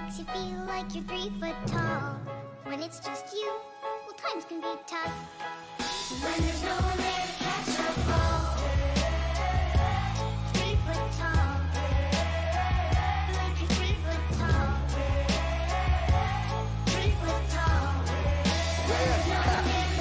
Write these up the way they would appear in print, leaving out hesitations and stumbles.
makes you feel like you're 3 foot tall. When it's just you, well, times can be tough. When there's no one there to catch your fall. 3 foot tall. Like you're 3 foot tall. 3 foot tall. When there's no one there to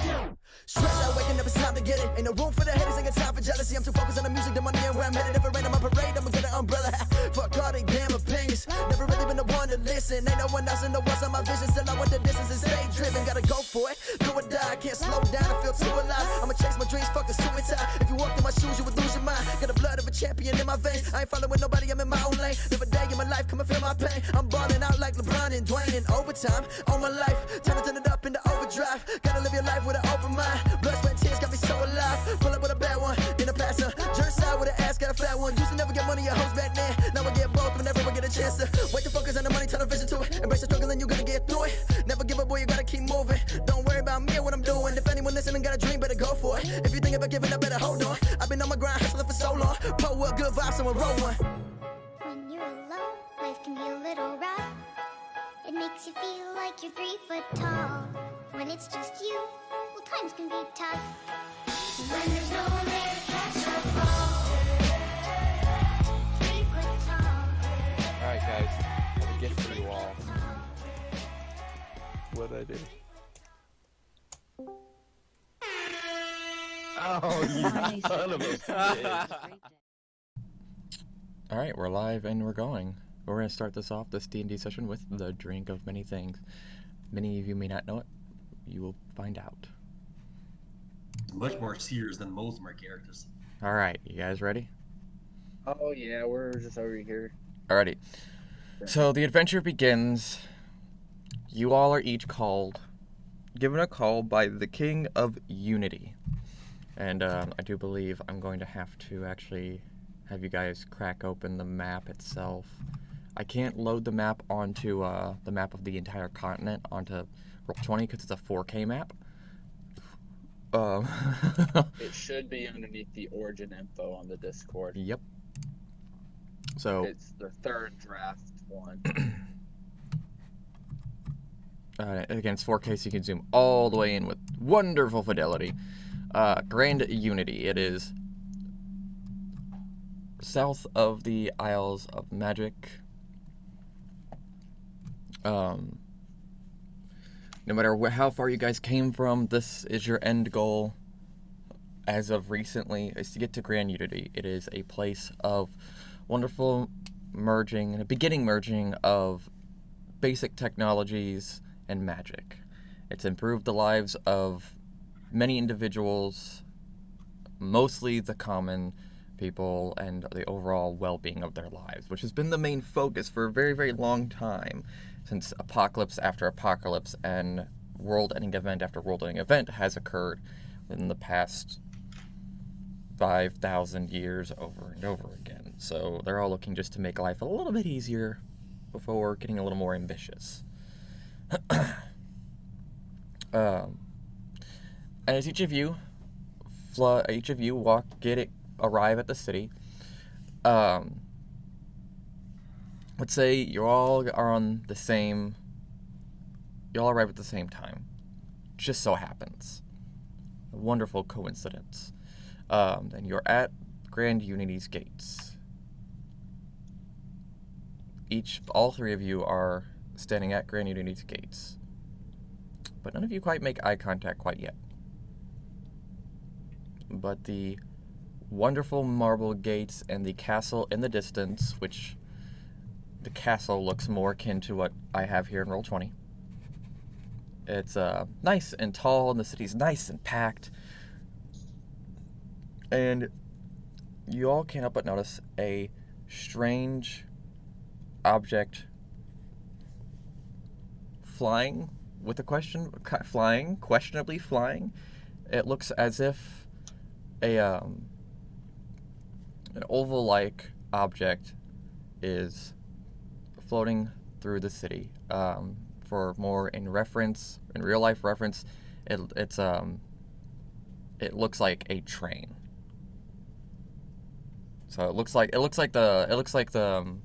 Stress out, waking up, it's time to get it. Ain't no room for the haters, ain't got time for jealousy. I'm too focused on the music, the money, and where I'm headed. If it rain on my parade, I'ma get an umbrella. Fuck all they damn opinions. Never really been the one to listen. Ain't no one else in the world's on my vision. Still, I want the distance and stay driven. Gotta go for it, do or die. I can't slow down, I feel too alive. I'ma chase my dreams, fuck a suicide. If you walked in my shoes, you would lose your mind. Got the blood of a champion in my veins. I ain't following nobody, I'm in my own lane. Live a day in my life, come and feel my pain. I'm balling out like LeBron and Dwayne in overtime. On my life, time to turn it up into overdrive. Gotta live your life with an open mind. Blood, sweat, and tears got me so alive. Pull up with a bad one, in a passer. Jerk side with an ass, got a fat one. Used to never get money, your hoes back then. Now I get both whenever I get a chance to. Wait to focus on the money, turn the vision to it. Embrace the struggle and you're gonna get through it. Never give up, boy, you gotta keep moving. Don't worry about me or what I'm doing. If anyone listening got a dream, better go for it. If you think about giving up, better hold on. I've been on my grind, hustling for so long. Pull well, good vibes, someone roll one. When you're alone, life can be a little rough. It makes you feel like you're 3 foot tall. When it's just you, well, times can be tough. When there's no one there to catch your fall. 3 foot tall. Alright guys, I have a gift for you all. What'd I do? Oh, you son of a bitch. Alright, we're live and we're going. We're going to start this off, this D&D session, with the Drink of Many Things. Many of you may not know it. You will find out. Much more serious than most of my characters. Alright, you guys ready? Oh yeah, we're just over here. Alrighty. So the adventure begins. You all are each given a call by the King of Unity. And I do believe I'm going to have to actually have you guys crack open the map itself. I can't load the map onto the map of the entire continent onto Roll20 because it's a 4K map. It should be underneath the origin info on the Discord. Yep. So It's the third draft one. again, it's 4K, so you can zoom all the way in with wonderful fidelity. Grand Unity. It is south of the Isles of Magic. No matter how far you guys came from, this is your end goal. As of recently, is to get to Grand Unity. It is a place of wonderful merging, a beginning merging of basic technologies and magic. It's improved the lives of many individuals, mostly the common people, and the overall well-being of their lives, which has been the main focus for a very, very long time, since apocalypse after apocalypse and world-ending event after world-ending event has occurred in the past 5,000 years over and over again. So they're all looking just to make life a little bit easier before getting a little more ambitious. And as each of you arrive at the city, let's say you all arrive at the same time. Just so happens. A wonderful coincidence. And you're at Grand Unity's gates. All three of you are standing at Grand Unity's gates. But none of you quite make eye contact quite yet. But the wonderful marble gates and the castle in the distance, which the castle looks more akin to what I have here in Roll20. It's nice and tall, and the city's nice and packed. And you all can't help but notice a strange object questionably flying. It looks as if an oval-like object is floating through the city. For more in real life reference, it looks like a train. So it looks like the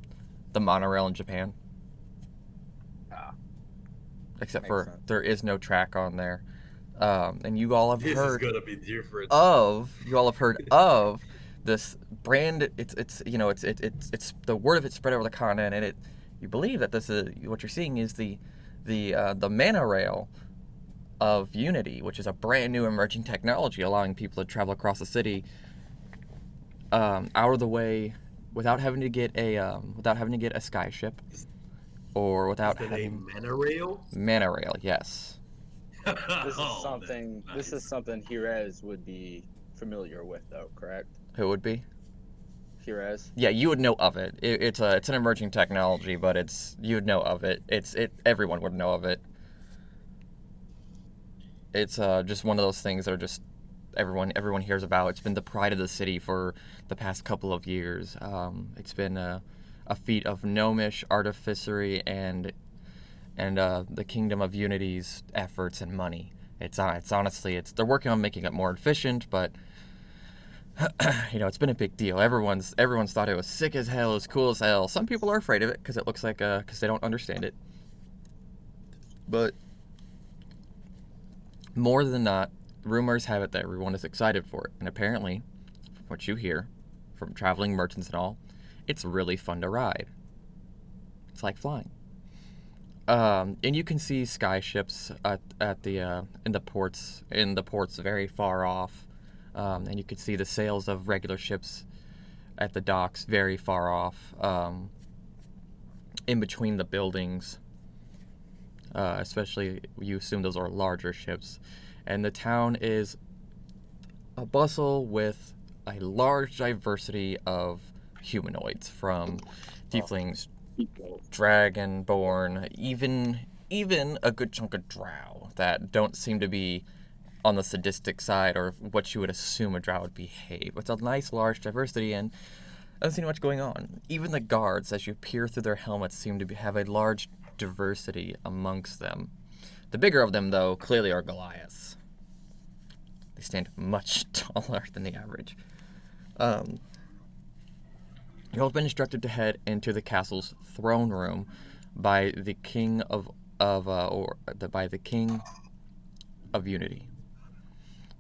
monorail in Japan. except Makes for sense. there is no track on there. And you all have This is heard gonna be different. of this brand. It's you know it's the word of it spread over the continent, and you believe that this is what you're seeing is the mana rail of Unity, which is a brand new emerging technology allowing people to travel across the city out of the way without having to get a skyship or without Is the having name Mana Rail? mana rail. Yes, This is Oh, something. that's This is something Hirez would be familiar with, though. Correct? who would be? Hirez. Yeah, you would know of it. It's an emerging technology, but you would know of it. Everyone would know of it. It's just one of those things that are just everyone hears about. It's been the pride of the city for the past couple of years. It's been a feat of gnomish artificery and the Kingdom of Unity's efforts and money. It's honestly they're working on making it more efficient, but it's been a big deal. Everyone's thought it was sick as hell, it was cool as hell. Some people are afraid of it because it looks like because they don't understand it. But more than not, rumors have it that everyone is excited for it, and apparently, from what you hear from traveling merchants and all, it's really fun to ride. It's like flying. And you can see sky ships at the in the ports very far off, and you can see the sails of regular ships at the docks very far off, in between the buildings. Especially, you assume those are larger ships, and the town is a bustle with a large diversity of humanoids, from tieflings, dragonborn, even a good chunk of drow that don't seem to be on the sadistic side or what you would assume a drow would behave. It's a nice large diversity, and I don't see much going on. Even the guards, as you peer through their helmets, seem to have a large diversity amongst them. The bigger of them, though, clearly are Goliaths. They stand much taller than the average. You've all been instructed to head into the castle's throne room by the king by the king of Unity,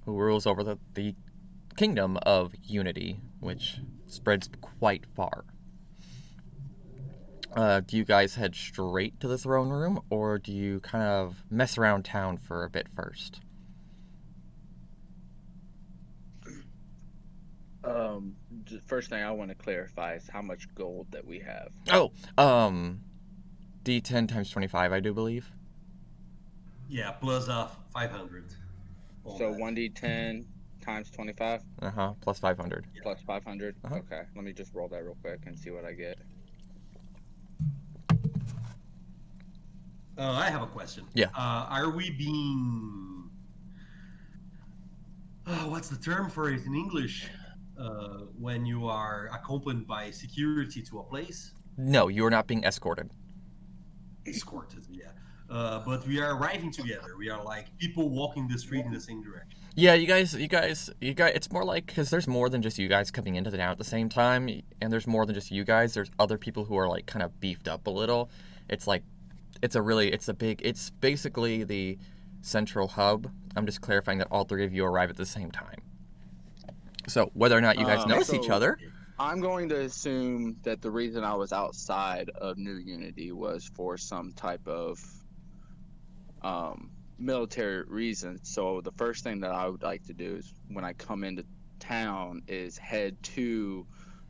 who rules over the kingdom of Unity, which spreads quite far. Do you guys head straight to the throne room, or do you kind of mess around town for a bit first? First thing I want to clarify is how much gold that we have. Oh, D10 times 25, I do believe. Yeah, plus 500. So 1d10 times 25 Plus 500. plus 500. Uh-huh. Okay, let me just roll that real quick and see what I get. I have a question. Yeah. Are we being... what's the term for it in English? When you are accompanied by security to a place? No, you are not being escorted. Escorted, yeah. But we are arriving together. We are like people walking the street in the same direction. Yeah, you guys, it's more like, because there's more than just you guys coming into the town at the same time, and there's more than just you guys, there's other people who are, like, kind of beefed up a little. It's like, it's basically the central hub. I'm just clarifying that all three of you arrive at the same time. So, whether or not you guys notice each other... I'm going to assume that the reason I was outside of New Unity was for some type of military reason. So the first thing that I would like to do is when I come into town is head to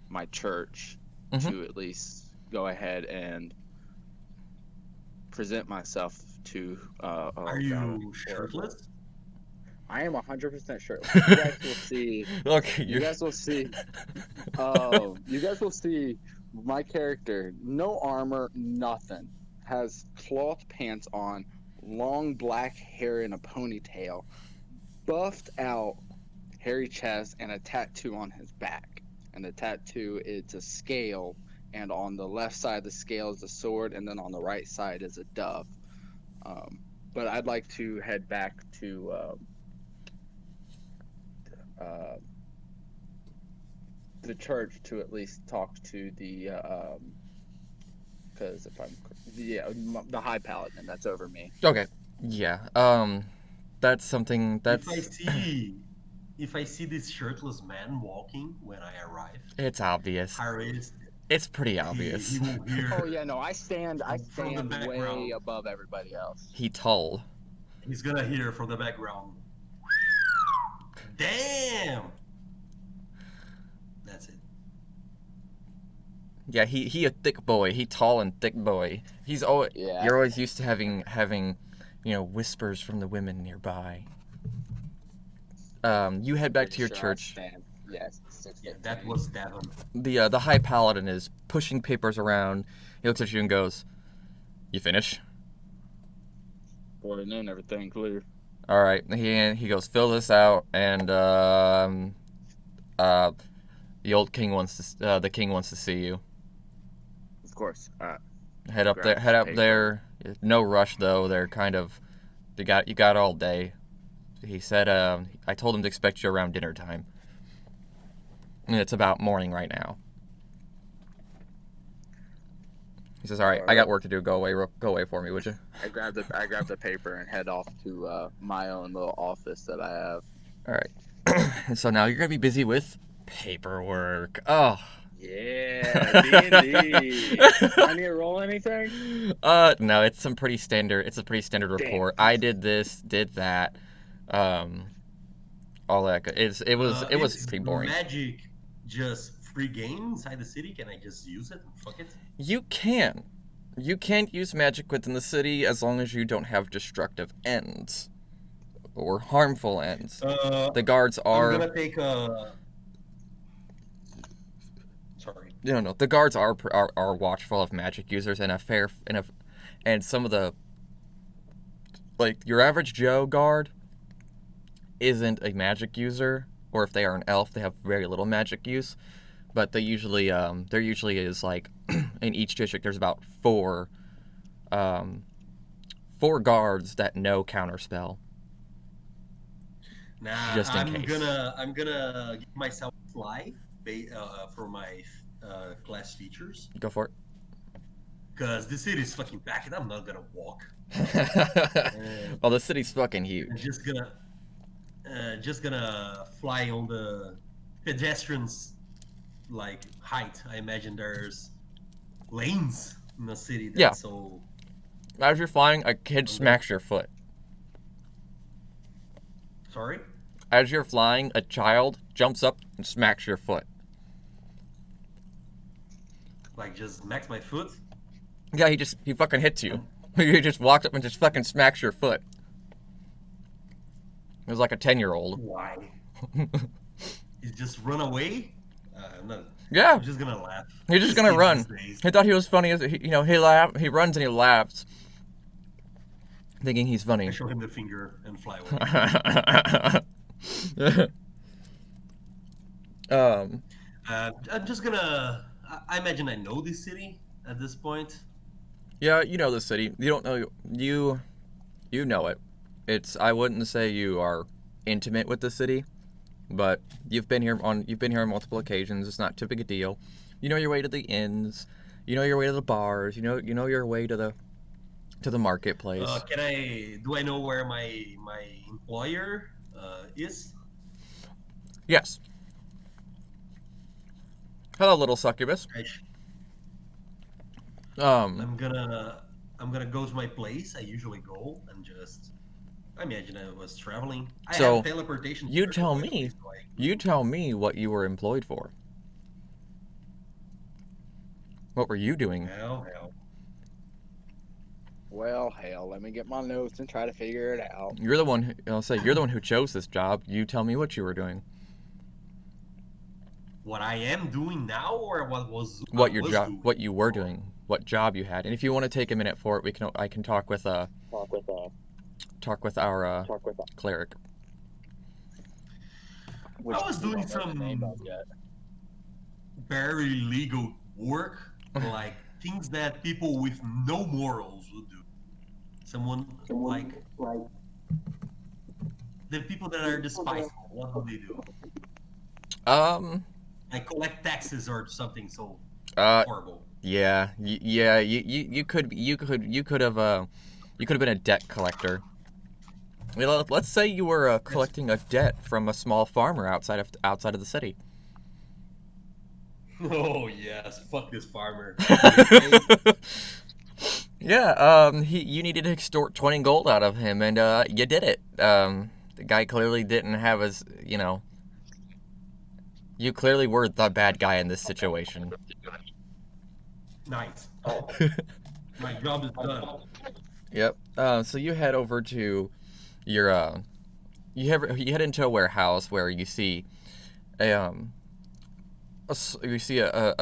my church to at least go ahead and present myself to Are you shirtless? I am 100% shirtless. You guys will see. Okay, You guys will see. You guys will see my character. No armor, nothing. Has cloth pants on, long black hair in a ponytail, buffed out, hairy chest, and a tattoo on his back. And the tattoo is a scale, and on the left side of the scale is a sword, and then on the right side is a dove. But I'd like to head back to the church to at least talk to the because if I'm the High Paladin, that's over me. Okay. Yeah. That's something that's If I see this shirtless man walking when I arrive, it's obvious. Harris, It's pretty he obvious. will hear. Oh yeah, no, I stand From the way background. above everybody else. He tall. He's gonna hear from the background. Damn. That's it. Yeah, he a thick boy. He tall and thick boy. He's always Yeah. You're always used to having whispers from the women nearby. You head back to your Sure, I church. stand. Yes. Yeah, that was Devon. The High Paladin is pushing papers around. He looks at you and goes, "You finish?" Boarding in, everything clear. All right. He goes, "Fill this out," and the old king the king wants to see you. Of course. Head up Grab there. Head some up paper. there. No rush though. They're kind of you got all day. He said, I told him to expect you around dinner time. And it's about morning right now. He says, "All right, I got work to do. Go away for me, would you?" I grab the paper and head off to my own little office that I have. All right. And so now you're gonna be busy with paperwork. Oh. Yeah, D&D. I need to roll anything? No, it's a pretty standard report. I did this, did that, all that. It was Is pretty boring. Magic just free game inside the city? Can I just use it and fuck it? You can't use magic within the city as long as you don't have destructive ends or harmful ends. The guards are. I'm gonna take a. Sorry. No. The guards are watchful of magic users and some of the your average Joe guard isn't a magic user, or if they are an elf, they have very little magic use. But they usually there usually is in each district there's about four guards that know counterspell. Nah, Just in I'm case. gonna give myself fly for my class features, Go for because the city is fucking back and I'm not gonna walk. it. Well, the city's fucking huge. I'm just gonna fly on the pedestrians height. I imagine there's lanes in the city. That's Yeah. So As you're flying, a kid smacks your foot. sorry. As you're flying, a child jumps up and smacks your foot. Just smacks my foot. Yeah, he fucking hits you. He just walks up and just fucking smacks your foot. It was like a 10-year-old. Why? You just run away? I'm not. Yeah, I'm just gonna laugh. he's just These gonna kids run. these days. He thought he was funny. He runs and he laughs, thinking he's funny. I show him the finger and fly away. I'm just gonna. I imagine I know this city at this point. Yeah, you know the city. You don't know you know it. I wouldn't say you are intimate with the city, but you've been here on multiple occasions. It's not too big a deal. You know your way to the inns. You know your way to the bars. You know your way to the marketplace. Do I know where my employer is? Yes. Hello, little succubus. I'm gonna go to my place. I usually go and just. I imagine I was traveling. I So, have teleportation. you to tell my me. place, so You tell me what you were employed for. What were you doing? Hell. Well, hell, let me get my notes and try to figure it out. You're the one. You're the one who chose this job. You tell me what you were doing. What I am doing now, or what was What I your was job? doing? What you were doing? What job you had? And if you want to take a minute for it, I can talk with our cleric. Which I was we doing don't know the name of yet. very legal work, like things that people with no morals would do. Someone like the people that are despiteful. What do they do? Um. Like collect taxes or something so Uh. horrible. Yeah, you could have been a debt collector. Let's say you were collecting a debt from a small farmer outside of the city. Oh yes, fuck this farmer. Yeah, you needed to extort 20 gold out of him, and you did it. The guy clearly didn't have his, you clearly were the bad guy in this situation. Nice. My job is done. Yep. So you head over to your you head into a warehouse where you see a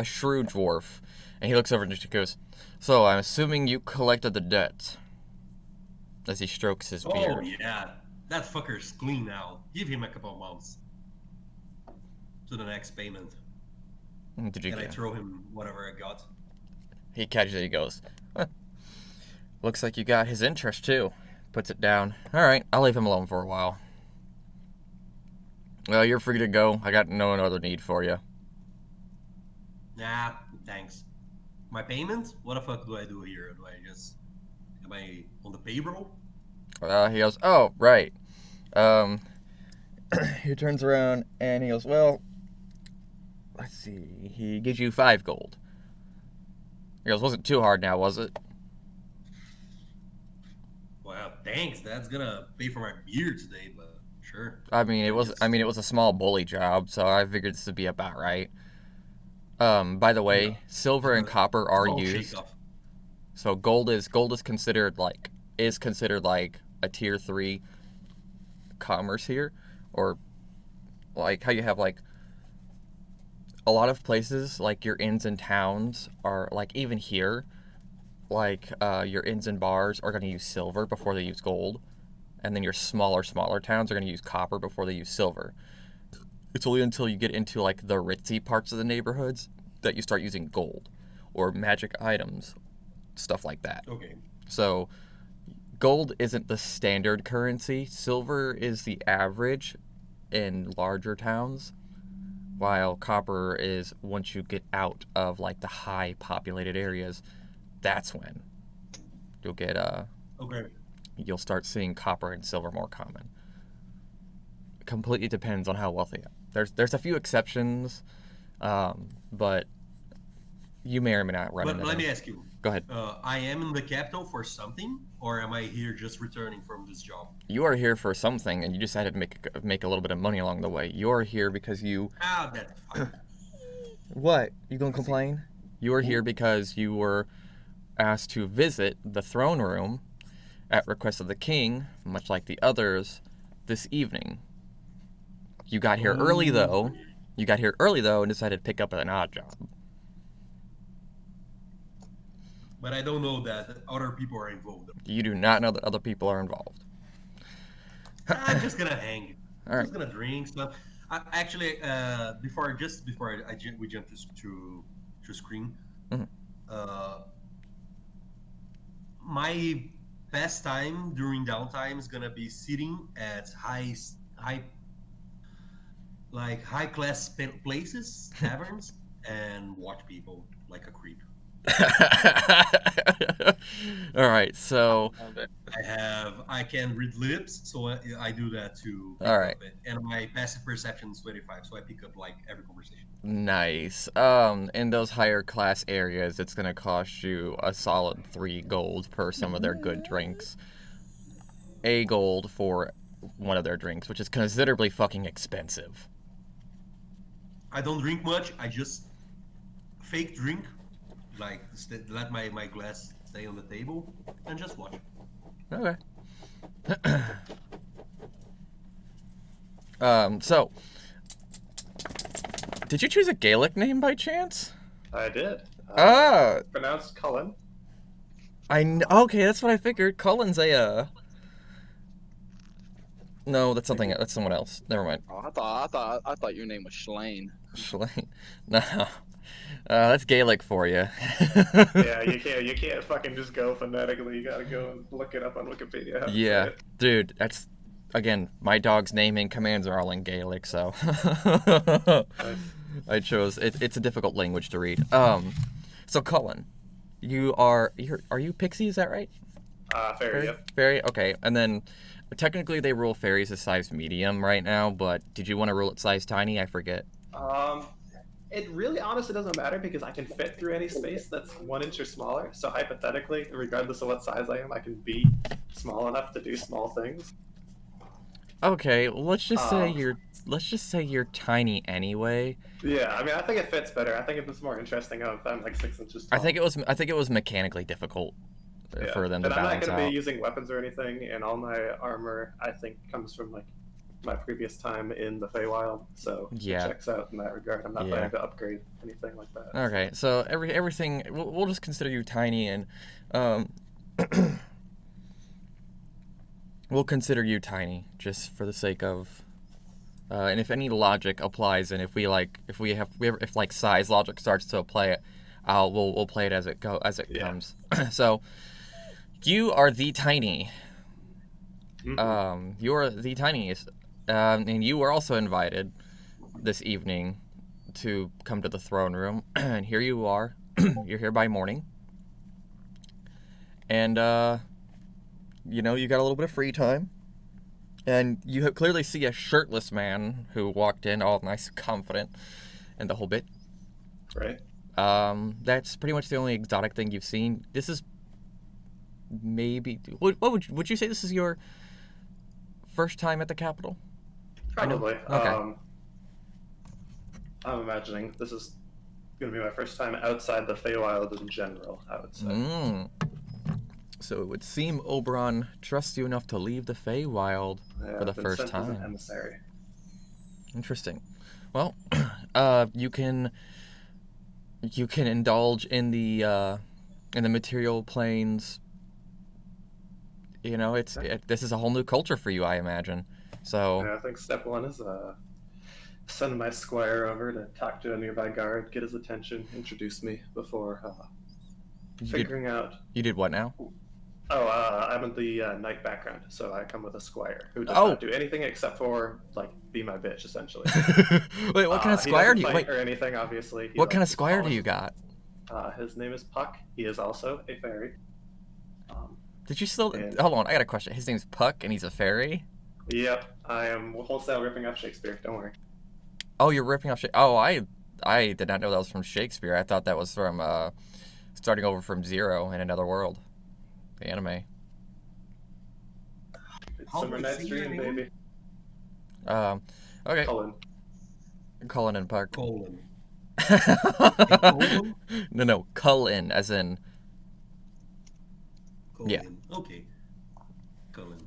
shrew dwarf, and he looks over and just goes, "So I'm assuming you collected the debt." As he strokes his beard. Oh yeah, that fucker's clean now. Give him a couple of months to the next payment, Did you and I get? throw him whatever I got. He catches it. He goes, "Huh. Looks like you got his interest too." Puts it down. All right, I'll leave him alone for a while. Well, you're free to go. I got no other need for you. Nah, thanks. My payment? What the fuck do I do here? Am I on the payroll? He goes, "Oh, right." He turns around and he goes, "Well, let's see." He gives you 5 gold. He goes, "Wasn't too hard now, was it?" Well, thanks. That's gonna pay for my beer today, but sure. I mean, it was a small bully job, so I figured this would be about right. By the way, Yeah. silver and copper are Small used. shake-off. So gold is considered like a tier 3 commerce here, or like how you have like a lot of places like your inns and towns are like, even here, like your inns and bars are going to use silver before they use gold, and then your smaller towns are going to use copper before they use silver. It's only until you get into like the ritzy parts of the neighborhoods that you start using gold or magic items, stuff like that. Okay. So gold isn't the standard currency. Silver is the average in larger towns, while copper is once you get out of like the high populated areas, that's when you'll get Okay. you'll start seeing copper and silver more common. Completely depends on how wealthy. There's a few exceptions, but you may or may not run But into let them. me ask you. Go ahead. I am in the capital for something, or am I here just returning from this job? You are here for something, and you just had to make a little bit of money along the way. You are here because you. Ah, that's fine. What? You gonna complain? You are here because you were asked to visit the throne room at request of the king, much like the others, this evening. You got here early though. And decided to pick up an odd job. But I don't know that other people are involved. You do not know that other people are involved. I'm just gonna hang. All right. Just gonna drink stuff. Actually, before we jump to screen, Mhm. my pastime during downtime is gonna be sitting at high class places, taverns, and watch people like a creep. All right, so I can read lips, so I do that to pick All right. up it. And my passive perception is 25, so I pick up like every conversation. nice. In those higher class areas, it's gonna cost you a solid 3 gold per some of their good drinks. A gold for one of their drinks, which is considerably fucking expensive. I don't drink much. I just fake drink, like let my glass stay on the table and just watch. Okay. So, did you choose a Gaelic name by chance? I did. Pronounced Cullen. Okay, that's what I figured. Cullen's a No, that's something. That's someone else. Never mind. Oh, I thought your name was Schlane. Schlane. No. That's Gaelic for you. Yeah, you can't fucking just go phonetically. You gotta go and look it up on Wikipedia. how to say Yeah, it. dude, that's again, my dog's naming commands are all in Gaelic, so Nice. I chose it's a difficult language to read. So Cullen, are you Pixie? Is that right? Fairy, yep. Fairy. Okay, and then technically they rule fairies as size medium right now, but did you want to rule it size tiny? I forget. It really honestly doesn't matter because I can fit through any space that's 1 inch or smaller. So hypothetically, regardless of what size I am, I can be small enough to do small things. Okay, let's just say you're tiny anyway. Yeah, I mean, I think it fits better. I think it's more interesting if I'm like 6 inches tall. I think it was mechanically difficult for them to and I'm not balance going to out. be using weapons or anything, and all my armor I think comes from like my previous time in the Feywild, so Yeah. it checks out in that regard. I'm not Yeah. planning to upgrade anything like that. Okay, so everything we'll just consider you tiny, and we'll consider you tiny just for the sake of, and if any logic applies, and if size logic starts to apply, we'll play it as it comes. So, you are the tiny. You are the tiniest, and you were also invited this evening to come to the throne room, and here you are. You're here by morning, and you got a little bit of free time, and you clearly see a shirtless man who walked in, all nice and confident, and the whole bit. Right. That's pretty much the only exotic thing you've seen. This is maybe what would you say this is your first time at the capital? Probably. Okay. I'm imagining this is going to be my first time outside the Feywild in general, I would say. So it would seem Oberon trusts you enough to leave the Feywild Yeah, for the I've been first sent as an time. emissary. Interesting. Well, you can indulge in the material planes. This is a whole new culture for you, I imagine. So Yeah, I think step one is send my squire over to talk to a nearby guard, get his attention, introduce me before figuring out. you did what now? I'm in the knight background, so I come with a squire who does not do anything except for like be my bitch, essentially. Wait, what kind of squire do you? Wait, or anything? Obviously. What kind of squire do you got? His name is Puck. He is also a fairy. Did you still? Hold on, I got a question. His name's Puck, and he's a fairy. Yep, I am wholesale ripping off Shakespeare. Don't worry. Oh, you're ripping off Shakespeare. Oh, I did not know that was from Shakespeare. I thought that was from starting over from zero in another world, the anime. It's Summer Night's Dream, baby. Okay. Cullen and Puck. Colon. No, Cullen, as in. Colon. Yeah. Okay. Colon.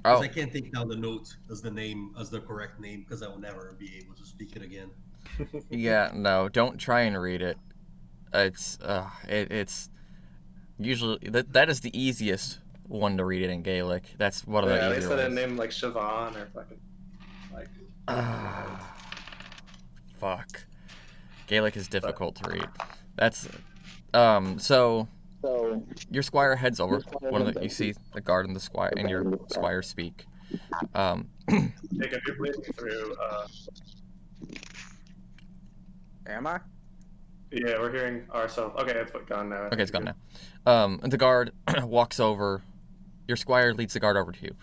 Oh. I can't take down the note as the correct name because I will never be able to speak it again. Yeah, no, don't try and read it. It's usually that is the easiest one to read it in Gaelic. That's one of the easier they said a ones. name like Siobhan or fucking like. Fuck. Gaelic is difficult to read. That's so your squire heads over. You see the guard and the squire and your squire speak. Jacob, you're bleeding through. Am I? Yeah, we're hearing ourselves. Okay, it's gone now. Okay, it's gone now. And the guard walks over. Your squire leads the guard over to you,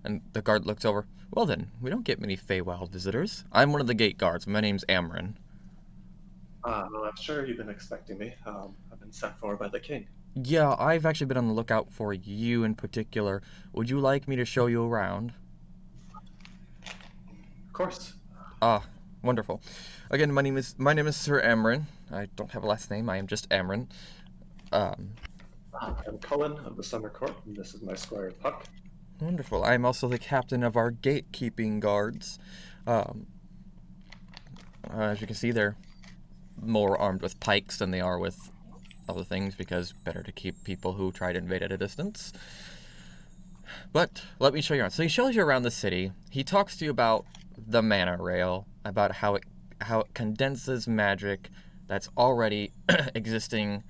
and the guard looks over. Well then, we don't get many Feywild visitors. I'm one of the gate guards. My name's Amron. Well, I'm sure you've been expecting me. I've been sent for by the king. Yeah, I've actually been on the lookout for you in particular. Would you like me to show you around? Of course. Wonderful. Again, my name is Sir Amron. I don't have a last name. I am just Amron. I'm Cullen of the Summer Court, and this is my squire Puck. Wonderful. I'm also the captain of our gatekeeping guards. As you can see, they're more armed with pikes than they are with other things, because better to keep people who try to invade at a distance. But let me show you around. So he shows you around the city. He talks to you about the mana rail, about how it condenses magic that's already existing,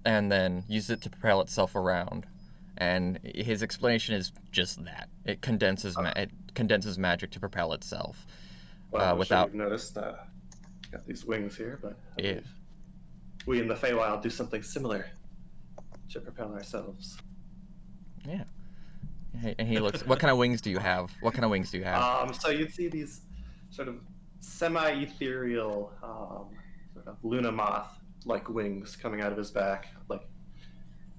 and then uses it to propel itself around. And his explanation is just that it condenses magic to propel itself. Well, I'm without. sure you've noticed Got these wings here, but I Yeah. believe we in the Feywild do something similar to propel ourselves. Yeah. And he looks. What kind of wings do you have? What kind of wings do you have? So you'd see these sort of semi-ethereal, sort of Luna moth-like wings coming out of his back. Like,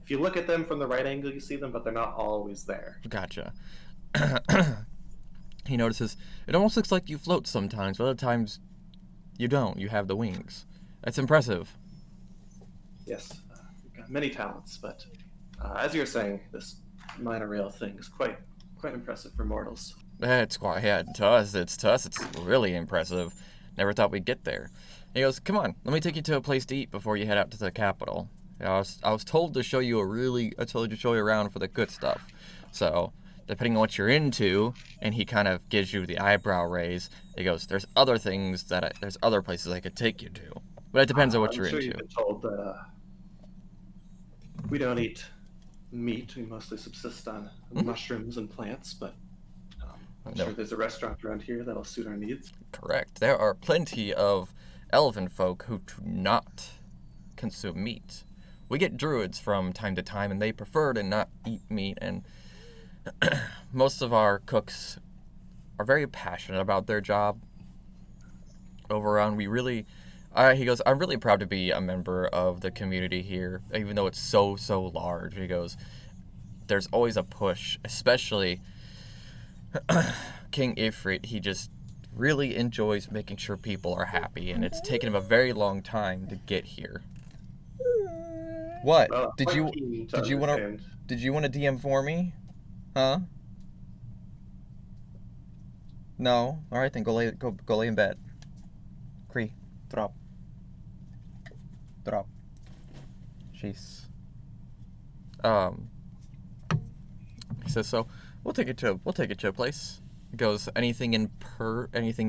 if you look at them from the right angle, you see them, but they're not always there. Gotcha. He notices it almost looks like you float sometimes, but other times you don't. You have the wings. That's impressive. Yes, we've got many talents, but as you're saying, this monorail thing is quite impressive for mortals. It's quite, yeah, to us it's really impressive. Never thought we'd get there. He goes, "Come on, let me take you to a place to eat before you head out to the capital." You know, I was told to show you around for the good stuff. So, depending on what you're into, and he kind of gives you the eyebrow raise. He goes, "There's other things there's other places I could take you to, but it depends on what I'm you're sure into." You've been told that we don't eat meat. We mostly subsist on mushrooms and plants, but I'm No. sure there's a restaurant around here that'll suit our needs. Correct. There are plenty of elven folk who do not consume meat. We get druids from time to time, and they prefer to not eat meat, and most of our cooks are very passionate about their job. Overall, he goes, "I'm really proud to be a member of the community here, even though it's so large." He goes, "There's always a push, especially King Ifrit. He just really enjoys making sure people are happy, and it's taken him a very long time to get here." What? Well, Did you keen to did you want to understand. did you want to DM for me? Huh? No. All right, then go lay in bed. Cree, drop. Jeez. He says, "So we'll take it to a place." He goes, anything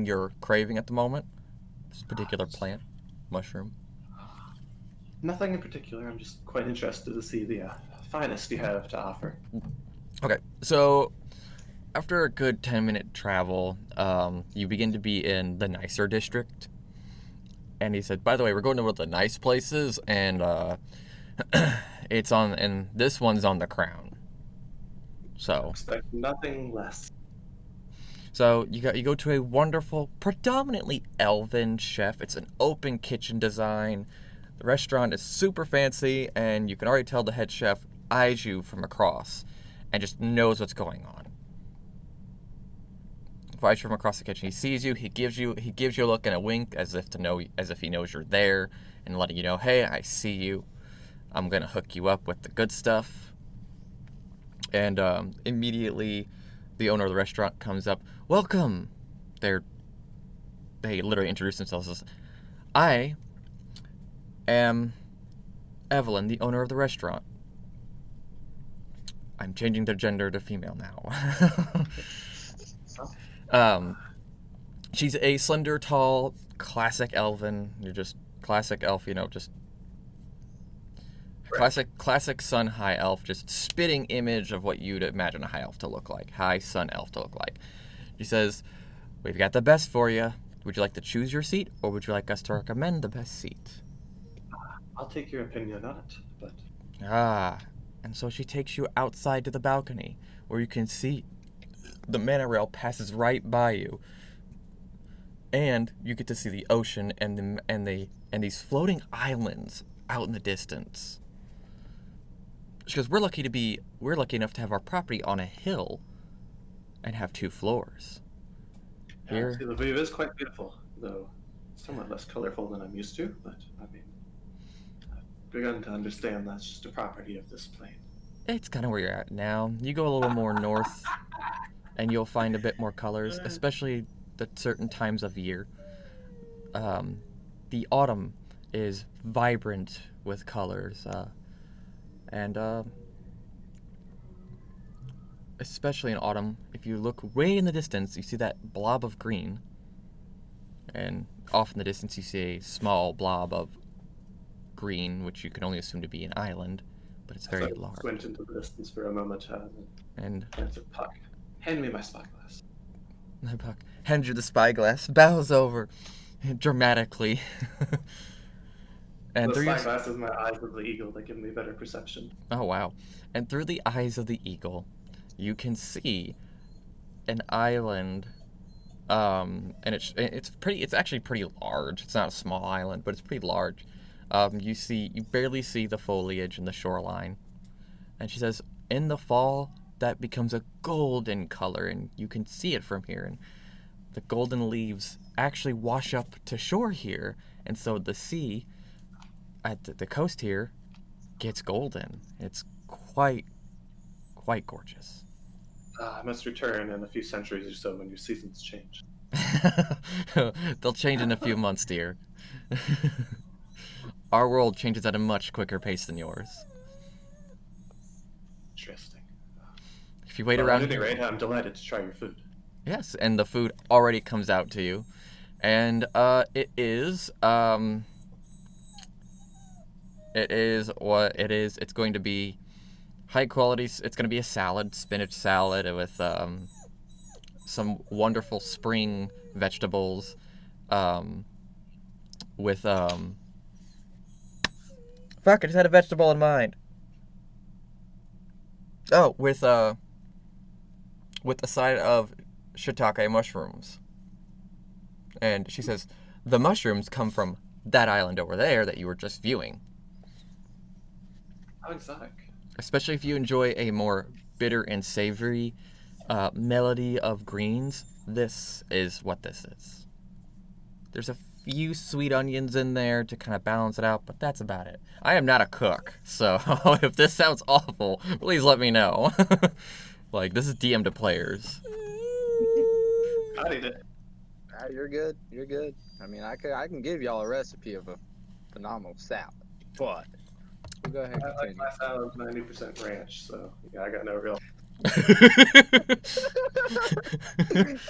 you're craving at the moment? This particular plant, mushroom. Nothing in particular. I'm just quite interested to see the finest you have to offer. Okay, so after a good 10-minute travel, you begin to be in the nicer district. And he said, "By the way, we're going to one of the nice places, and and this one's on the Crown." So Expect nothing less. you go to a wonderful, predominantly elven chef. It's an open kitchen design. The restaurant is super fancy, and you can already tell the head chef eyes you from across and just knows what's going on. Eyes from across the kitchen. He sees you. He gives you a look and a wink as if he knows you're there, and letting you know, "Hey, I see you. I'm gonna hook you up with the good stuff." And immediately, the owner of the restaurant comes up. "Welcome." They literally introduce themselves as, "I am Evelyn, the owner of the restaurant." I'm changing their gender to female now. She's a slender, tall, classic elven. You're just classic elf, just classic sun high elf, just spitting image of what you'd imagine a high elf to look like, high sun elf to look like. She says, "We've got the best for you. Would you like to choose your seat, or would you like us to recommend the best seat?" I'll take your opinion on it, but And so she takes you outside to the balcony, where you can see the monorail passes right by you, and you get to see the ocean and these floating islands out in the distance. She goes, we're lucky enough to have our property on a hill and have 2 floors. yeah, see, the view is quite beautiful, though somewhat less colorful than I'm used to. But I mean, I've begun to understand that's just a property of this plane. It's kind of where you're at now. You go a little more north, and you'll find a bit more colors, especially at certain times of year. The autumn is vibrant with colors, and especially in autumn, if you look way in the distance, you see that blob of green, and off in the distance you see a small blob of green, which you can only assume to be an island, but it's very So large. Squint into the distance for a moment, And answer Puck. Hand me my spyglass. Puck hands you the spyglass, bows over. dramatically. And The through your... spyglass is my eyes of the eagle that give me better perception. Oh wow. And through the eyes of the eagle, you can see an island, and it's actually pretty large. It's not a small island, but it's pretty large. You barely see the foliage and the shoreline. And she says, in the fall, that becomes a golden color, and you can see it from here. And the golden leaves actually wash up to shore here, and so the sea at the coast here gets golden. It's quite gorgeous. I must return in a few centuries or so when your seasons change. They'll change in a few months, dear. Our world changes at a much quicker pace than yours. Interesting. If you wait Well, around... At any rate, I'm delighted to try your food. Yes, and the food already comes out to you. And it is what it is. It's going to be high quality. It's going to be a salad, spinach salad with some wonderful spring vegetables, with fuck, I just had a vegetable in mind. Oh, with a side of shiitake mushrooms. And she says, the mushrooms come from that island over there that you were just viewing. How exotic. Especially if you enjoy a more bitter and savory melody of greens, this is what this is. There's a few sweet onions in there to kind of balance it out, but that's about it. I am not a cook, so if this sounds awful, please let me know. Like, this is DM to players. I need it. You're good. You're good. I mean, I can give y'all a recipe of a phenomenal salad, but we'll go ahead I and like continue. my salad 90% ranch, so yeah, I got no real.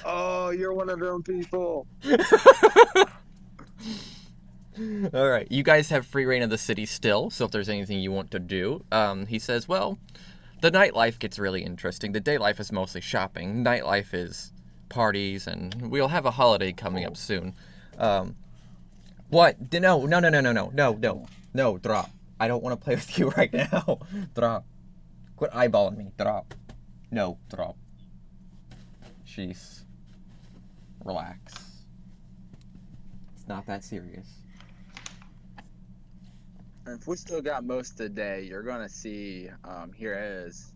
Oh, you're one of them people. All right, you guys have free reign of the city still, so if there's anything you want to do, he says, well, the nightlife gets really interesting. The day life is mostly shopping. Nightlife is parties, and we'll have a holiday coming up soon. What? No, drop. I don't want to play with you right now. Drop. Quit eyeballing me. Drop. No, drop. Jeez. Relax. It's not that serious. If we still got most of the day, you're gonna see here it is.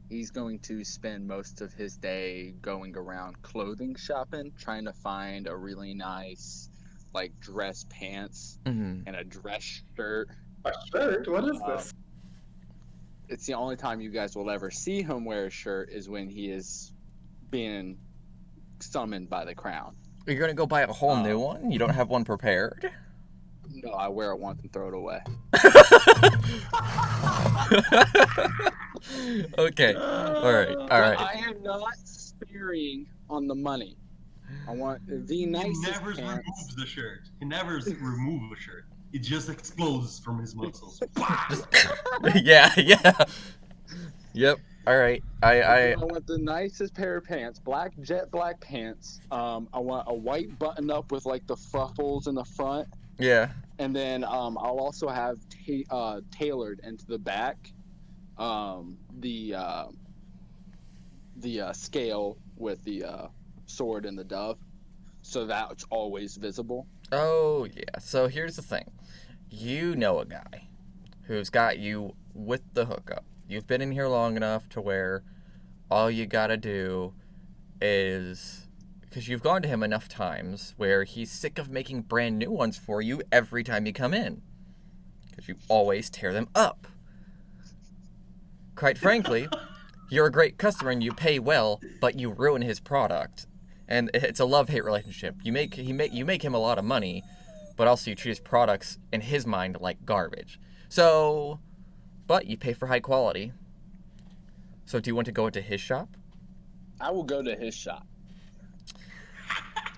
He's going to spend most of his day going around clothing shopping, trying to find a really nice, like, dress pants Mm-hmm. and a dress shirt. A shirt? What is this? It's the only time you guys will ever see him wear a shirt is when he is being summoned by the crown. You're gonna go buy a whole new one? You don't have one prepared? No, I wear it once and throw it away. Okay. All right. I am not sparing on the money. I want the He nicest never pants. removes the shirt. He never removes the shirt. It just explodes from his muscles. Yeah. Yep. All right. I want the nicest pair of pants, jet black pants. I want a white button up with like the fruffles in the front, Yeah. and then I'll also have tailored into the back, the scale with the sword and the dove, so that's always visible. Oh, yeah. So here's the thing. You know a guy who's got you with the hookup. You've been in here long enough to where all you gotta do is... Because you've gone to him enough times where he's sick of making brand new ones for you every time you come in. Because you always tear them up. Quite frankly, you're a great customer and you pay well, but you ruin his product. And it's a love-hate relationship. You make him a lot of money, but also you treat his products in his mind like garbage. So, but you pay for high quality. So do you want to go into his shop? I will go to his shop.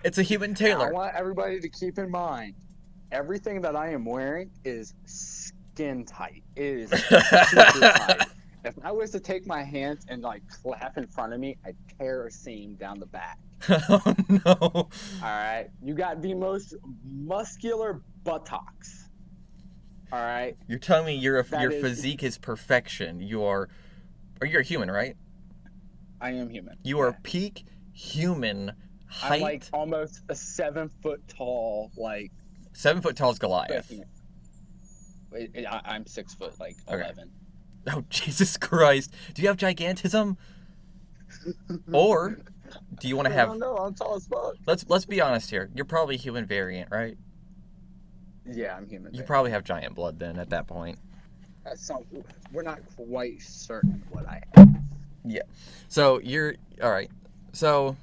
It's a human I tailor. want everybody to keep in mind, everything that I am wearing is skin tight. It is super tight. If I was to take my hands and like clap in front of me, I'd tear a seam down the back. Oh no. All right, you got the most muscular buttocks. All right, You're telling me your That is- physique is perfection. You're a human, right? I am human. You are peak human height. I'm like almost a 7 foot tall, like. 7 foot tall is Goliath. I'm 6 foot, like Okay. 11. Oh Jesus Christ! Do you have gigantism? Or do you want to I have? don't know. I'm tall as fuck. Let's be honest here. You're probably human variant, right? Yeah, I'm human. You baby. probably have giant blood then. At that point. We're not quite certain what I have. So you're all right. So,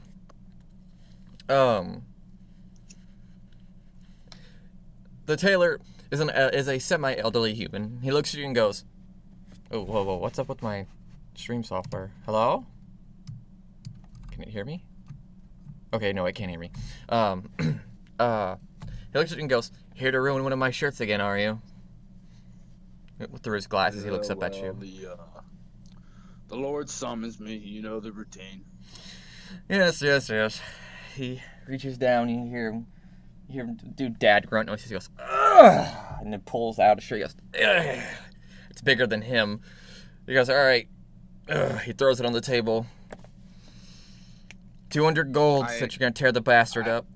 the tailor is a semi-elderly human. He looks at you and goes, "Oh, whoa! What's up with my stream software? Hello? Can it hear me? Okay, no, it can't hear me. He looks at you and goes, "Here to ruin one of my shirts again, are you?" Through his glasses, he looks up at you. The Lord summons me. You know the routine. Yes. He reaches down. You hear him do dad grunt noises. He goes, "Ugh!" And then pulls out a shirt. He goes, "Ugh!" It's bigger than him. He goes, "All right." Ugh. He throws it on the table. 200 gold. Said you're gonna tear the bastard up.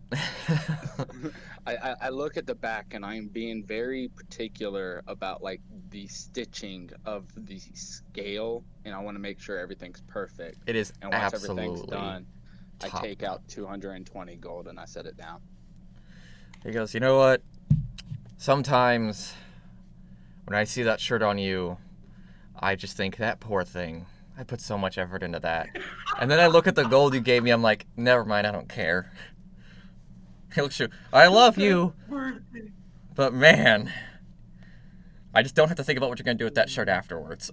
I look at the back and I'm being very particular about like the stitching of the scale, and I want to make sure everything's perfect. It is And once everything's absolutely. done, I top. take out 220 gold and I set it down. He goes, "You know what? Sometimes when I see that shirt on you, I just think, that poor thing. I put so much effort into that." And then I look at the gold you gave me. I'm like, never mind. I don't care. He looks at you. I love you, but man, I just don't have to think about what you're going to do with that shirt afterwards.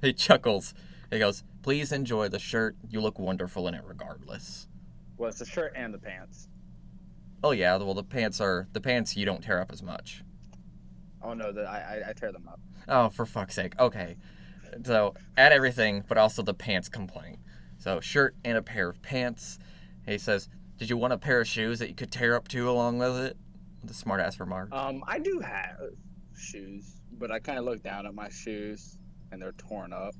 He chuckles. He goes, "Please enjoy the shirt. You look wonderful in it regardless." Well, it's the shirt and the pants. Oh yeah, well the pants you don't tear up as much. Oh no, I tear them up. Oh, for fuck's sake. Okay. So, add everything, but also the pants complaint. So, shirt and a pair of pants. He says, "Did you want a pair of shoes that you could tear up too along with it?" The smart-ass remark. I do have shoes, but I kind of look down at my shoes and they're torn up.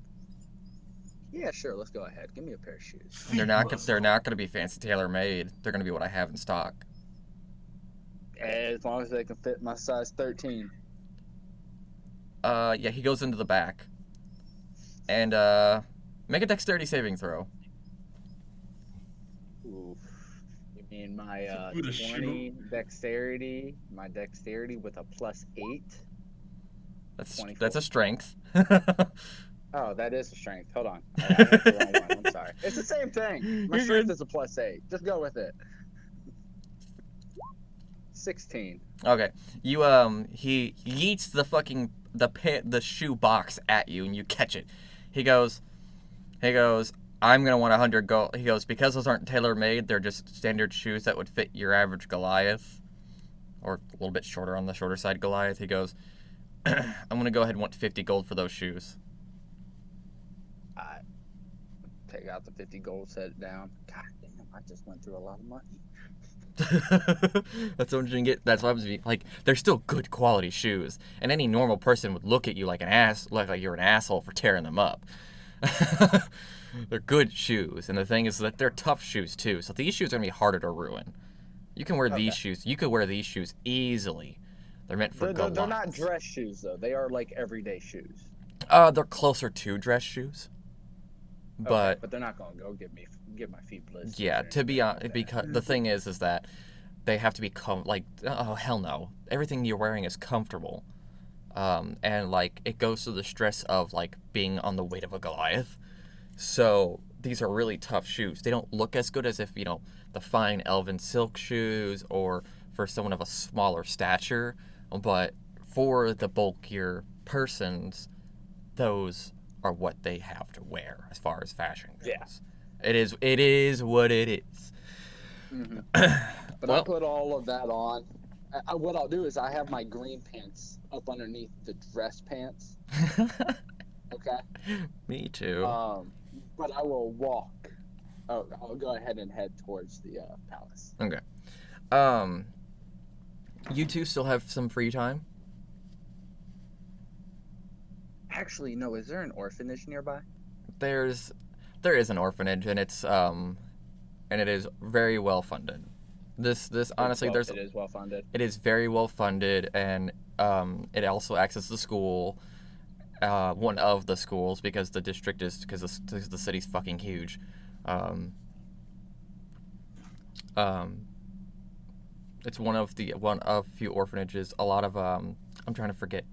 Yeah, sure. Let's go ahead. Give me a pair of shoes. They're not going to be fancy tailor-made. They're going to be what I have in stock. As long as they can fit my size 13. Yeah, he goes into the back. And, make a dexterity saving throw. Oof. You mean my With a 20 dexterity? My dexterity with a +8? That's 24. a strength. Oh, that is a strength. Hold on. I got the wrong one. I'm sorry. It's the same thing. My You're strength good. is a +8. Just go with it. 16. Okay. You he yeets the fucking the shoe box at you and you catch it. He goes, "I'm gonna want 100 gold." He goes, "Because those aren't tailor made, they're just standard shoes that would fit your average Goliath, or a little bit shorter on the shorter side Goliath." He goes, "I'm gonna go ahead and want 50 gold for those shoes." I take out the 50 gold, set it down. God damn, I just went through a lot of money. That's what you get. That's what happens. Like, they're still good quality shoes, and any normal person would look at you like like you're an asshole for tearing them up. They're good shoes, and the thing is that they're tough shoes too. So these shoes are gonna be harder to ruin. You can wear these shoes. You could wear these shoes easily. They're meant for They're not Goliaths. dress shoes, though. They are like everyday shoes. They're closer to dress shoes, but. Okay, but they're not going to go give my feet blisters. Yeah, or to be anything honest, like that. because the thing is that they have to be like, oh hell no, everything you're wearing is comfortable, and like it goes through the stress of like being on the weight of a Goliath. So these are really tough shoes. They don't look as good as if the fine elven silk shoes or for someone of a smaller stature, but for the bulkier persons, those are what they have to wear as far as fashion goes. Yeah. It is what it is. But Well- I put all of that on. What I'll do is I have my green pants up underneath the dress pants, Okay. Me too. But I will walk. Oh, I'll go ahead and head towards the palace. Okay. You two still have some free time? Actually, no. Is there an orphanage nearby? There is an orphanage, and it is very well funded. This honestly, It is well funded. it is very well funded, and it also acts as the school, one of the schools, because the district is because the city's fucking huge. It's one of few orphanages. A lot of I'm trying to forget.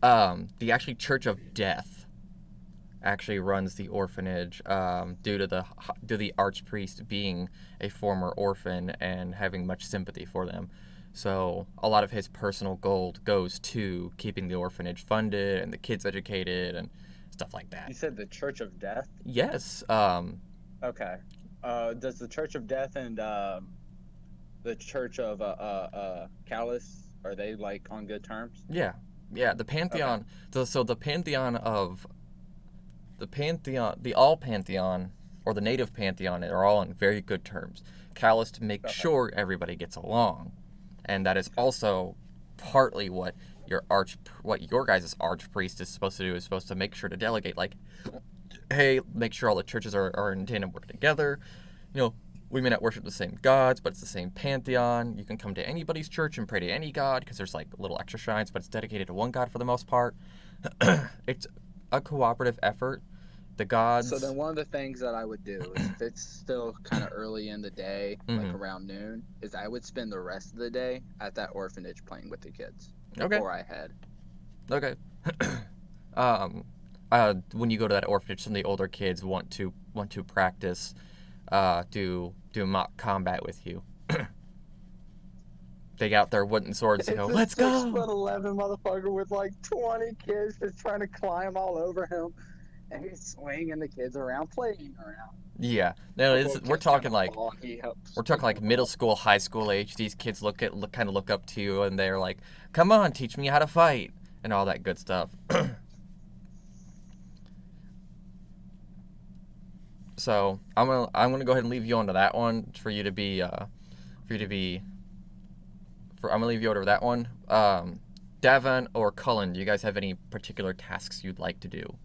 The actually Church of Death actually runs the orphanage, due to the archpriest being a former orphan and having much sympathy for them. So a lot of his personal gold goes to keeping the orphanage funded and the kids educated and stuff like that. You said the Church of Death? Yes. Okay. Does the Church of Death and the Church of Callus, are they like on good terms? Yeah. The Pantheon. So the Pantheon of the all Pantheon, or the native Pantheon, are all on very good terms. Callus to make sure everybody gets along, and that is also partly what your guys' archpriest is supposed to do. Is supposed to make sure to delegate, like, hey, make sure all the churches are in tandem, working together. You know, we may not worship the same gods, but it's the same pantheon. You can come to anybody's church and pray to any god, because there's like little extra shrines, but it's dedicated to one god for the most part. It's a cooperative effort. The gods. So then one of the things that I would do is, if it's still kind of early in the day, like around noon, is I would spend the rest of the day at that orphanage playing with the kids before I head. Okay. When you go to that orphanage, some of the older kids want to practice, do mock combat with you. They got their wooden swords and go, "Let's go!" 6'11" motherfucker with like 20 kids just trying to climb all over him, and he's swinging the kids around, playing around. Yeah, no, we're talking like middle school, high school age. These kids look up to you, and they're like, "Come on, teach me how to fight," and all that good stuff. So I'm gonna go ahead and leave you onto that one I'm gonna leave you over that one. Davin or Cullen, do you guys have any particular tasks you'd like to do?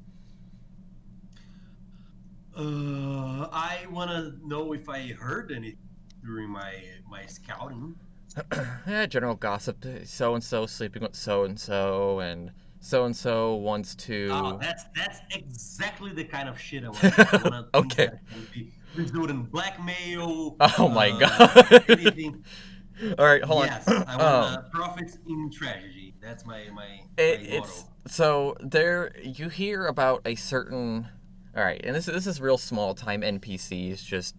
I wanna know if I heard anything during my scouting. General gossip. So and so sleeping with so and so wants to. Oh, that's exactly the kind of shit I want. Okay. Result in blackmail. Oh my god. Anything. All right, hold yes, on. I want profits in tragedy. That's my motto. So there you hear about a certain. All right, and this is real small time NPCs, just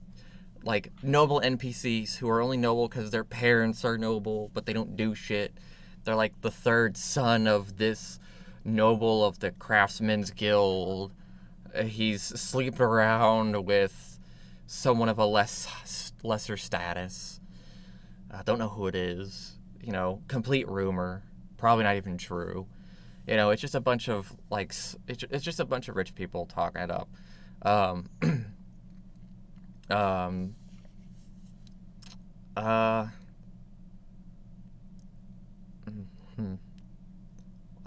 like noble NPCs who are only noble because their parents are noble, but they don't do shit. They're like the third son of this noble of the Craftsmen's Guild. He's sleeping around with someone of a lesser status. I don't know who it is. You know, complete rumor. Probably not even true. You know, it's just a bunch of it's just a bunch of rich people talking it up.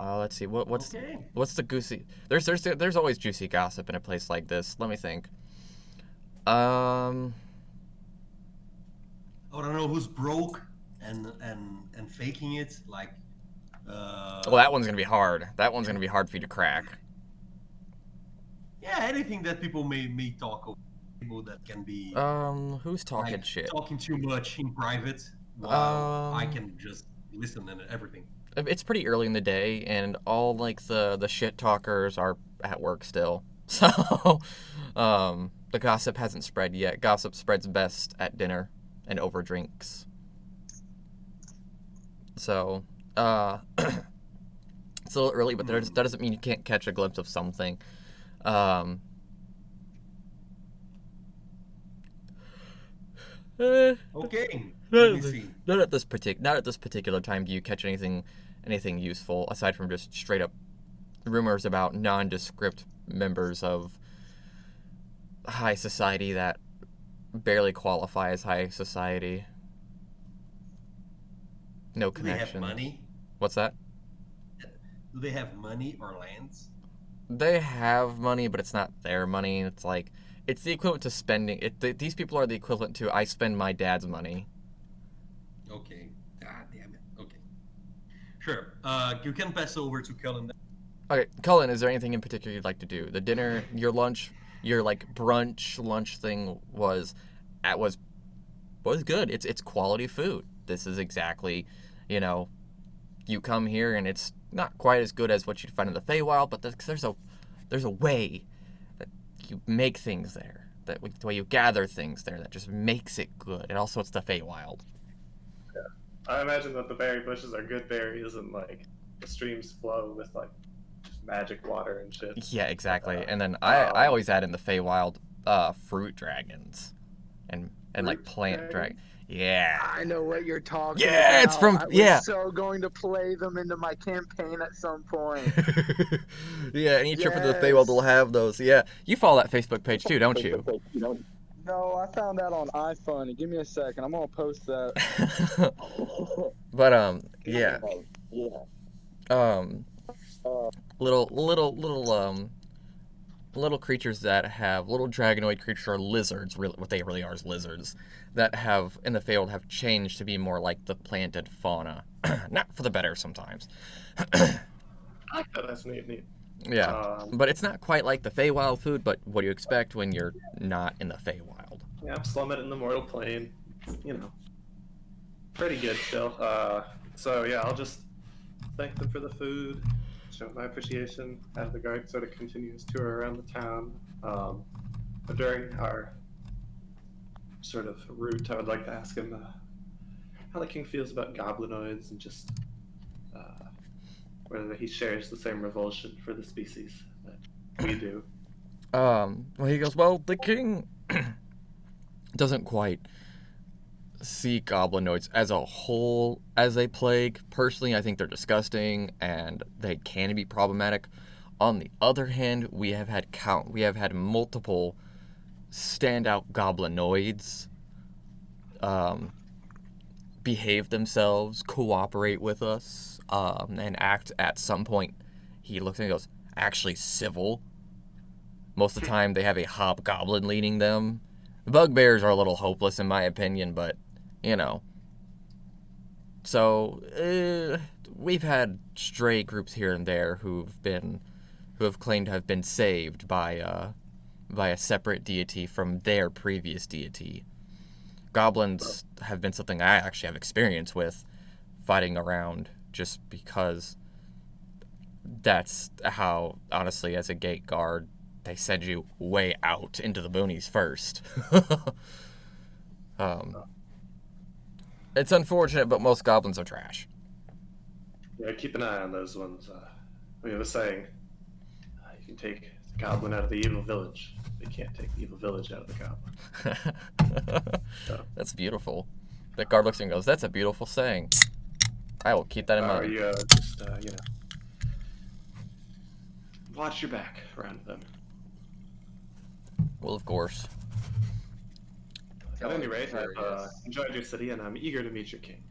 Let's see. What's the goosey? There's always juicy gossip in a place like this. Let me think. I don't know who's broke and faking it. Like. Well, that one's gonna be hard. That one's gonna be hard for you to crack. Yeah, anything that people may talk about, people that can be. Who's talking shit? Talking too much in private, while I can just listen and everything. It's pretty early in the day, and all like the shit talkers are at work still. So, the gossip hasn't spread yet. Gossip spreads best at dinner and over drinks. So. It's a little early, but that doesn't mean you can't catch a glimpse of something. Okay. Let me see. Not at this particular time do you catch anything useful aside from just straight up rumors about nondescript members of high society that barely qualify as high society. No Do they have connection. money? What's that? Do they have money or lands? They have money, but it's not their money. It's like it's the equivalent to spending. These people are the equivalent to I spend my dad's money. Okay. God damn it. Okay. Sure. You can pass over to Cullen. Okay, Cullen, is there anything in particular you'd like to do? The dinner, your lunch, your like brunch lunch thing was good. It's quality food. This is exactly, you know, you come here and it's not quite as good as what you'd find in the Feywild, but there's a way that you make things there, the way you gather things there that just makes it good. And also, it's the Feywild. I imagine that the berry bushes are good berries, and like the streams flow with like just magic water and shit. Yeah, exactly. And then I always add in the Feywild fruit dragons and like Fruit plant dragons? dragon. Yeah. I know what you're talking Yeah, about. it's from- I was yeah. so going to play them into my campaign at some point. Yeah, any trip into the Yes. Feywild will have those. Yeah, you follow that Facebook page too, don't you? No, I found that on iPhone. Give me a second. I'm gonna post that. But yeah. Little creatures that have little dragonoid creatures or lizards. What they really are is lizards that have in the Feywild have changed to be more like the planted fauna, not for the better sometimes. Oh, that's neat. Yeah, but it's not quite like the Feywild food. But what do you expect when you're not in the Feywild? Yeah, Slummet in the Mortal Plane. You know, pretty good still. So yeah, I'll just thank them for the food, show my appreciation, have the guard sort of continue his tour around the town. But during our sort of route, I would like to ask him how the king feels about goblinoids and just whether he shares the same revulsion for the species that we do. Well, he goes, well, the king doesn't quite see goblinoids as a whole as a plague. Personally, I think they're disgusting and they can be problematic. On the other hand, we have had multiple standout goblinoids behave themselves, cooperate with us, and act at some point. He looks and goes, actually civil. Most of the time, they have a hobgoblin leading them. The bugbears are a little hopeless, in my opinion, but, you know. So, we've had stray groups here and there who have claimed to have been saved by a separate deity from their previous deity. Goblins have been something I actually have experience with fighting around, just because that's how, honestly, as a gate guard, they send you way out into the boonies first. It's unfortunate, but most goblins are trash. Yeah, keep an eye on those ones. We have a saying: you can take the goblin out of the evil village, but you can't take the evil village out of the goblin. That's beautiful. The guard looks and goes, that's a beautiful saying. I will keep that in Or mind. you just, watch your back around them. Well, of course. At any rate, I've enjoyed your city, and I'm eager to meet your king.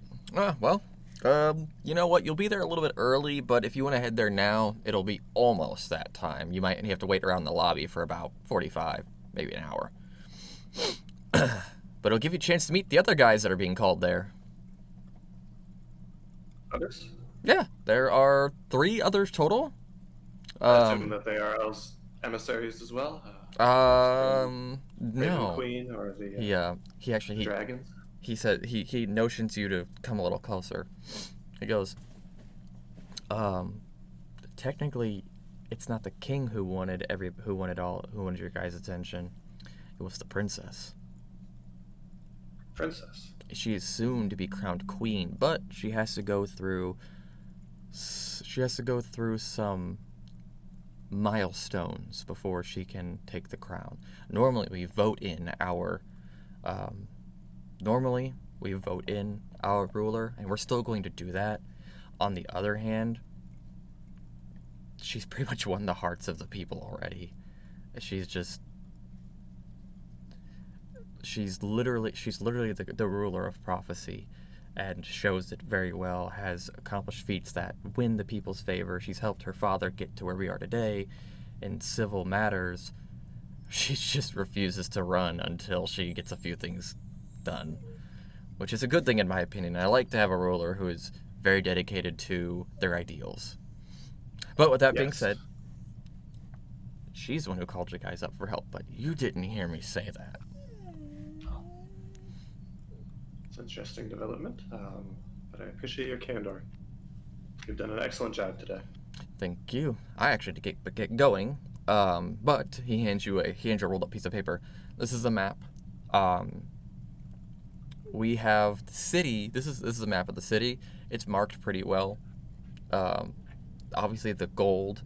Well, you know what? You'll be there a little bit early, but if you want to head there now, it'll be almost that time. You might have to wait around the lobby for about 45, maybe an hour. But it'll give you a chance to meet the other guys that are being called there. Others? Yeah, there are 3 others total. I assume that they are else emissaries as well. Raven No. Queen or the He dragons. he said he notions you to come a little closer. He goes, technically, it's not the king who wanted your guys' attention. It was the princess. Princess. She is soon to be crowned queen, but she has to go through some milestones before she can take the crown. Normally, we vote in our ruler, and we're still going to do that. On the other hand, she's pretty much won the hearts of the people already. She's literally the ruler of prophecy, and shows it very well, has accomplished feats that win the people's favor. She's helped her father get to where we are today in civil matters. She just refuses to run until she gets a few things done, which is a good thing in my opinion. I like to have a ruler who is very dedicated to their ideals. But with that being said, she's the one who called you guys up for help, but you didn't hear me say that. It's an interesting development, but I appreciate your candor. You've done an excellent job today. Thank you. I actually had to get going, but he hands you a rolled up piece of paper. This is a map. We have the city. This is a map of the city. It's marked pretty well. Obviously, the gold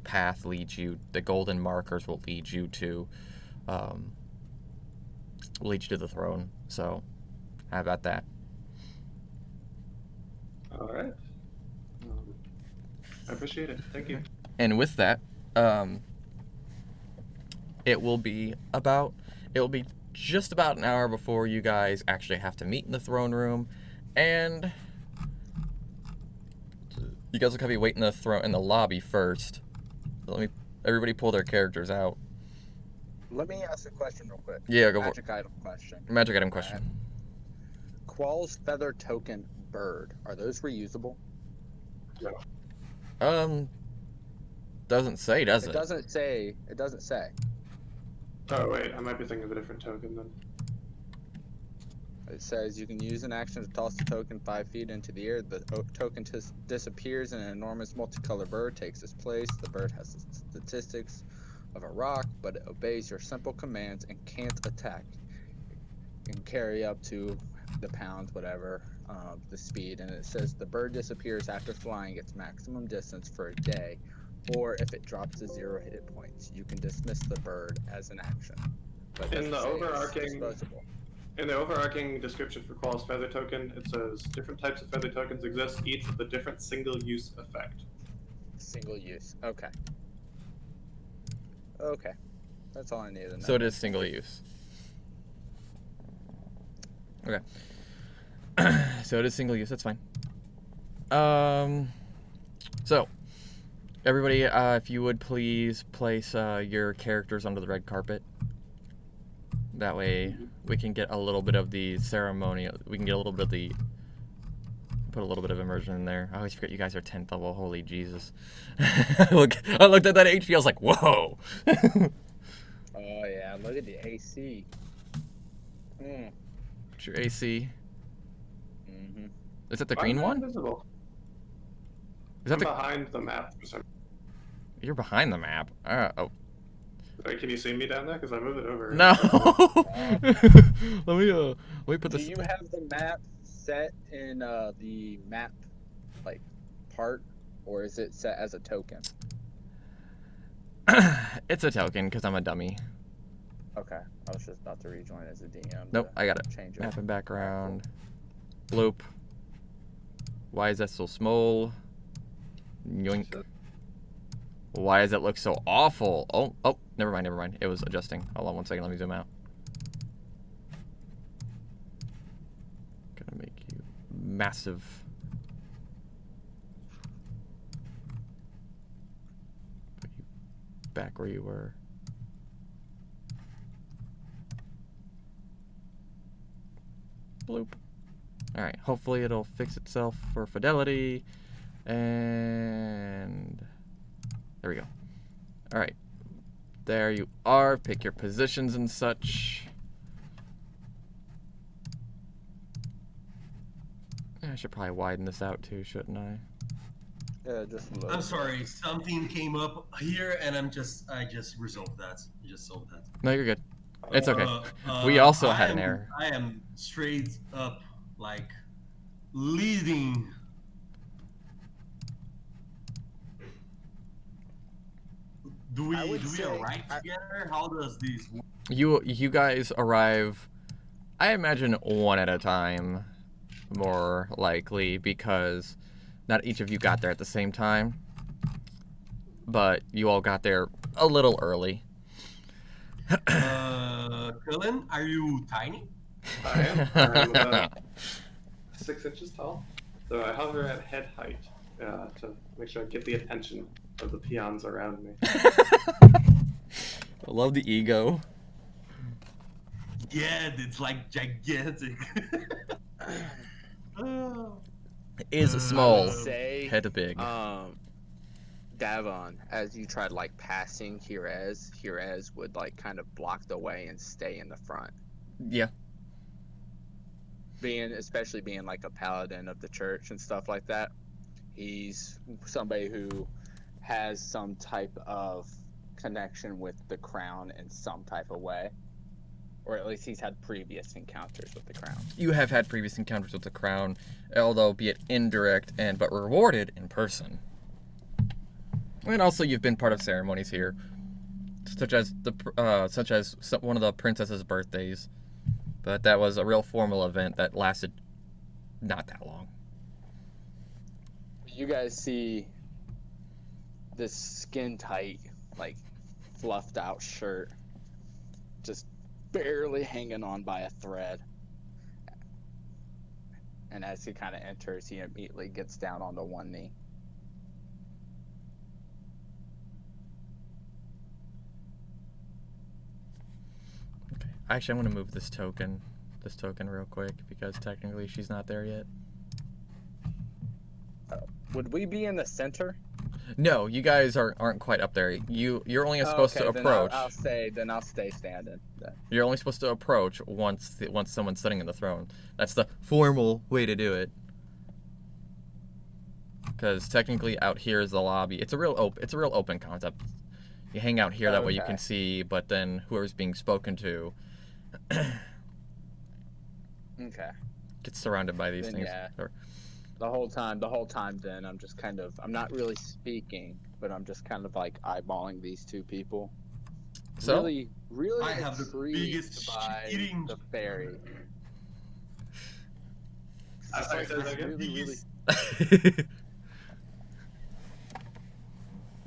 path leads you. The golden markers will lead you to the throne. So, how about that? All right. I appreciate it. Thank you. And with that, it will be just about an hour before you guys actually have to meet in the throne room, and you guys will kind of be waiting in the lobby first. Everybody pull their characters out. Let me ask a question real quick. Yeah, go for it. Magic item question. Magic item question. Qual's feather token bird. Are those reusable? Doesn't say, does it? It doesn't say. It doesn't say. Oh wait, I might be thinking of a different token then. It says you can use an action to toss the token 5 feet into the air. The token disappears and an enormous multicolored bird takes its place. The bird has the statistics of a rock, but it obeys your simple commands and can't attack. It can carry up to the pounds, whatever, the speed. And it says the bird disappears after flying its maximum distance for a day, or if it drops to 0 hit points. You can dismiss the bird as an action. But In the overarching disposable. In the overarching description for Qual's feather token, it says different types of feather tokens exist, each with a different single-use effect. Single use. Okay. Okay. That's all I needed to know. So it is single use. Okay. So it is single use. That's fine. So everybody, if you would please place your characters under the red carpet. That way we can get a little bit of the ceremonial. We can get a little bit of the. Put a little bit of immersion in there. I always forget you guys are 10th level. Holy Jesus. I looked at that HP. I was like, whoa. Oh, yeah. Look at the AC. What's your AC? Mm-hmm. Is that the green one? Invisible. Is that I'm the? behind the map for some. You're behind the map. Oh. Wait, can you see me down there? Because I moved it over. No. let me put Do this. you have the map set in the map, like, part, or is it set as a token? It's a token because I'm a dummy. Okay. I was just about to rejoin as a DM. Nope, I got it. Change it. Map and background. Bloop. Why is that so small? Yoink. Why does it look so awful? Oh, never mind. It was adjusting. Hold on 1 second, let me zoom out. Gonna make you massive. Put you back where you were. Bloop. Alright, hopefully it'll fix itself for fidelity. And there we go. Alright. There you are. Pick your positions and such. I should probably widen this out too, shouldn't I? Yeah, just a little. I'm sorry, something came up here, and I just resolved that. Just solved that. No, you're good. It's okay. We also had an error. I am straight up, like, leading. Do we arrive together? How does this work? You guys arrive, I imagine, one at a time, more likely, because not each of you got there at the same time. but you all got there a little early. Cullen, are you tiny? I am. I'm about 6 inches tall, so I hover at head height to make sure I get the attention of the peons around me. I love the ego. Yeah, it's like gigantic. Oh. Is I small, would say, head big. Davon, as you tried like passing Hirez would like kind of block the way and stay in the front. Yeah. Especially being like a paladin of the church and stuff like that, he's somebody who has some type of connection with the crown in some type of way, or at least he's had previous encounters with the crown. You have had previous encounters with the crown, although be it indirect but rewarded in person. And also, you've been part of ceremonies here, such as one of the princess's birthdays. But that was a real formal event that lasted not that long. You guys see this skin tight, like fluffed out shirt, just barely hanging on by a thread. And as he kind of enters, he immediately gets down onto one knee. Okay. Actually, I'm going to move this token real quick, because technically she's not there yet. Would we be in the center? No, you guys aren't quite up there. You're only supposed to Okay, approach. Then I'll stay standing. Then. You're only supposed to approach once someone's sitting in the throne. That's the formal way to do it. Because technically, out here is the lobby. It's a real open concept. You hang out here, that way you can see, but then whoever's being spoken to gets surrounded by these things. Yeah. The whole time then I'm just kind of, I'm not really speaking, but I'm just kind of like eyeballing these two people. So really I have the intrigued biggest by shit-eating- the fairy. I'm sorry, say that again?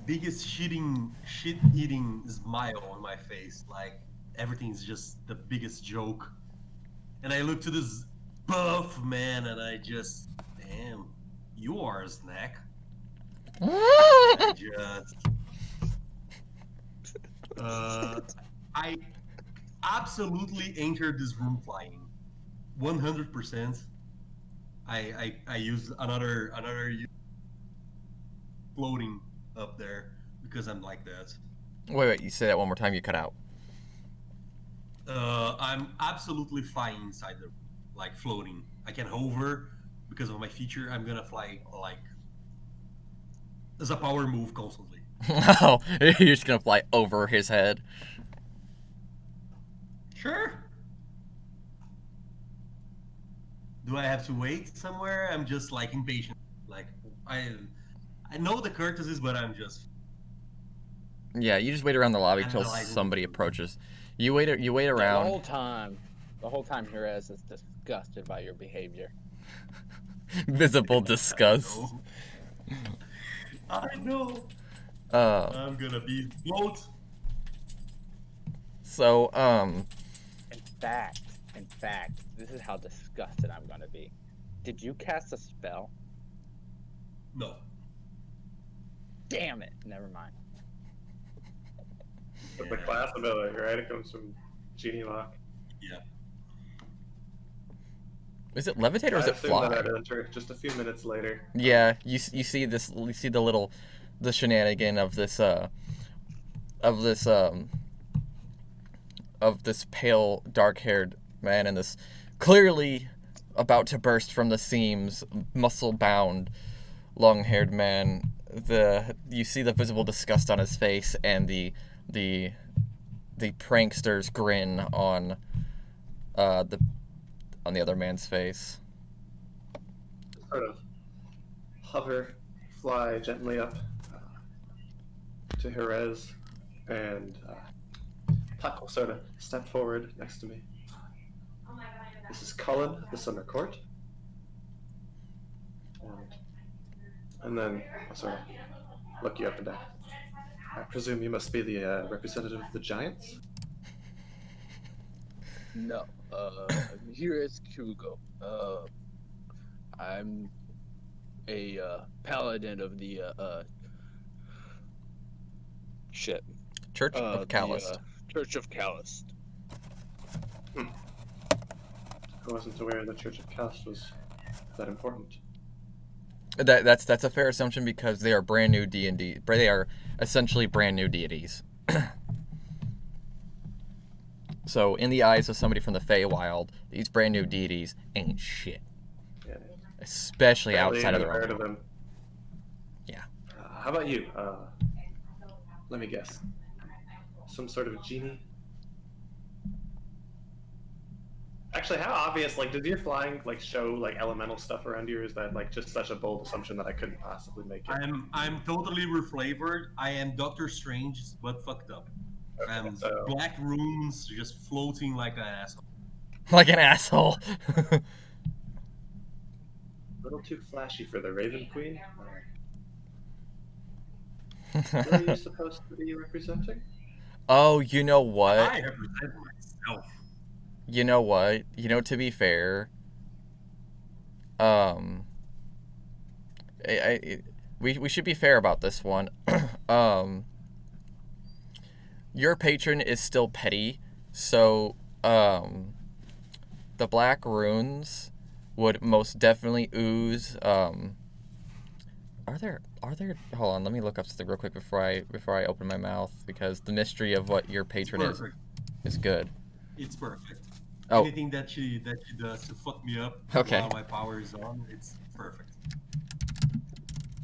Biggest shit-eating smile on my face. Like, everything's just the biggest joke. And I look to this buff man and I just, damn, you are a snack. I just... I absolutely entered this room flying. 100%. I use another floating up there because I'm like that. Wait, you say that one more time, you cut out. I'm absolutely flying inside the, like, floating. I can hover because of my feature. I'm gonna fly like as a power move constantly. Oh, you're just gonna fly over his head. Sure. Do I have to wait somewhere? I'm just like impatient. Like I know the courtesies, but I'm just. Yeah, you just wait around the lobby till Analyzing. somebody approaches. You wait The around. whole time Hirez is disgusted by your behavior. Visible disgust. I know. I'm gonna be float. So, In fact, this is how disgusted I'm gonna be. Did you cast a spell? No. Damn it! Never mind. But the class ability, right? It comes from Genie Lock. Yeah. is it levitate or is I it assume fly? that I'd enter just a few minutes later. Yeah, you see this. You see the shenanigan of this pale, dark-haired man and this clearly about to burst from the seams, muscle-bound, long-haired man. You see the visible disgust on his face and the prankster's grin on the other man's face. Sort of hover, fly gently up to Jerez, and Puck will sort of step forward next to me. This is Cullen, the Summer Court. And then I'll sort of look you up and down. I presume you must be the representative of the Giants? No. Here is Hugo. I'm a paladin of the shit. Church of Callist. Church of Callist. I wasn't aware the Church of Callist was that important. That's a fair assumption because they are brand new D&D. They are essentially brand new deities. So, in the eyes of somebody from the Feywild, these brand new deities ain't shit. Yeah. Especially Barely outside of even their heard own. of them. Yeah. How about you? Let me guess. Some sort of genie? Actually, how obvious, like, does your flying, like, show, like, elemental stuff around you, or is that, like, just such a bold assumption that I couldn't possibly make it? I'm totally reflavored. I am Doctor Strange, but fucked up. So- Black runes just floating like an asshole. Like an asshole. A little too flashy for the Raven Queen? Who are you supposed to be representing? Oh, you know what? I represent myself. You know what? You know, to be fair, we should be fair about this one. Your patron is still petty, so the black runes would most definitely ooze. Are there? Hold on, let me look up something real quick before I open my mouth, because the mystery of what your patron Perfect. is good. It's perfect. Oh. Anything that she does to fuck me up Okay. while my power is on, it's perfect.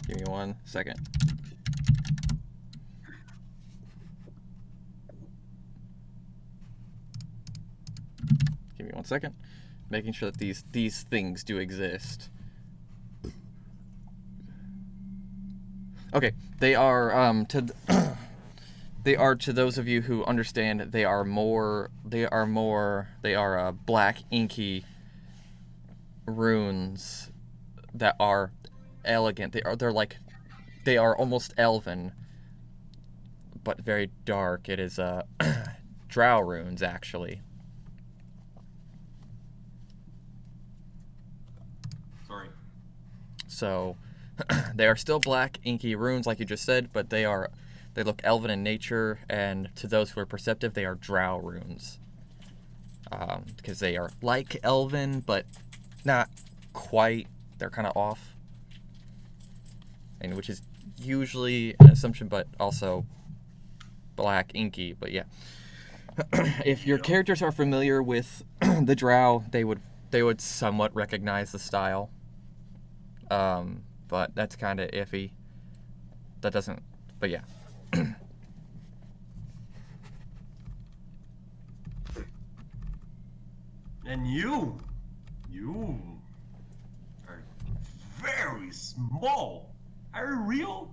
Give me 1 second. Give me 1 second. Making sure that these things do exist. Okay, they are they are, to those of you who understand, they are black inky runes that are elegant. They are almost elven, but very dark. It is drow runes, actually. Sorry. So they are still black inky runes, like you just said, but they look elven in nature, and to those who are perceptive, they are drow runes. Because they are like elven, but not quite. They're kind of off. And which is usually an assumption, but also black inky. But yeah, if your characters are familiar with the drow, they would somewhat recognize the style. But that's kind of iffy. That doesn't. But yeah. And you are very small. Are you real?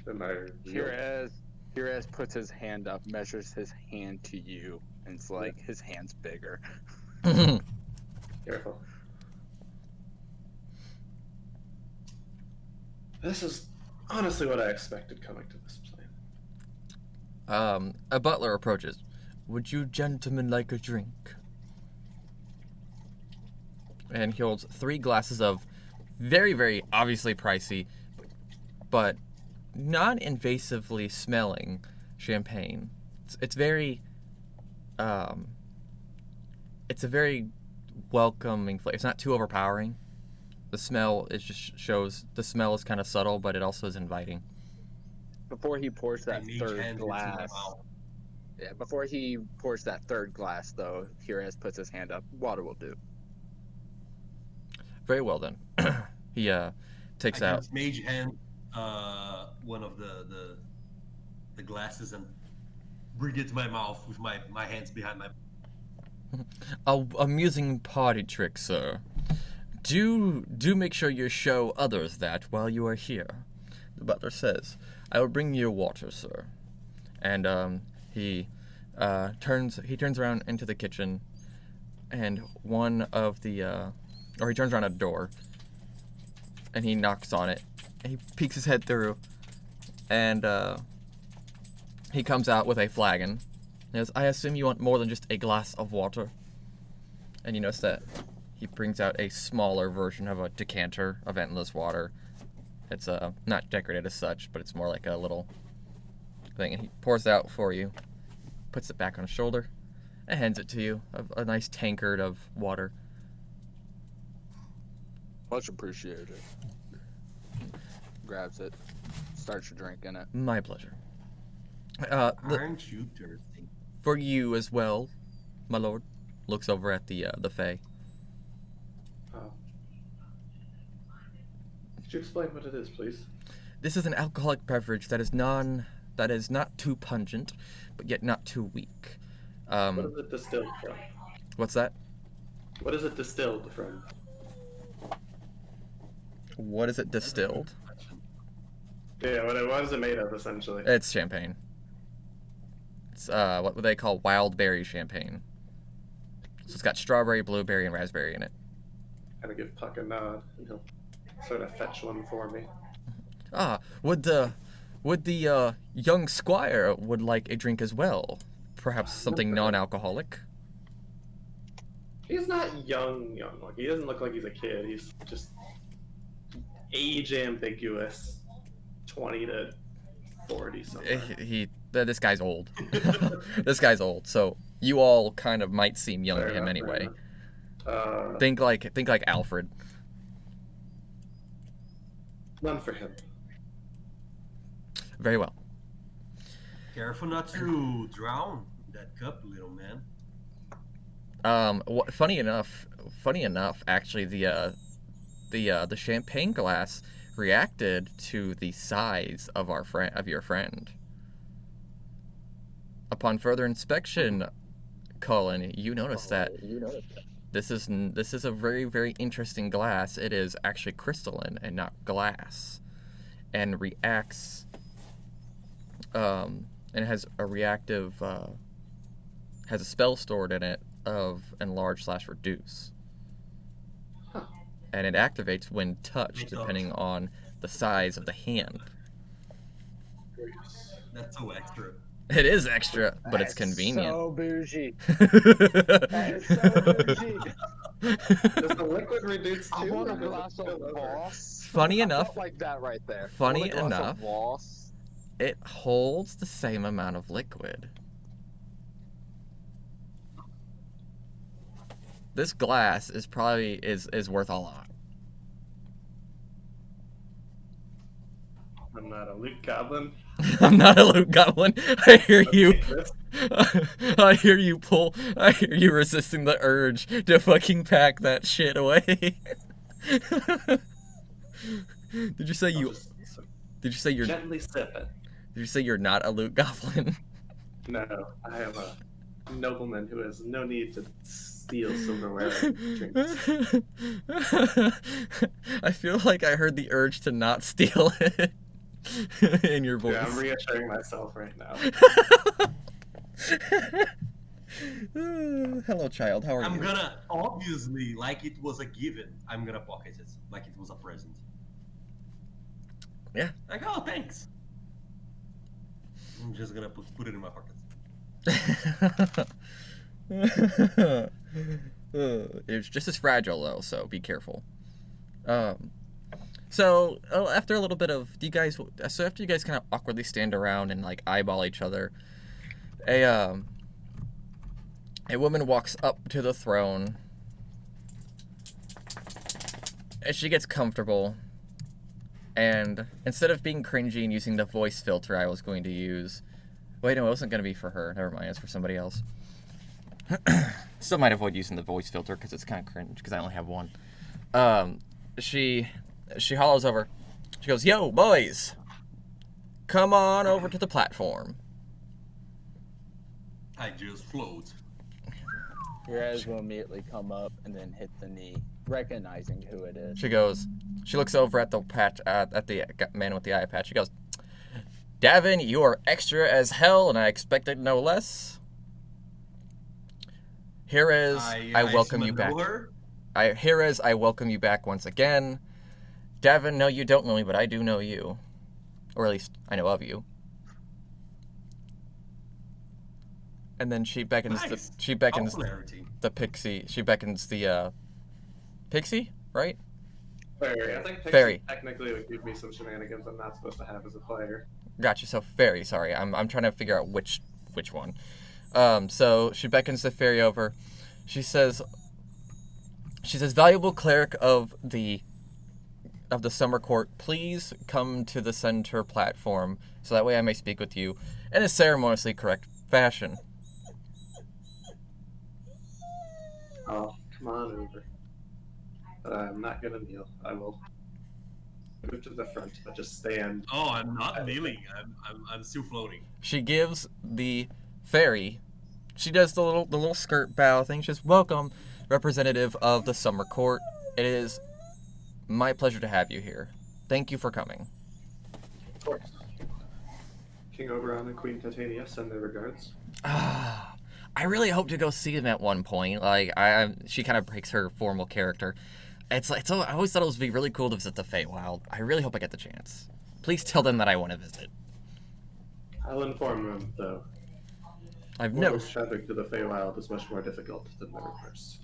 Am I real? Hereas puts his hand up, measures his hand to you, and it's like his hand's bigger. Careful. This is honestly what I expected coming to this plane. A butler approaches. Would you gentlemen like a drink? And he holds 3 glasses of very, very obviously pricey, but non-invasively smelling champagne. It's very, it's a very welcoming flavor. It's not too overpowering. The smell the smell is kind of subtle, but it also is inviting. Before he pours that Mage third hand into my glass. mouth. Yeah, before he pours that third glass, though, Heras puts his hand up. Water will do. Very well then. He takes I out. just mage hand one of the glasses and bring it to my mouth with my hands behind my. A amusing party trick, sir. Do make sure you show others that while you are here. The butler says, "I will bring you water, sir." And he turns around into the kitchen, and he turns around at a door, and he knocks on it, and he peeks his head through, And he comes out with a flagon. He goes, I assume you want more than just a glass of water. And you notice that he brings out a smaller version of a decanter of endless water. It's not decorated as such, but it's more like a little thing. And he pours it out for you, puts it back on his shoulder, and hands it to you. A nice tankard of water. Much appreciated. Grabs it, starts drinking it. My pleasure. Aren't you thirsty? For you as well, my lord. Looks over at the Fae. Could you explain what it is, please? This is an alcoholic beverage that is not too pungent, but yet not too weak. What is it distilled from? What's that? What is it distilled from? What is it distilled? Yeah, what is it made of, essentially? It's champagne. It's what would they call wild berry champagne. So it's got strawberry, blueberry, and raspberry in it. Gotta give Puck a nod, and he'll sort of fetch one for me. Would the young squire would like a drink as well? Perhaps something non-alcoholic? He's not young. Like, he doesn't look like he's a kid. He's just age ambiguous, 20 to 40 something. This guy's old. This guy's old. So you all kind of might seem young to him anyway. Think like Alfred. None for him. Very well. Careful not to drown that cup, little man. Funny enough, actually, the champagne glass reacted to the size of your friend. Upon further inspection, Colin, you notice that this is a very, very interesting glass. It is actually crystalline and not glass, and reacts. And it has a reactive, has a spell stored in it of enlarge/reduce. Huh. And it activates when touched, depending on the size of the hand. That's so extra. It is extra, but it's convenient. So bougie. That is so bougie. Does the liquid reduce too? I want a or does it glass spill of over? Voss. Funny enough, Stuff like that right there. Funny I want a glass enough. of Voss. it holds the same amount of liquid. This glass is probably is worth a lot. I'm not a Luke Goblin. I'm not a loot goblin. I hear you. I hear you pull. I hear you resisting the urge to fucking pack that shit away. Did you say you? Did you say you're? Gently sip it. Did you say you're not a loot goblin? No, I am a nobleman who has no need to steal silverware and drinks. I feel like I heard the urge to not steal it in your voice. Yeah, I'm reassuring myself right now. Hello, child. How are I'm you? gonna, obviously, like it was a given, I'm gonna pocket it, like it was a present. Yeah. Like, oh, thanks. I'm just gonna put it in my pocket. It's just as fragile though, so be careful. So after a little bit of after you guys kind of awkwardly stand around and like eyeball each other, a woman walks up to the throne and she gets comfortable, and instead of being cringy and using the voice filter I was going to use, wait, no, it wasn't going to be for her. Never mind, it's for somebody else. Still might avoid using the voice filter because it's kind of cringe because I only have one. She hollers over. She goes, "Yo, boys, come on over to the platform." I just float. Your eyes will immediately come up and then hit the knee, recognizing who it is. She looks over at the man with the eye patch. She goes, "Davin, you are extra as hell, and I expected no less. Here is I welcome you back. I welcome you back once again. Davin, no, you don't know me, but I do know you. or at least I know of you. And then she beckons Nice. the pixie. She beckons the pixie, right? Fairy. I think Pixie Fairy. technically would give me some shenanigans I'm not supposed to have as a player. Gotcha. So fairy. Sorry, I'm trying to figure out which one. So she beckons the fairy over. She says, valuable cleric of the summer court, please come to the center platform so that way I may speak with you in a ceremoniously correct fashion. Oh, come on over. But I'm not gonna kneel. I will move to the front, but just stand. Oh, I'm not kneeling. I'm still floating. She gives the fairy. She does the little skirt bow thing. She says, "Welcome, representative of the summer court. It is my pleasure to have you here. Thank you for coming." Of course. King Oberon and Queen Titania send their regards. I really hope to go see them at one point. Like, she kind of breaks her formal character. I always thought it would be really cool to visit the Feywild. I really hope I get the chance. Please tell them that I want to visit. I'll inform them, though. I've never. Mortals traveling to the Feywild is much more difficult than the reverse.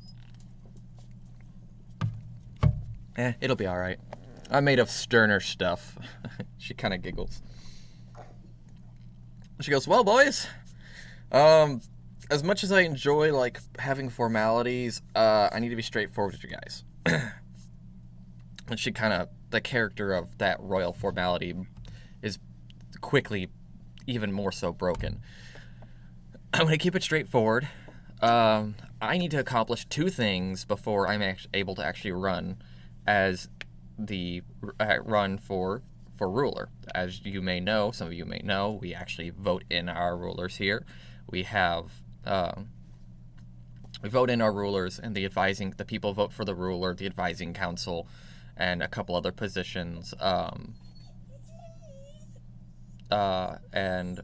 It'll be alright. I'm made of sterner stuff. She kind of giggles. She goes, "Well, boys, as much as I enjoy, like, having formalities, I need to be straightforward with you guys." And she kind of, the character of that royal formality is quickly even more so broken. I'm going to keep it straightforward. I need to accomplish 2 things before I'm able to actually run as the run for ruler. As you may know, some of you may know, we actually vote in our rulers here. We have we vote in our rulers, and the people vote for the ruler, the advising council, and a couple other positions. And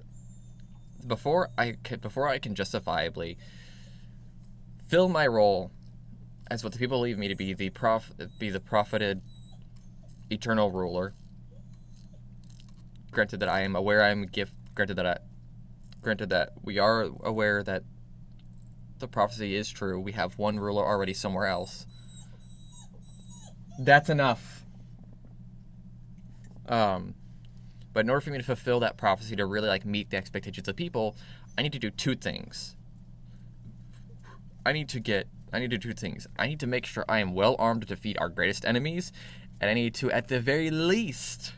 before I can justifiably fill my role as what the people believe me to be, the profited eternal ruler. Granted that I am aware granted that we are aware that the prophecy is true. We have one ruler already somewhere else. That's enough. But in order for me to fulfill that prophecy, to really meet the expectations of people, I need to do 2 things. I need to do 2 things. I need to make sure I am well armed to defeat our greatest enemies, and I need to, at the very least,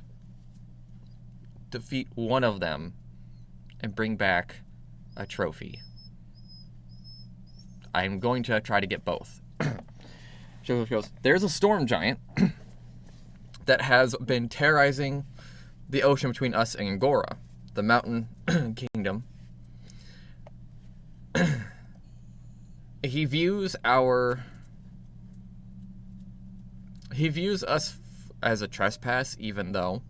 defeat one of them and bring back a trophy. I'm going to try to get both. She goes, "There's a storm giant that has been terrorizing the ocean between us and Angora, the mountain kingdom. He views us as a trespass, even though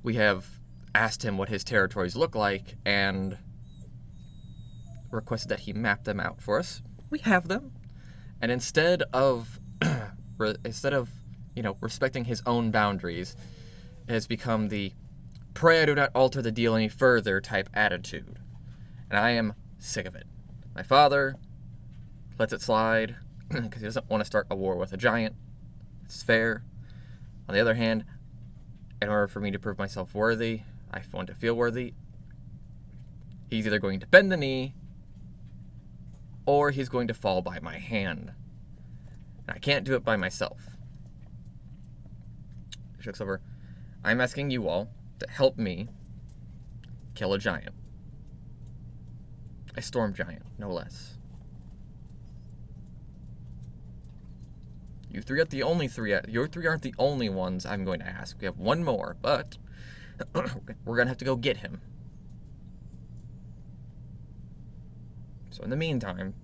we have asked him what his territories look like and requested that he map them out for us. We have them, and instead of respecting his own boundaries, it has become the "pray I do not alter the deal any further" type attitude, and I am sick of it. My father lets it slide because he doesn't want to start a war with a giant. It's fair. On the other hand, in order for me to prove myself worthy, I want to feel worthy, he's either going to bend the knee or he's going to fall by my hand. And I can't do it by myself. She looks over. "I'm asking you all to help me kill a giant. A storm giant, no less. You 3 aren't the only 3. Your 3 aren't the only ones I'm going to ask. We have one more, but we're going to have to go get him. So in the meantime,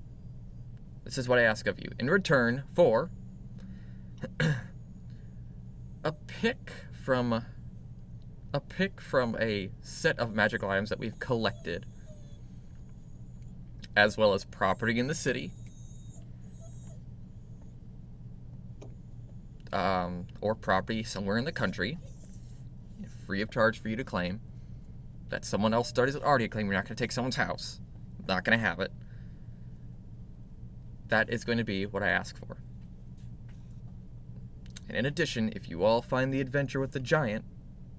this is what I ask of you. In return for a pick from a set of magical items that we've collected, as well as property in the city, or property somewhere in the country, free of charge for you to claim. That someone else started already a claim. You're not going to take someone's house. Not going to have it. That is going to be what I ask for. And in addition, if you all find the adventure with the giant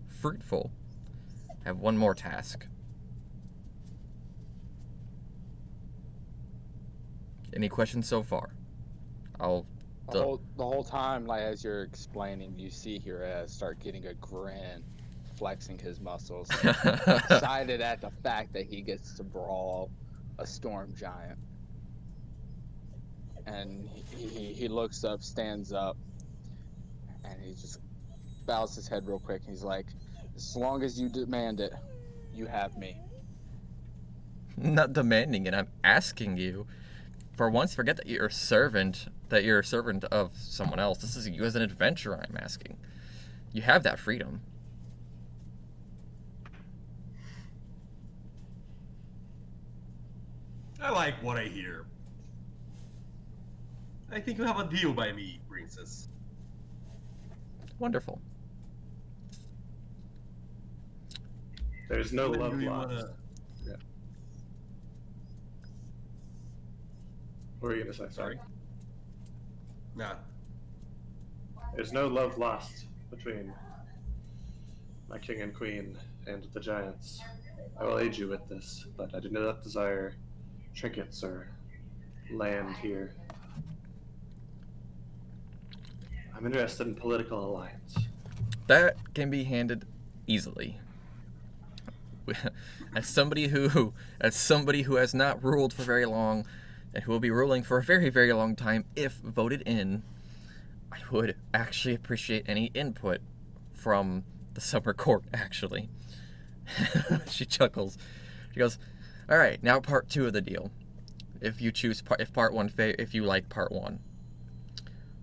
fruitful, I have one more task. Any questions so far? The whole time, like as you're explaining, you see Hirez start getting a grin, flexing his muscles, excited at the fact that he gets to brawl a storm giant. And he looks up, stands up, and he just bows his head real quick. And he's like, "As long as you demand it, you have me." Not demanding it, I'm asking you. For once, forget that you're a servant of someone else. This is you as an adventurer, I'm asking. You have that freedom. I like what I hear. I think you have a deal by me, princess. Wonderful. There's no When love do you lost. wanna- Yeah. What were you gonna say? Sorry. Nah. There's no love lost between my king and queen and the giants. I will aid you with this, but I do not desire trinkets or land here. I'm interested in political alliance. That can be handed easily. As somebody who has not ruled for very long, and who will be ruling for a very, very long time if voted in, I would actually appreciate any input from the Summer Court, actually. She chuckles. She goes, "All right, now part 2 of the deal. If you choose if you like part 1.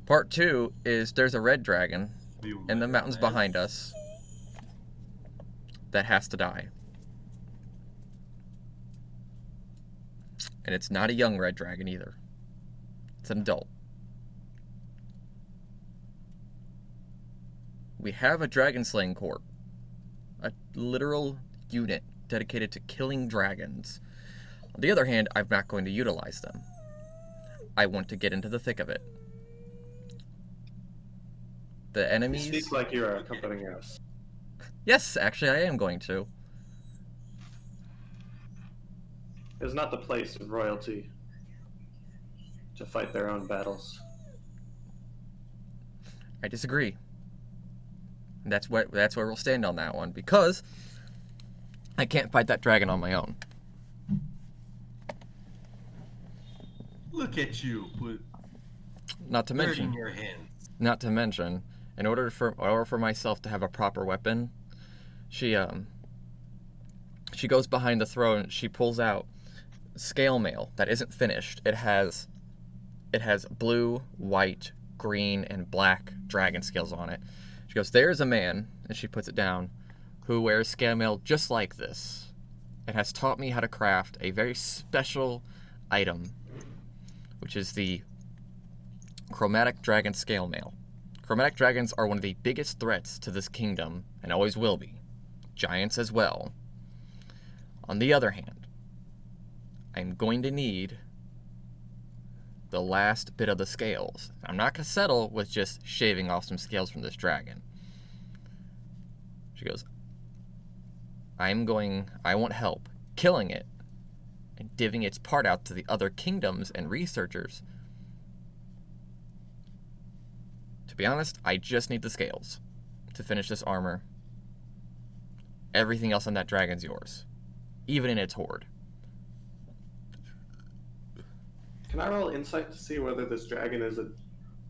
Part 2 is there's a red dragon in the mountains behind us that has to die. And it's not a young red dragon either. It's an adult. We have a dragon slaying corps. A literal unit dedicated to killing dragons. On the other hand, I'm not going to utilize them. I want to get into the thick of it. The You enemies... speak like you are accompanying us. Yes, actually I am going to. It is not the place of royalty to fight their own battles. I disagree. That's where we'll stand on that one, because I can't fight that dragon on my own. Look at you with Not to dirt in mention, your hands. in order for myself to have a proper weapon, she goes behind the throne. She pulls out scale mail that isn't finished. It has blue, white, green, and black dragon scales on it. She goes, "There's a man," and she puts it down, "who wears scale mail just like this, and has taught me how to craft a very special item, which is the chromatic dragon scale mail. Chromatic dragons are one of the biggest threats to this kingdom, and always will be. Giants as well. On the other hand, I'm going to need the last bit of the scales. I'm not going to settle with just shaving off some scales from this dragon." She goes, I want help killing it and divvying its part out to the other kingdoms and researchers. To be honest, I just need the scales to finish this armor. Everything else on that dragon's yours, even in its hoard." Can I roll insight to see whether this dragon is a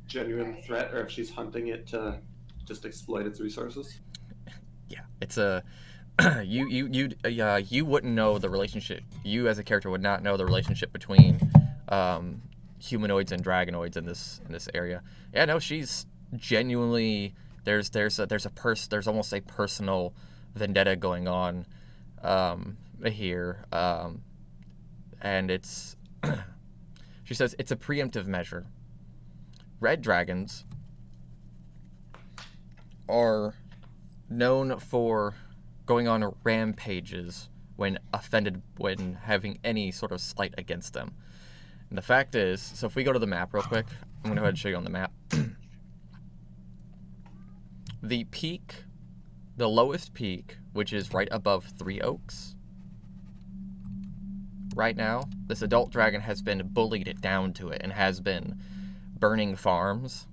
genuine threat or if she's hunting it to just exploit its resources? Yeah, it's a you wouldn't know the relationship. You as a character would not know the relationship between humanoids and dragonoids in this area. Yeah, no, she's genuinely there's almost a personal vendetta going on here, and it's she says it's a preemptive measure. Red dragons are known for going on rampages when offended, when having any sort of slight against them. And the fact is, so if we go to the map real quick, I'm going to go ahead and show you on the map. The peak, the lowest peak, which is right above Three Oaks, right now, this adult dragon has been bullied down to it and has been burning farms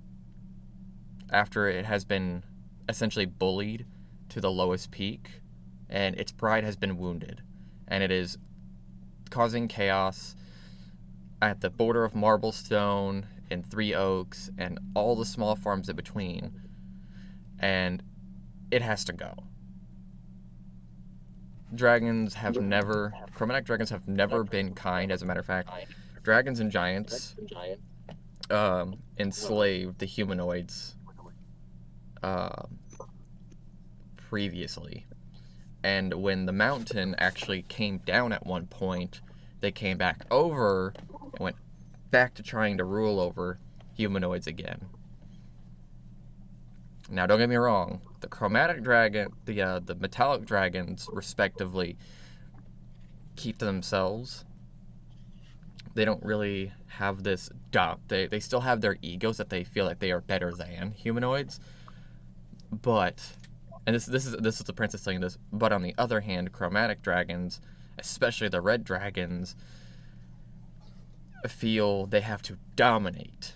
after it has been essentially bullied to the lowest peak, and its pride has been wounded, and it is causing chaos at the border of Marblestone and Three Oaks and all the small farms in between, and it has to go. Chromatic dragons have never been kind. As a matter of fact, dragons and giants enslaved the humanoids previously. And when the mountain actually came down at one point, they came back over and went back to trying to rule over humanoids again. Now, don't get me wrong, the chromatic dragon, the metallic dragons, respectively, keep to themselves. They don't really have this they still have their egos that they feel like they are better than humanoids. But, and this is the princess saying this, but on the other hand, chromatic dragons, especially the red dragons, feel they have to dominate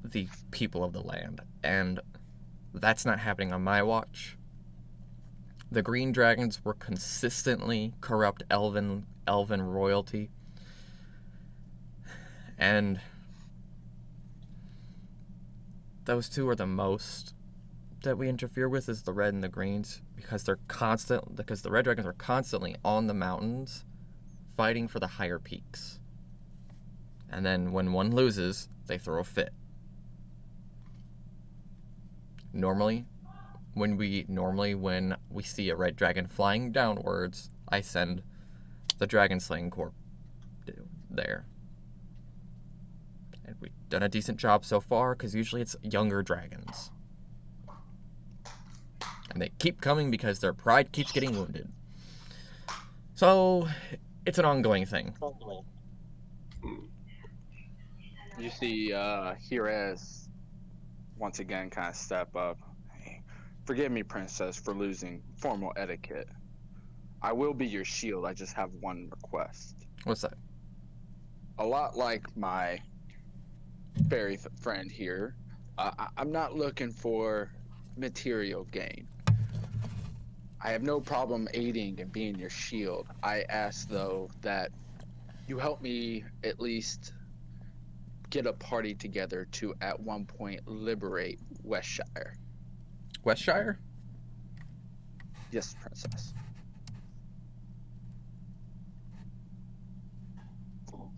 the people of the land, and that's not happening on my watch. The green dragons were consistently corrupt elven royalty, and those two are the most that we interfere with, is the red and the greens, because the red dragons are constantly on the mountains fighting for the higher peaks, and then when one loses, they throw a fit. Normally, when we see a red dragon flying downwards, I send the Dragon Slaying Corps there. And we've done a decent job so far, because usually it's younger dragons. And they keep coming because their pride keeps getting wounded. So, it's an ongoing thing. You see Jerez once again kind of step up. Hey, forgive me, princess, for losing formal etiquette. I will be your shield. I just have one request. What's that? A lot like my fairy friend here, I'm not looking for material gain. I have no problem aiding and being your shield. I ask, though, that you help me at least get a party together to, at one point, liberate Westshire. Westshire? Yes, princess.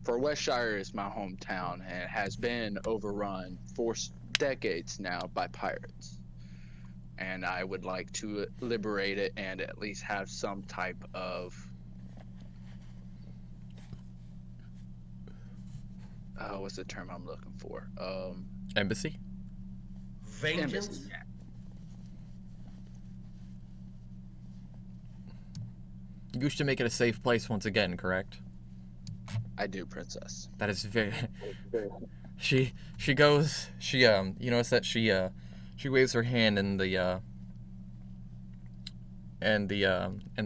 For Westshire is my hometown, and it has been overrun for decades now by pirates. And I would like to liberate it and at least have some type of what's the term I'm looking for? Embassy? Vengeance? Embassy, yeah. You wish to make it a safe place once again, correct? I do, princess. That is very... She goes... you notice that she waves her hand and the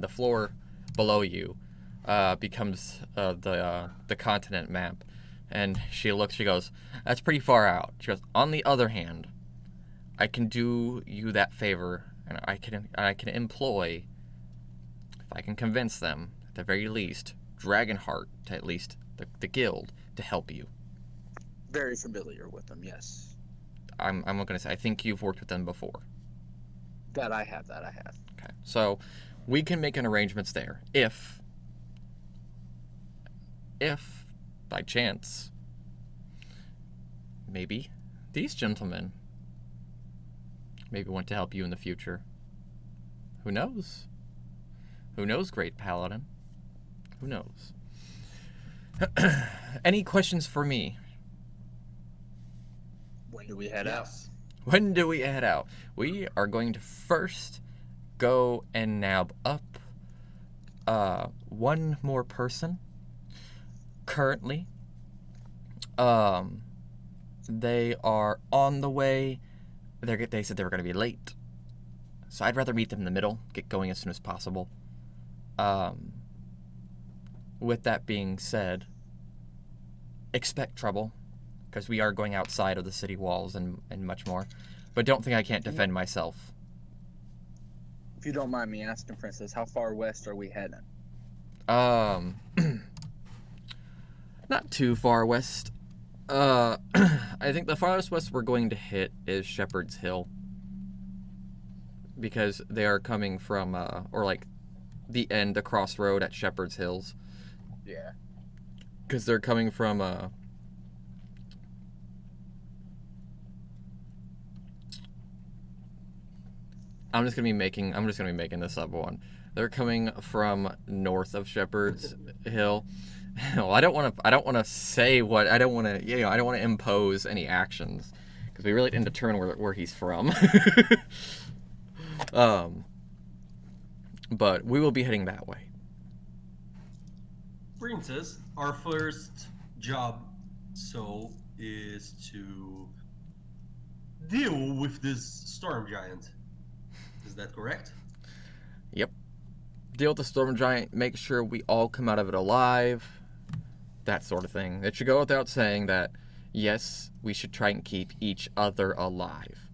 floor below you becomes the continent map. And she goes, that's pretty far out. She goes, on the other hand, I can do you that favor, and I can employ, if I can convince them, at the very least, Dragonheart, to at least the guild, to help you. Very familiar with them, yes. I'm not gonna say, I think you've worked with them before. That I have. Okay, so we can make an arrangements there if by chance, maybe these gentlemen maybe want to help you in the future. Who knows? Who knows, Great Paladin? Who knows? Any questions for me? When do we head out? Yes. when do we head out? We are going to first go and nab up one more person. Currently, they are on the way. They said they were going to be late, so I'd rather meet them in the middle, get going as soon as possible. With that being said, expect trouble, because we are going outside of the city walls and much more. But don't think I can't defend myself. If you don't mind me asking, Princess, how far west are we heading? Not too far west. I think the farthest west we're going to hit is Shepherd's Hill. Because they are coming from, or like, the crossroad at Shepherd's Hills. Yeah. Because they're coming from, I'm just gonna be making this up one. They're coming from north of Shepherd's Hill. Well, I don't want to say what, I don't want to impose any actions, because we really didn't determine where he's from. But we will be heading that way. Princess, our first job is to deal with this storm giant. Is that correct? Yep. Deal with the storm giant, make sure we all come out of it alive, that sort of thing. It should go without saying that, yes, we should try and keep each other alive.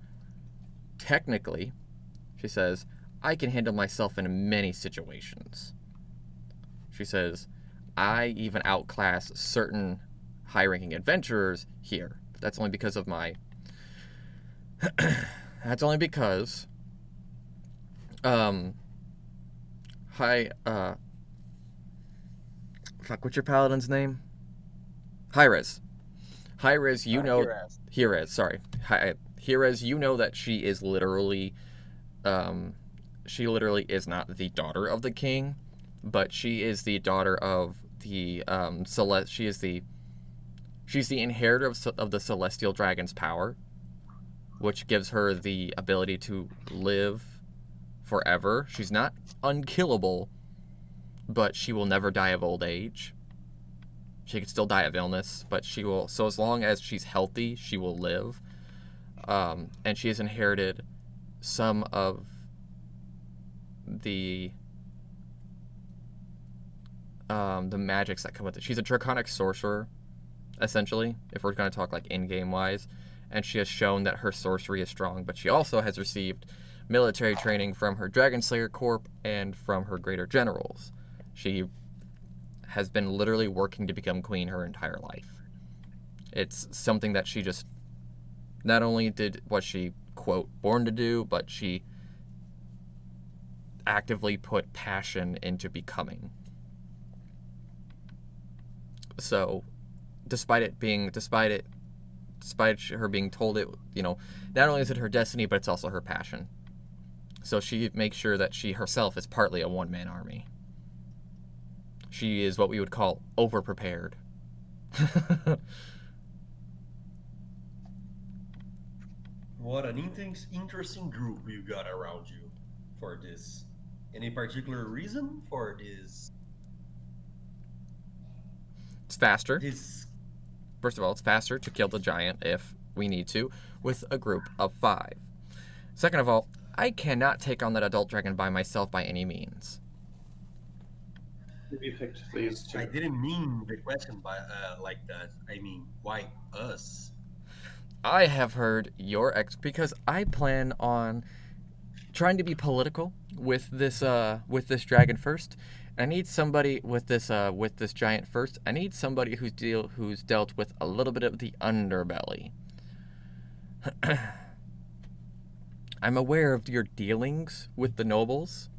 Technically, she says, I can handle myself in many situations. She says, I even outclass certain high-ranking adventurers here. But that's only because of my... that's only because... what's your paladin's name? Hirez. Hirez, you know... Hirez, sorry. Hirez, you know that she is literally... she literally is not the daughter of the king, but she is the daughter of the, she's the inheritor of the celestial dragon's power, which gives her the ability to live forever. She's not unkillable, but she will never die of old age. She could still die of illness, but she will, so as long as she's healthy, she will live. And she has inherited some of the magics that come with it. She's a draconic sorcerer, essentially, if we're going to talk like in-game wise, and she has shown that her sorcery is strong, but she also has received military training from her Dragon Slayer Corp and from her greater generals. She has been literally working to become queen her entire life. It's something that she just not only did what she, quote, born to do, but she actively put passion into becoming. So, despite her being told it, not only is it her destiny, but it's also her passion. So she makes sure that she herself is partly a one-man army. She is what we would call over-prepared. What an interesting group you got around you for this. Any particular reason for this? It's faster. First of all, it's faster to kill the giant if we need to, with a group of 5. Second of all, I cannot take on that adult dragon by myself by any means. You picked these two. I didn't mean the question like that. I mean, why us? I have heard because I plan on trying to be political with this dragon first. I need somebody with this giant first. I need somebody who's dealt with a little bit of the underbelly. I'm aware of your dealings with the nobles.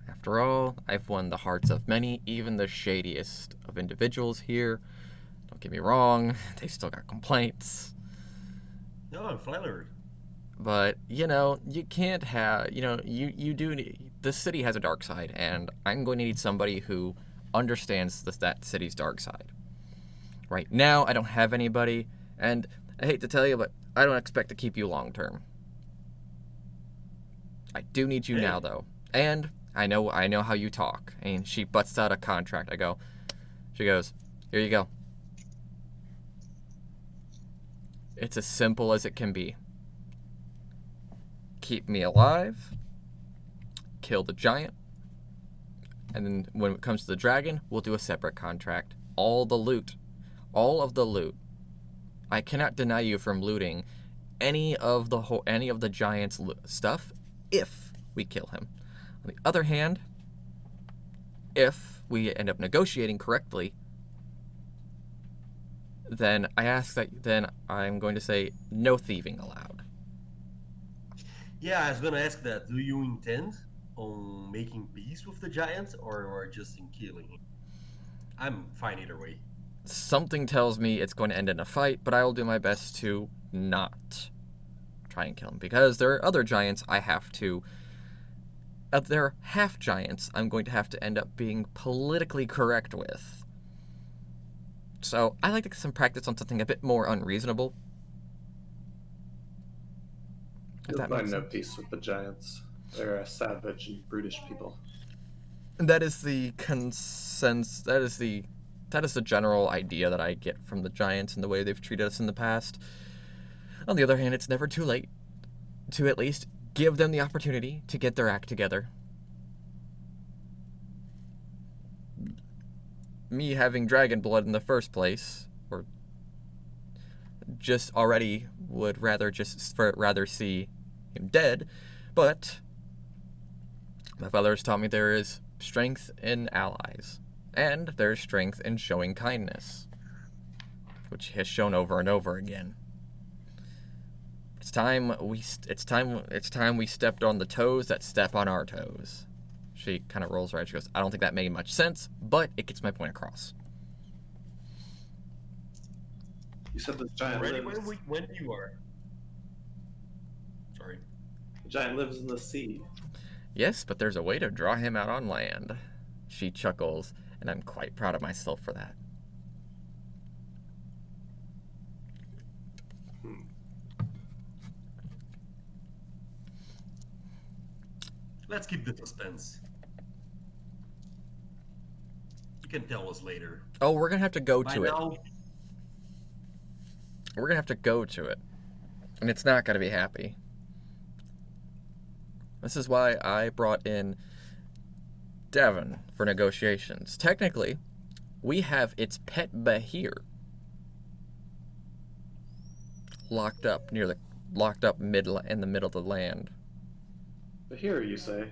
After all, I've won the hearts of many, even the shadiest of individuals here. Don't get me wrong, they still got complaints. No, I'm flattered. But, you can't have, you do need, this city has a dark side, and I'm going to need somebody who understands that city's dark side. Right now, I don't have anybody, and I hate to tell you, but I don't expect to keep you long term. I do need you now, though. And I know how you talk. And she butts out a contract. She goes, here you go. It's as simple as it can be. Keep me alive. Kill the giant. And then when it comes to the dragon, we'll do a separate contract. All of the loot. I cannot deny you from looting any of the giant's stuff if we kill him. On the other hand, if we end up negotiating correctly, then I'm going to say no thieving allowed. Yeah, I was gonna ask that. Do you intend on making peace with the giants or just in killing him? I'm fine either way. Something tells me it's going to end in a fight, but I will do my best to not try and kill him, because there are other giants I have to... They're half giants I'm going to have to end up being politically correct with. So I like to get some practice on something a bit more unreasonable. You'll find no peace with the giants. They're a savage and brutish people. That is the consensus. That is the general idea that I get from the giants and the way they've treated us in the past. On the other hand, it's never too late to at least give them the opportunity to get their act together. Me having dragon blood in the first place, or just already would rather see him dead, but my father has taught me there is strength in allies, and there is strength in showing kindness, which he has shown over and over again. It's time we stepped on the toes that step on our toes. She kind of rolls her eyes. She goes, I don't think that made much sense, but it gets my point across. You said this giant Ready lives... when you are. Sorry. The giant lives in the sea. Yes, but there's a way to draw him out on land. She chuckles, and I'm quite proud of myself for that. Let's keep the suspense. You can tell us later. Oh, we're gonna have to go By to now, it. We're gonna have to go to it. And it's not gonna be happy. This is why I brought in Devon for negotiations. Technically, we have its pet Bahir locked up in the middle of the land. But here, you say,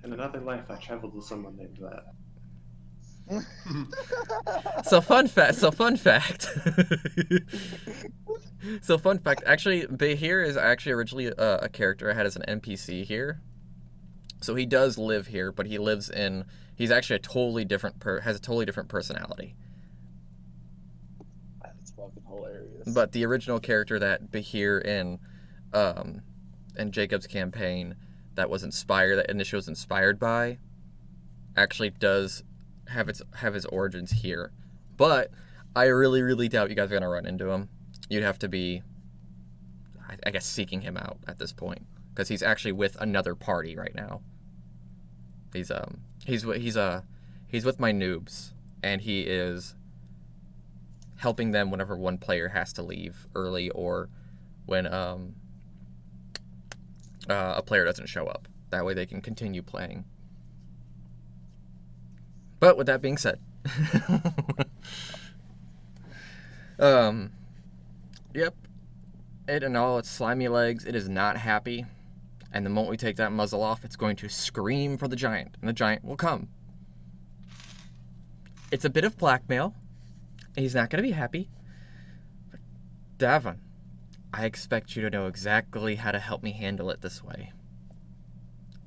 in another life I traveled with someone named that. So fun fact. Actually, Bahir is actually originally a character I had as an NPC here. So he does live here, but he's actually has a totally different personality. That's fucking hilarious. But the original character that Bahir in Jacob's campaign that initially was inspired by, actually does have his origins here. But I really, really doubt you guys are gonna run into him. You'd have to be, I guess, seeking him out at this point, because he's actually with another party right now. He's with my noobs, and he is helping them whenever one player has to leave early, or when a player doesn't show up. That way they can continue playing. But with that being said, yep, it and all its slimy legs, it is not happy. And the moment we take that muzzle off, it's going to scream for the giant, and the giant will come. It's a bit of blackmail, and he's not going to be happy. But Davon, I expect you to know exactly how to help me handle it this way.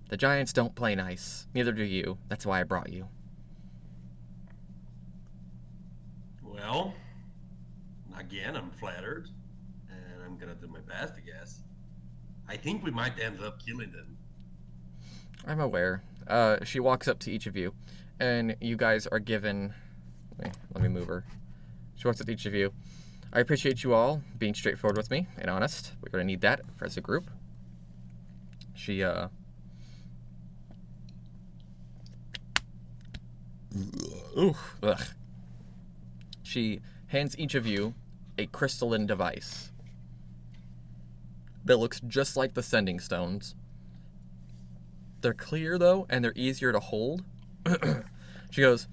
The giants don't play nice, neither do you. That's why I brought you. well, again, I'm flattered, and I'm gonna do my best, I guess. I think we might end up killing them. I'm aware. She walks up to each of you, and you guys are given... Let me move her. She walks up to each of you. I appreciate you all being straightforward with me and honest. We're gonna need that as a group. She She hands each of you a crystalline device that looks just like the sending stones. They're clear though, and they're easier to hold. She goes,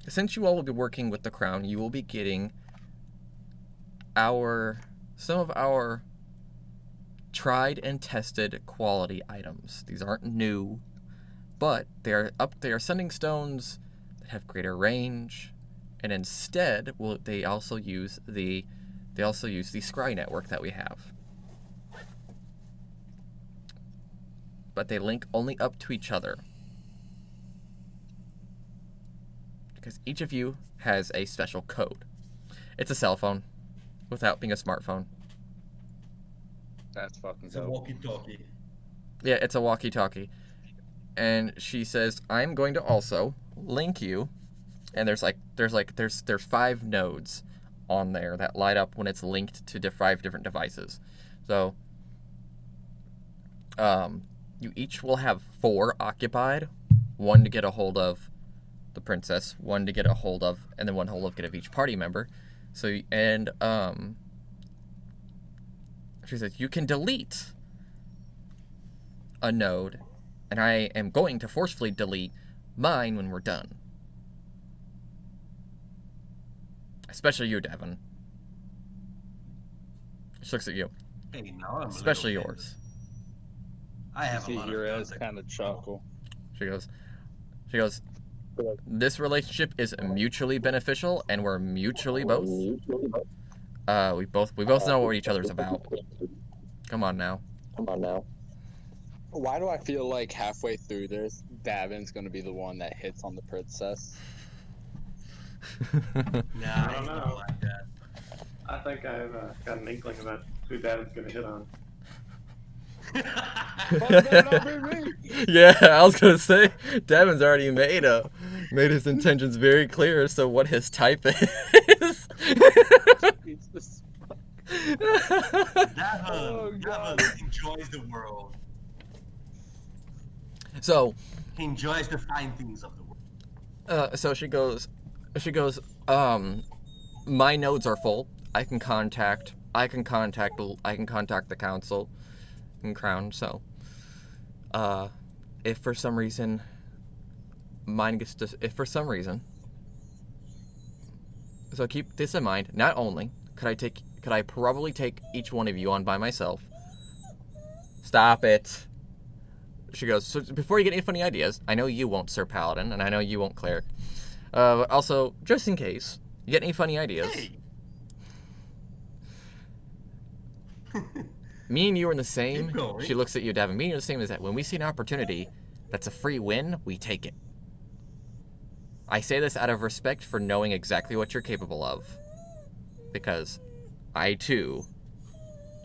since you all will be working with the crown, you will be getting some of our tried and tested quality items. These aren't new, but they are sending stones that have greater range, and instead they also use the scry network that we have. But they link only up to each other. Because each of you has a special code. It's a cell phone without being a smartphone. That's fucking It's a dope. walkie-talkie. Yeah, it's a walkie-talkie. And she says, I'm going to also link you, and there's 5 nodes on there that light up when it's linked to 5 different devices. So you each will have 4 occupied, 1 to get a hold of the princess, 1 to get a hold of, and then 1 hold of each party member. So she says you can delete a node, and I am going to forcefully delete mine when we're done. Especially you, Devin. She looks at you. Hey, now I'm Especially a little yours. I have a See lot your of ass guns. kind of chuckle. She goes, this relationship is mutually beneficial, and we're mutually both. We both know what each other's about. Come on now. Why do I feel like halfway through this, Davin's gonna be the one that hits on the princess? Nah, I don't he's not know. like that. I think I've got an inkling about who Davin's gonna hit on. Yeah, I was gonna say, Devin's already made his intentions very clear as to what his type is. Jesus. Devin enjoys the world. So, He enjoys the fine things of the world. so she goes, my nodes are full. I can contact the council and crown. So, if for some reason, so keep this in mind. Not only could I probably take each one of you on by myself. Stop it. She goes, so before you get any funny ideas, I know you won't, Sir Paladin, and I know you won't, Cleric. But also, just in case you get any funny ideas, Hey! me and you are in the same. Keep going. She looks at you, Davin. Me and you are the same as that. When we see an opportunity that's a free win, we take it. I say this out of respect for knowing exactly what you're capable of. Because I, too...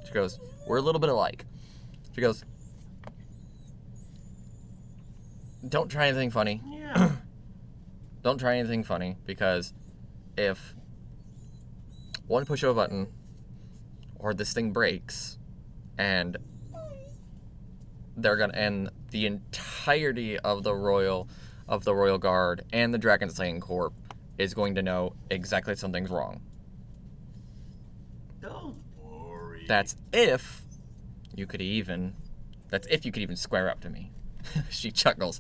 She goes, we're a little bit alike. She goes, don't try anything funny. Yeah. Don't try anything funny, because if one push of a button or this thing breaks and the entirety of the Royal Guard and the Dragon Slaying Corps is going to know exactly something's wrong. Don't worry. That's if you could even square up to me. She chuckles.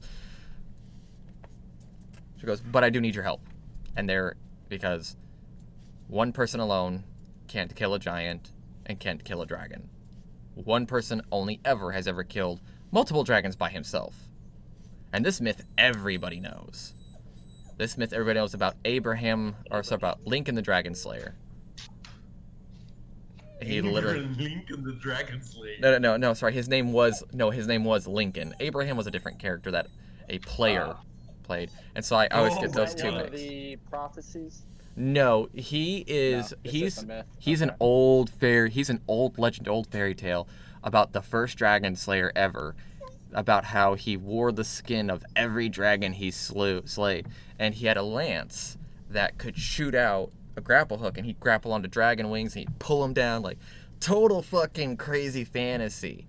She goes, but I do need your help. Because one person alone can't kill a giant and can't kill a dragon. One person only has ever killed multiple dragons by himself. And this myth everybody knows. This myth everybody knows about about Lincoln the Dragon Slayer. He literally... Lincoln the Dragon Slayer. No, sorry. His name was Lincoln. Abraham was a different character that a player played. And so I always get those two One of mixed. the prophecies? No, he is No, it's just a myth. he's Okay. an old legend, old fairy tale about the first dragon slayer ever, about how he wore the skin of every dragon he slayed, and he had a lance that could shoot out a grapple hook, and he'd grapple onto dragon wings, and he'd pull them down, like, total fucking crazy fantasy.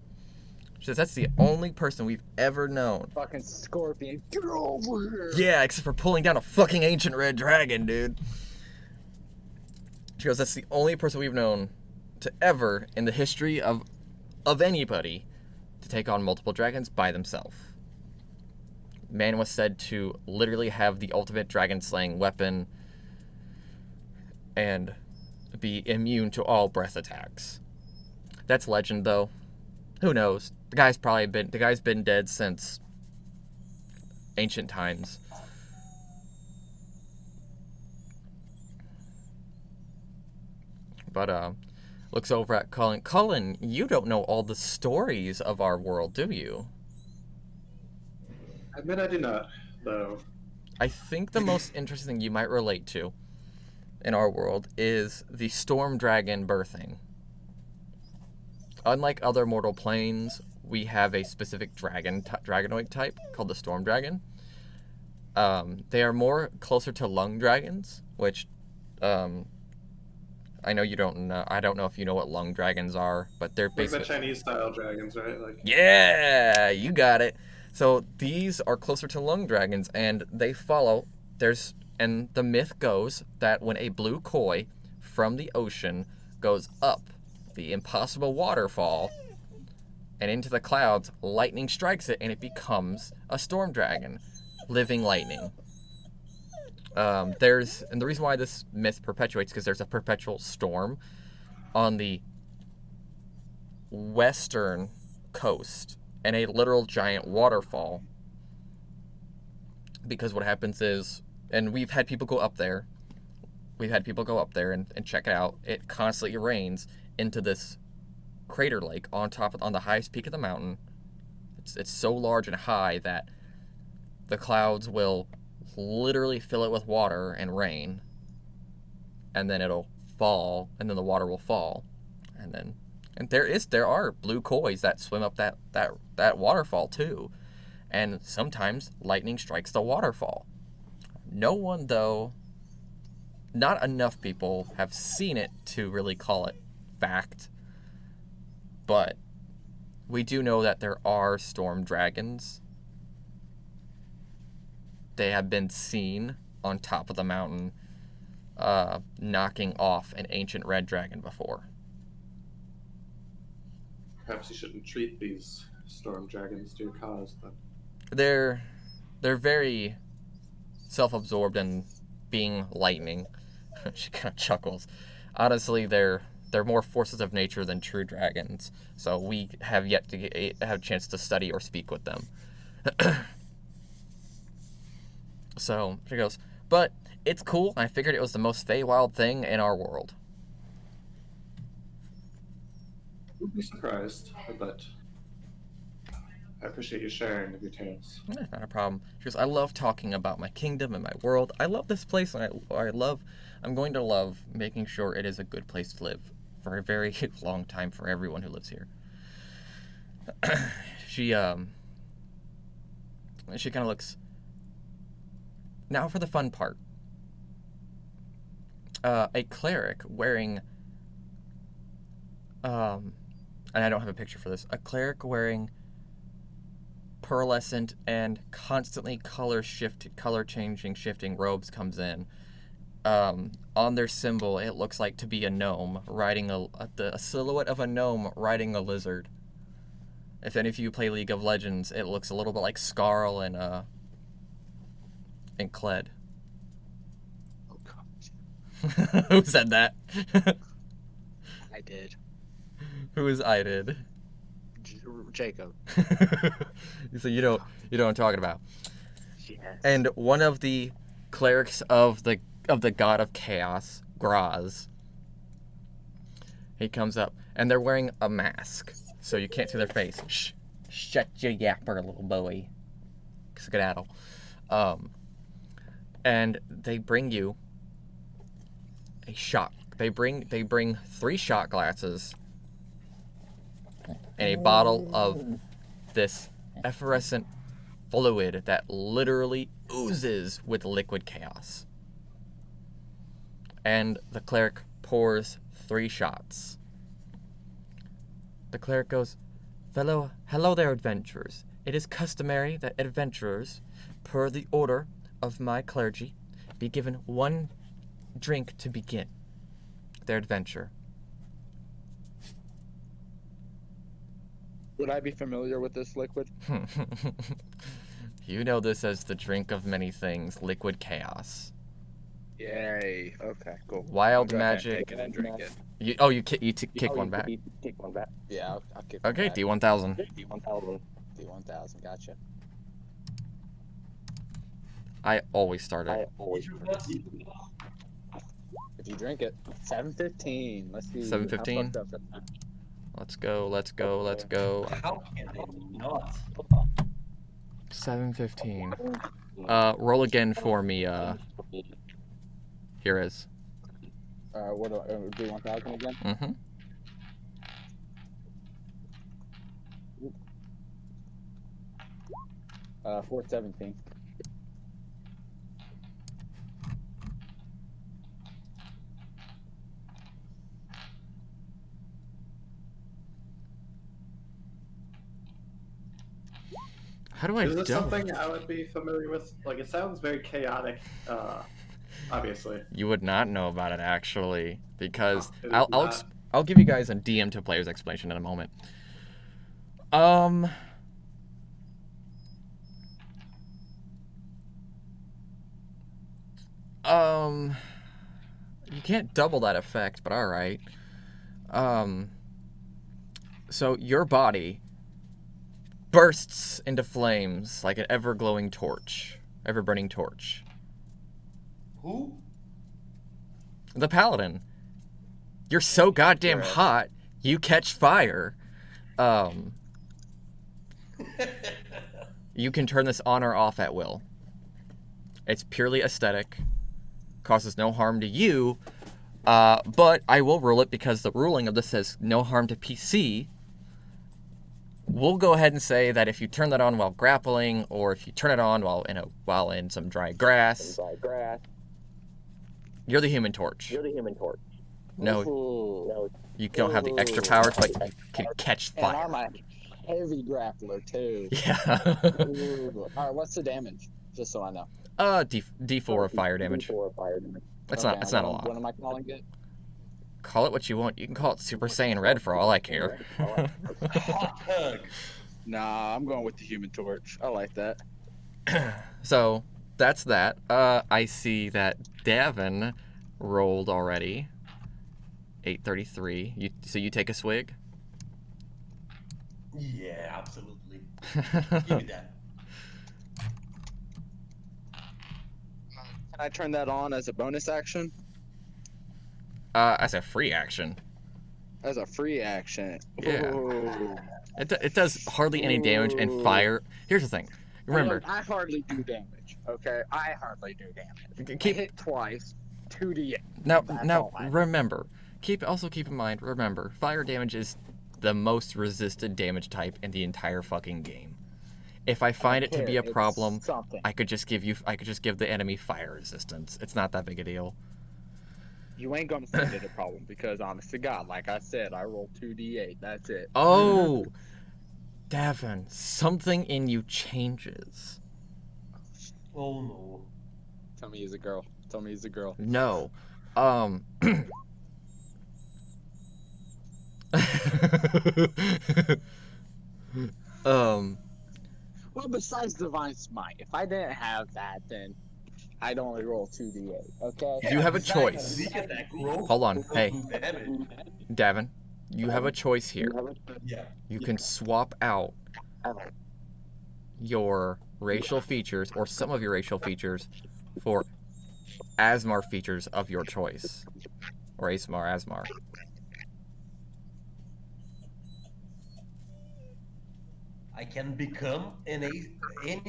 She says that's the only person we've ever known. Fucking Scorpion, get over here. Yeah, except for pulling down a fucking ancient red dragon, dude. She goes, that's the only person we've known to ever, in the history of anybody, to take on multiple dragons by themselves. Man was said to literally have the ultimate dragon slaying weapon and be immune to all breath attacks. That's legend, though. Who knows? The guy's been dead since ancient times. But looks over at Cullen. Cullen, you don't know all the stories of our world, do you? I admit I do not, though. I think the most interesting thing you might relate to in our world is the storm dragon birthing. Unlike other mortal planes, we have a specific dragonoid type called the storm dragon. They are more closer to lung dragons, which I know you don't know. I don't know if you know what lung dragons are, but they're Like basically the Chinese style dragons, right? Like, yeah, you got it. So these are closer to lung dragons, and they follow. And the myth goes that when a blue koi from the ocean goes up the impossible waterfall and into the clouds, lightning strikes it, and it becomes a storm dragon, living lightning. And the reason why this myth perpetuates because there's a perpetual storm on the western coast and a literal giant waterfall. Because what happens is, and we've had people go up there and check it out. It constantly rains into this crater lake on the highest peak of the mountain. It's so large and high that the clouds will literally fill it with water and rain, and then it'll fall, and then the water will fall, and there are blue kois that swim up that waterfall too, and sometimes lightning strikes the waterfall. No one, though, not enough people have seen it to really call it fact, but we do know that there are storm dragons. They have been seen on top of the mountain knocking off an ancient red dragon before. perhaps you shouldn't treat these storm dragons to your cause, then. They're very self-absorbed in being lightning. She kind of chuckles. Honestly, they're more forces of nature than true dragons, so we have yet to have a chance to study or speak with them. So she goes, but it's cool. I figured it was the most Feywild thing in our world. Would be surprised, but I appreciate you sharing of your tales. Not a problem. She goes, I love talking about my kingdom and my world. I love this place, and I'm going to love making sure it is a good place to live for a very long time for everyone who lives here. She kind of looks. Now for the fun part. A cleric wearing, and I don't have a picture for this. A cleric wearing pearlescent and constantly shifting robes comes in. On their symbol, it looks like to be a gnome riding a silhouette of a gnome riding a lizard. If any of you play League of Legends, it looks a little bit like Skarl and Kled. Oh god, Who said that? I did. Who is I did? Jacob. So you know what I'm talking about. Yes. And one of the clerics of the god of chaos, Graz, he comes up, and they're wearing a mask, so you can't see their face. Shh, shut your yapper, little boy. Skedaddle. And they bring you a shot. They bring 3 shot glasses and a bottle of this effervescent fluid that literally oozes with liquid chaos. and the cleric pours 3 shots. The cleric goes, Hello there, adventurers. It is customary that adventurers, per the order of my clergy, be given 1 drink to begin their adventure. Would I be familiar with this liquid? You know this as the drink of many things, liquid chaos. Yay. Okay, cool. Wild Go ahead, magic. take it and drink it. Kick one back. Yeah, I'll kick one Okay, back. D1000. D1000, gotcha. I always start it. If you drink it, 7:15. Let's see. 7:15? how fucked up that- Let's go. How can they not? 7:15. Roll again for me, Here is. What do I do? 1,000 again? Mm-hmm. Uh, 417. How do I Is this double? something I would be familiar with? Like, it sounds very chaotic, obviously. You would not know about it actually, because It is I'll I'll give you guys a DM to players explanation in a moment. You can't double that effect, but all right. So your body bursts into flames like an ever-glowing torch, ever-burning torch. Who? The paladin. You're so goddamn hot, you catch fire. You can turn this on or off at will. It's purely aesthetic, causes no harm to you, but I will rule it because the ruling of this says no harm to PC. We'll go ahead and say that if you turn that on while grappling, or if you turn it on while in some dry grass, you're the Human Torch. No, Ooh. you don't have the extra powers, but you can catch And fire. I'm a heavy grappler, too. Yeah. Ooh. Alright, what's the damage? Just so I know. D4 of fire damage. It's not a lot. What am I calling it? Call it what you want. You can call it Super Saiyan Red for all I care. Hot hug. Nah, I'm going with the Human Torch. I like that. So that's that. I see that Davin rolled already. 833. So you take a swig. Yeah, absolutely. Give me that. Can I turn that on as a bonus action? As a free action. As a free action. Yeah. Ooh. It does hardly any damage, and fire. Here's the thing. Remember, I hardly do damage. Okay, I hardly do damage. I keep hit twice. 2d8. now. That's Now all I do. remember. Keep in mind. Remember, fire damage is the most resisted damage type in the entire fucking game. If I find it to be a It's problem, something. I could just give the enemy fire resistance. It's not that big a deal. You ain't gonna find it a problem because, honest to God, like I said, I roll 2d8. That's it. Oh, Davin, something in you changes. Oh no. Tell me he's a girl. Tell me he's a girl. No. Well, besides Divine Smite, if I didn't have that, then I'd only roll 2d8. Okay. You have a Besides choice. sneak attack, roll Hold on. for Hey, damage. Davin, you have a choice here. Yeah. You can swap out your racial features or some of your racial features for Asmar features of your choice. Or Asmar. I can become any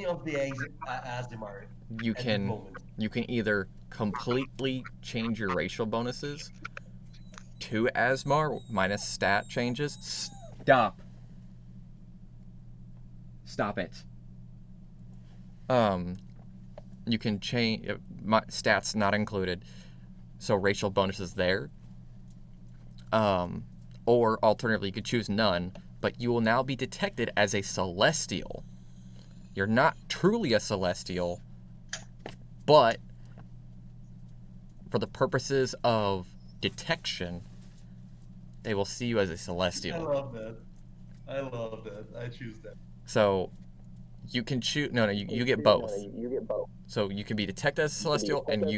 of the Azimar You at the can moment. you can either completely change your racial bonuses to Asmar minus stat changes. Stop it. You can change stats not included. so racial bonuses there. Or alternatively, you could choose none, but you will now be detected as a Celestial. You're not truly a Celestial, but for the purposes of detection, they will see you as a I Celestial. love that. I love that. I choose that. So you can choose. No, you get both. So you can be detected as a Celestial, and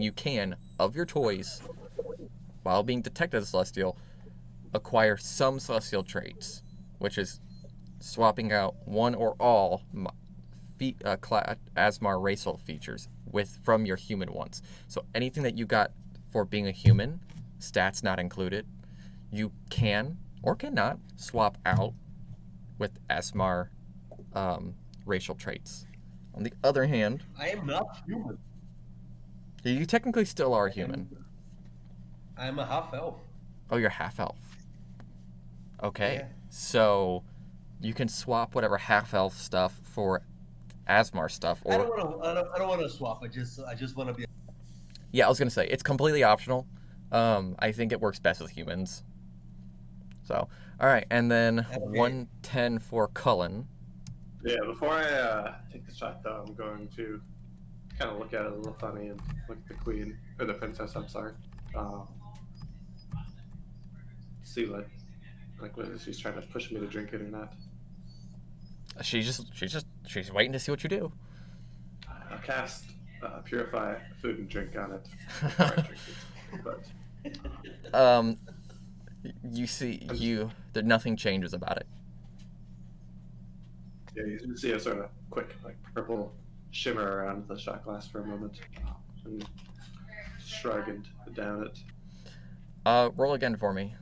you can of your toys, while being detected as a Celestial, acquire some Celestial traits, which is swapping out one or all Asmar racial features from your human ones. So anything that you got for being a human, stats not included, you can or cannot swap out with Asmar racial traits. On the other hand, I am not human. you technically still are human. I'm a half elf. Oh, you're half elf. Okay, Yeah. so you can swap whatever half elf stuff for Asmar stuff, I or don't want to swap. I just want to be. yeah, I was gonna say it's completely optional. I think it works best with humans. So, all right, and then Okay. 110 for Cullen. Yeah, before I take the shot, though, I'm going to kind of look at it a little funny and look at the queen, or the princess, I'm sorry. See whether she's trying to push me to drink it or not. She's waiting to see what you do. I'll cast Purify Food and Drink on it before I drink it. But You see, that nothing changes about it. yeah, you see a sort of quick, like, purple shimmer around the shot glass for a moment, and shrug and down it. Roll again for me.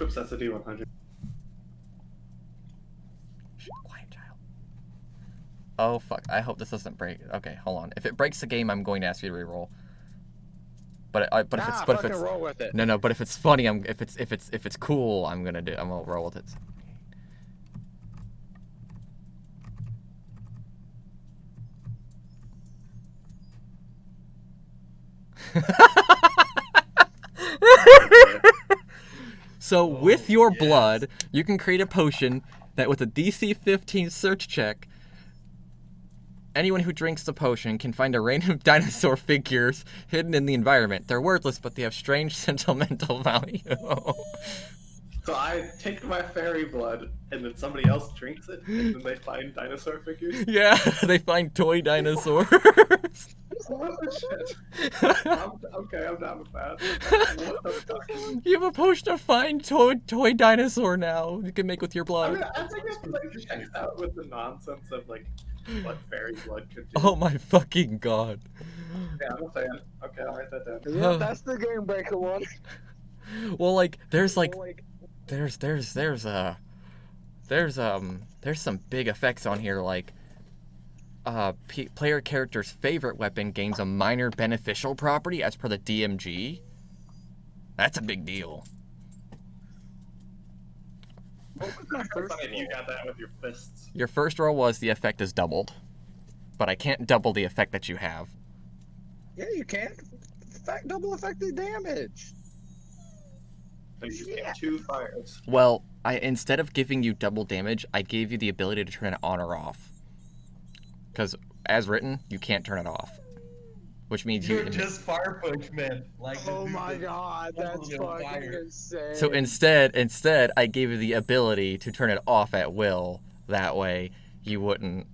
Oops, that's a D100. Quiet, child. Oh fuck! I hope this doesn't break. Okay, hold on. If it breaks the game, I'm going to ask you to reroll. But if it's roll with it. no, but if it's funny, if it's cool, I'm gonna roll with it. So with your blood, you can create a potion that with a DC 15 search check, anyone who drinks the potion can find a random dinosaur figures hidden in the environment. They're worthless, but they have strange sentimental value. So I take my fairy blood, and then somebody else drinks it, and then they find dinosaur figures. Yeah, they find toy dinosaurs. What the shit? Okay, I'm down with that. What the fuck? You have a potion to find toy dinosaur now. You can make with your I blood. mean, I think it's like checks out with the nonsense of like what fairy blood could do. Oh my fucking god. Yeah, I'm a fan. Okay, I'll write that down. Yeah, that's the game breaker one. Well, like there's some big effects on here, like player character's favorite weapon gains a minor beneficial property as per the DMG. That's a big deal. You got that with your fists. Your first roll was the effect is doubled, but I can't double the effect that you have. Yeah, you can. Double effective damage. So you get 2 fires. Well, instead of giving you double damage, I gave you the ability to turn it on or off. Because as written, you can't turn it off, which means You're just fire punch, man. Like Oh my god, that's Totally on fucking fire. insane. So instead, I gave you the ability to turn it off at will. That way, you wouldn't.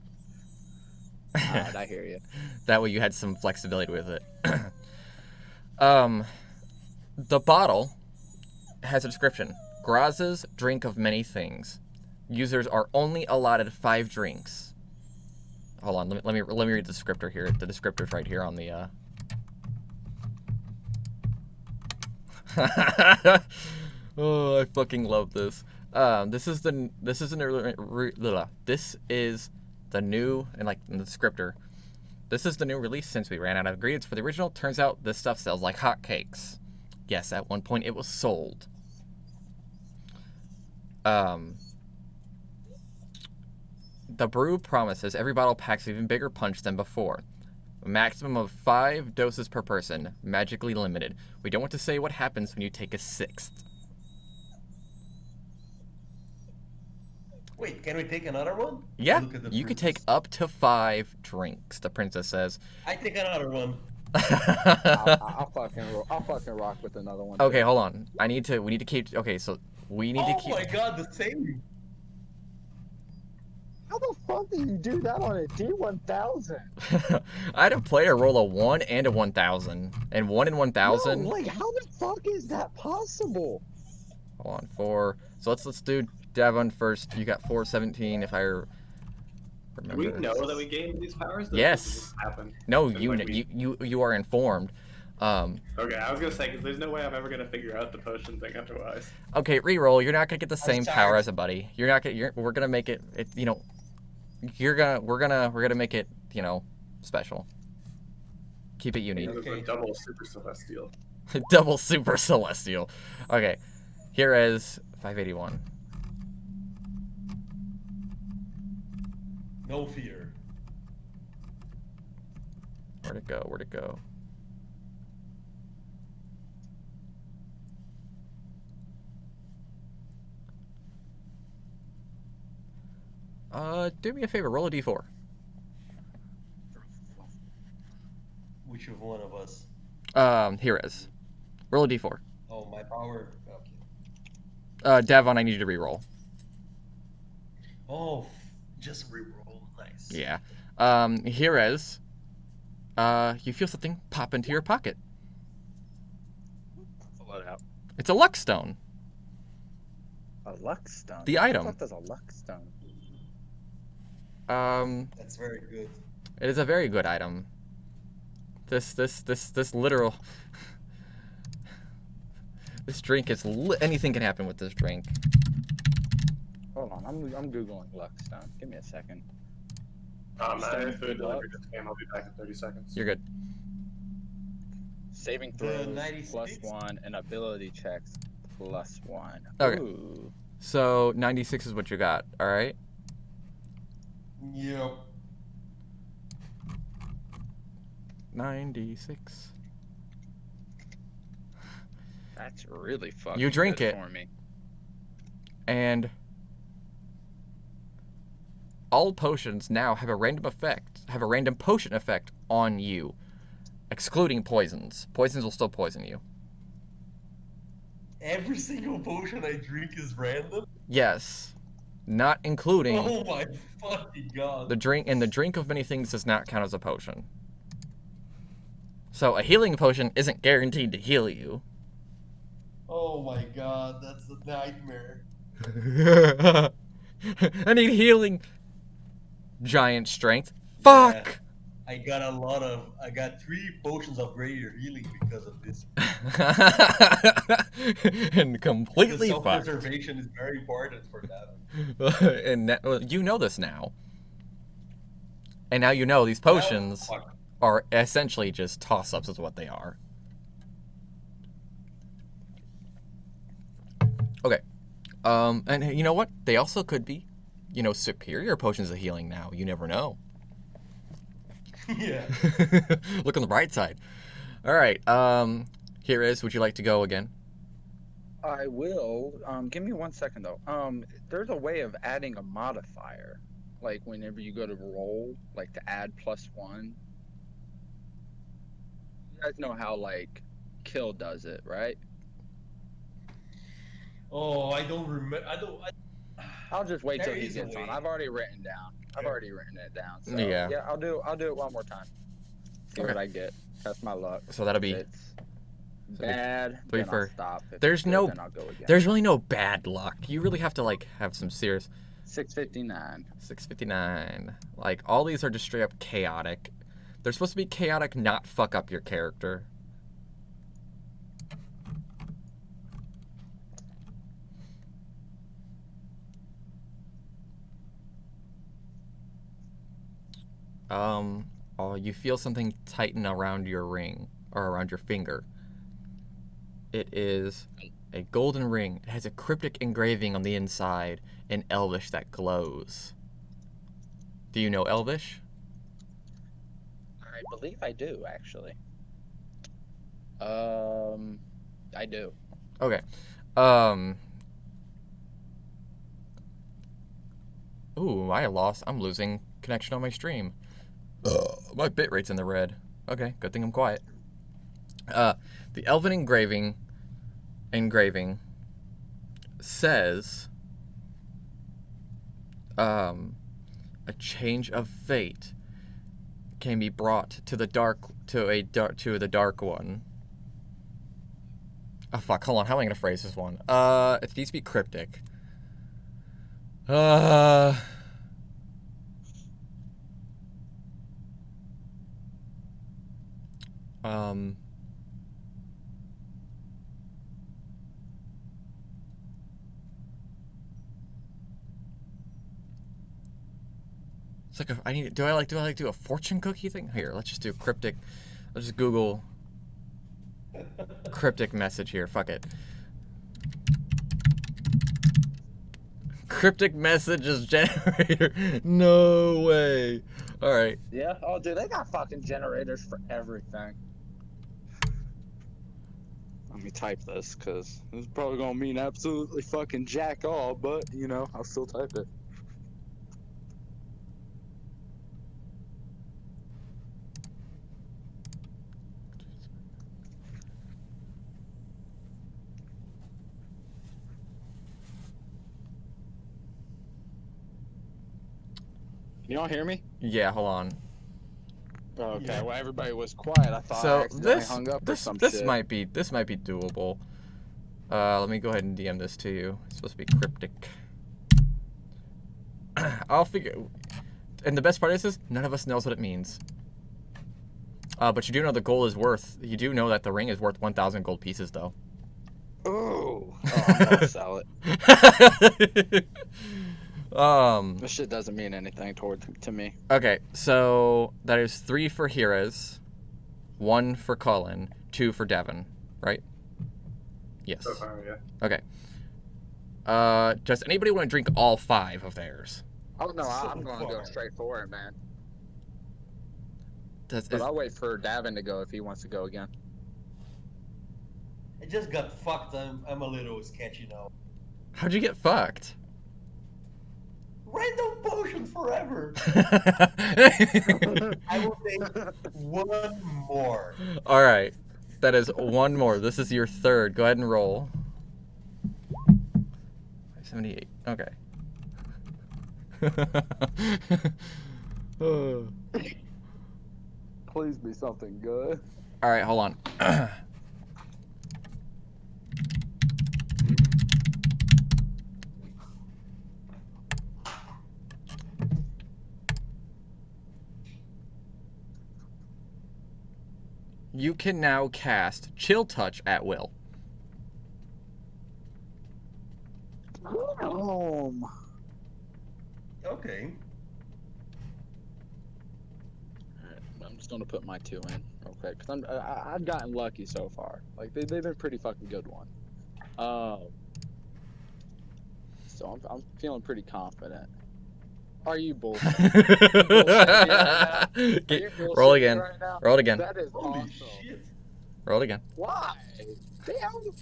God, I hear you. That way, you had some flexibility with it. The bottle has a description: Graz's drink of many things. Users are only allotted 5 drinks. Hold on, let me read the descriptor here. The descriptor's right here on the. Oh, I fucking love this. This is the new and like in the descriptor. This is the new release since we ran out of ingredients for the original. Turns out this stuff sells like hotcakes. Yes, at one point it was sold. The brew promises every bottle packs an even bigger punch than before. A maximum of 5 doses per person, magically limited. We don't want to say what happens when you take a 6th. Wait, can we take another one? Yeah, Look at the you could take princess. up to 5 drinks, the princess says. I take another one. I'll fucking rock with another one. Okay, hold on. We need to keep, okay, so we need to Oh keep. my god, the same. How the fuck do you do that on a D1000? I had a player roll a 1 and a 1000. And 1 in 1000. No, like how the fuck is that possible? Hold on, 4. So let's do Devon first. You got 417 if I remember. Do we know that we gained these powers? Yes. Does this happen? No, And, you, like, you are informed. Okay, I was gonna say because there's no way I'm ever gonna figure out the potion thing otherwise. Okay, reroll. You're not gonna get the same tired. power as a buddy. You're not gonna. We're gonna make it. You know. We're gonna make it. You know, special. Keep it unique. There's a double super celestial. Double super celestial. Okay, here is 581. No fear. Where'd it go? Where'd it go? Do me a favor. Roll a d4. Which of one of us? Here is. Roll a d4. Oh, my power. Okay. Devon, I need you to reroll. Oh, just reroll. Nice. Yeah. Here is. You feel something pop into your pocket. Pull it out. It's a luck stone. A luck stone. The item. What does a luck stone? That's very good. It is a very good item. This literal. This drink is anything can happen with this drink. Hold on, I'm googling luck stone. Give me a second. My Stone food luck. delivery just came. I'll be back in 30 seconds. You're good. Saving The throws 96? +1 and ability checks +1. Okay. Ooh. So 96 is what you got. All right. Yep. 96. That's really fucking You drink good it. for me. And all potions now have a random potion effect on you, excluding poisons. Poisons will still poison you. Every single potion I drink is random? Yes, not including Oh my fucking god. the drink. And the drink of many things does not count as a potion. So a healing potion isn't guaranteed to heal you. Oh my god, that's a nightmare. I need healing. Giant strength. Fuck. I got 3 potions of greater healing because of this. And completely Because fucked. self-preservation is very important for that. And well, you know this now. And now you know these potions Fuck. are essentially just toss-ups is what they are. Okay. And you know what? They also could be, you know, superior potions of healing now. You never know. Yeah. Look on the bright side. All right. Here is. Would you like to go again? I will. Give me 1 second though. There's a way of adding a modifier, like whenever you go to roll, like to add +1. You guys know how like kill does it, right? Oh, I don't remember. I'll just wait till There he is a gets on. way. I've already written it down. So, Yeah. I'll do it one more time. See Okay. what I get. Test my luck. So that'll be. If it's bad, three then for- I'll stop. If there's it's good, no- then I'll go again. There's really no bad luck. You really have to like have some serious. 659. 659. Like all these are just straight up chaotic. They're supposed to be chaotic, not fuck up your character. Oh, you feel something tighten around your ring or around your finger. It is a golden ring. It has a cryptic engraving on the inside in Elvish that glows. Do you know Elvish? I believe I do, actually. I do. Okay. Ooh, I'm losing connection on my stream. My bitrate's in the red. Okay, good thing I'm quiet. The Elven engraving says, a change of fate can be brought to the dark one. Oh fuck! Hold on. How am I gonna phrase this one? It needs to be cryptic. It's like do I do a fortune cookie thing? Here, let's just do cryptic. Let's just Google cryptic message here. Fuck it. Cryptic messages generator. No way. All right. Yeah. Oh, dude, they got fucking generators for everything. Let me type this, because this is probably gonna mean absolutely fucking jack all, but, you know, I'll still type it. Can y'all hear me? Yeah. Hold on. Okay. Yeah. Well, everybody was quiet. I thought I So accidentally hung up or some shit. this might be doable. Let me go ahead and DM this to you. It's supposed to be cryptic. I'll figure. And the best part is none of us knows what it means. But you do know the gold is worth. You do know that the ring is worth 1,000 gold pieces, though. Oh, I'm gonna sell it. This shit doesn't mean anything to me. Okay, so that is 3 for Jerez, 1 for Cullen, 2 for Devin, right? Yes. So far, yeah. Okay. Does anybody want to drink all 5 of theirs? Oh no, I'm So gonna go far. straight for it, man. Does, But I'll wait for Davin to go if he wants to go again. I just got fucked. I'm a little sketchy now. how'd you get fucked? Random potion forever. I will take one more. All right, that is 1 more. This is your 3rd. Go ahead and roll. 78. Okay. Please be something good. All right, hold on. You can now cast Chill Touch at will. Okay. Alright, I'm just gonna put my 2 in real quick because I've gotten lucky so far. Like they've been pretty fucking good one. So I'm feeling pretty confident. Are you bullshitting? Roll again. Right now? Roll it again. That is Holy awesome. shit. Roll it again. Why? Damn.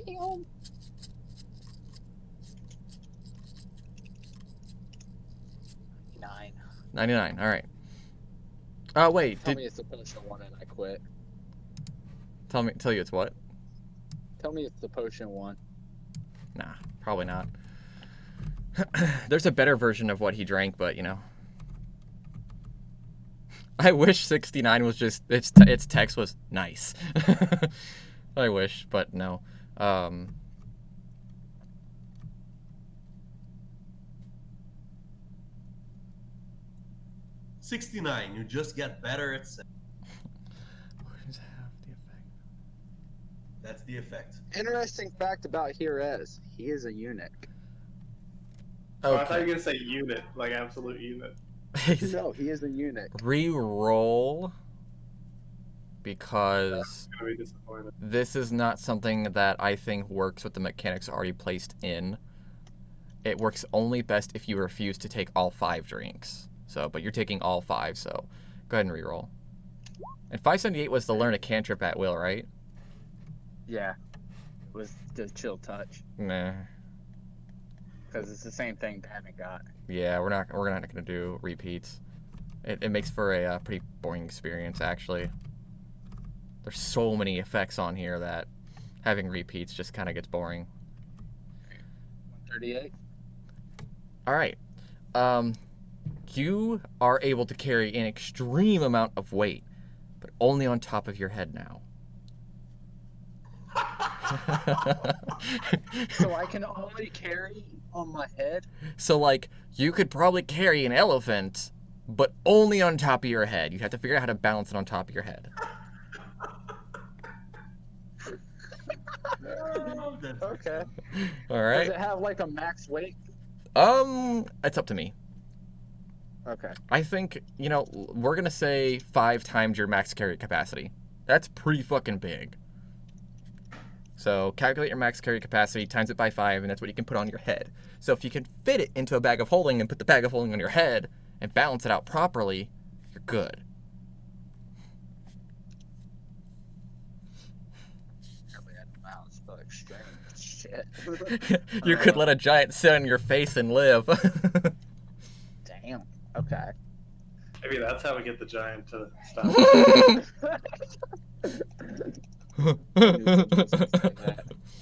Damn. Nine. 99. All right. Oh wait. Tell me it's the potion one and I quit. Tell you it's what? Tell me it's the potion one. Nah, probably not. There's a better version of what he drank, but you know. I wish 69 was just its text was nice. I wish, but no. 69. You just get better at sex. That's the effect. Interesting fact about Jerez. He is a eunuch. Oh, I thought you were Okay. gonna say unit, like absolute unit. No, he is a eunuch. Re-roll because I'm gonna be disappointed. this is not something that I think works with the mechanics already placed in. It works only best if you refuse to take all 5 drinks. So, but you're taking all 5, so go ahead and reroll. And 578 was to learn a cantrip at will, right? Yeah. It was the chill touch. Nah. Because it's the same thing Batman got. Yeah, we're not gonna do repeats. It makes for a pretty boring experience, actually. There's so many effects on here that having repeats just kind of gets boring. 138. All right. You are able to carry an extreme amount of weight, but only on top of your head now. So I can only carry on my head? So, like, you could probably carry an elephant, but only on top of your head. You have to figure out how to balance it on top of your head. Oh, that's Okay. All Does right. it have like a max weight? It's up to me. Okay. I think, we're going to say 5 times your max carry capacity. That's pretty fucking big. So calculate your max carry capacity, times it by 5, and that's what you can put on your head. So if you can fit it into a bag of holding and put the bag of holding on your head and balance it out properly, you're good. Shit. You could let a giant sit on your face and live. Damn. Okay. Maybe that's how we get the giant to stop.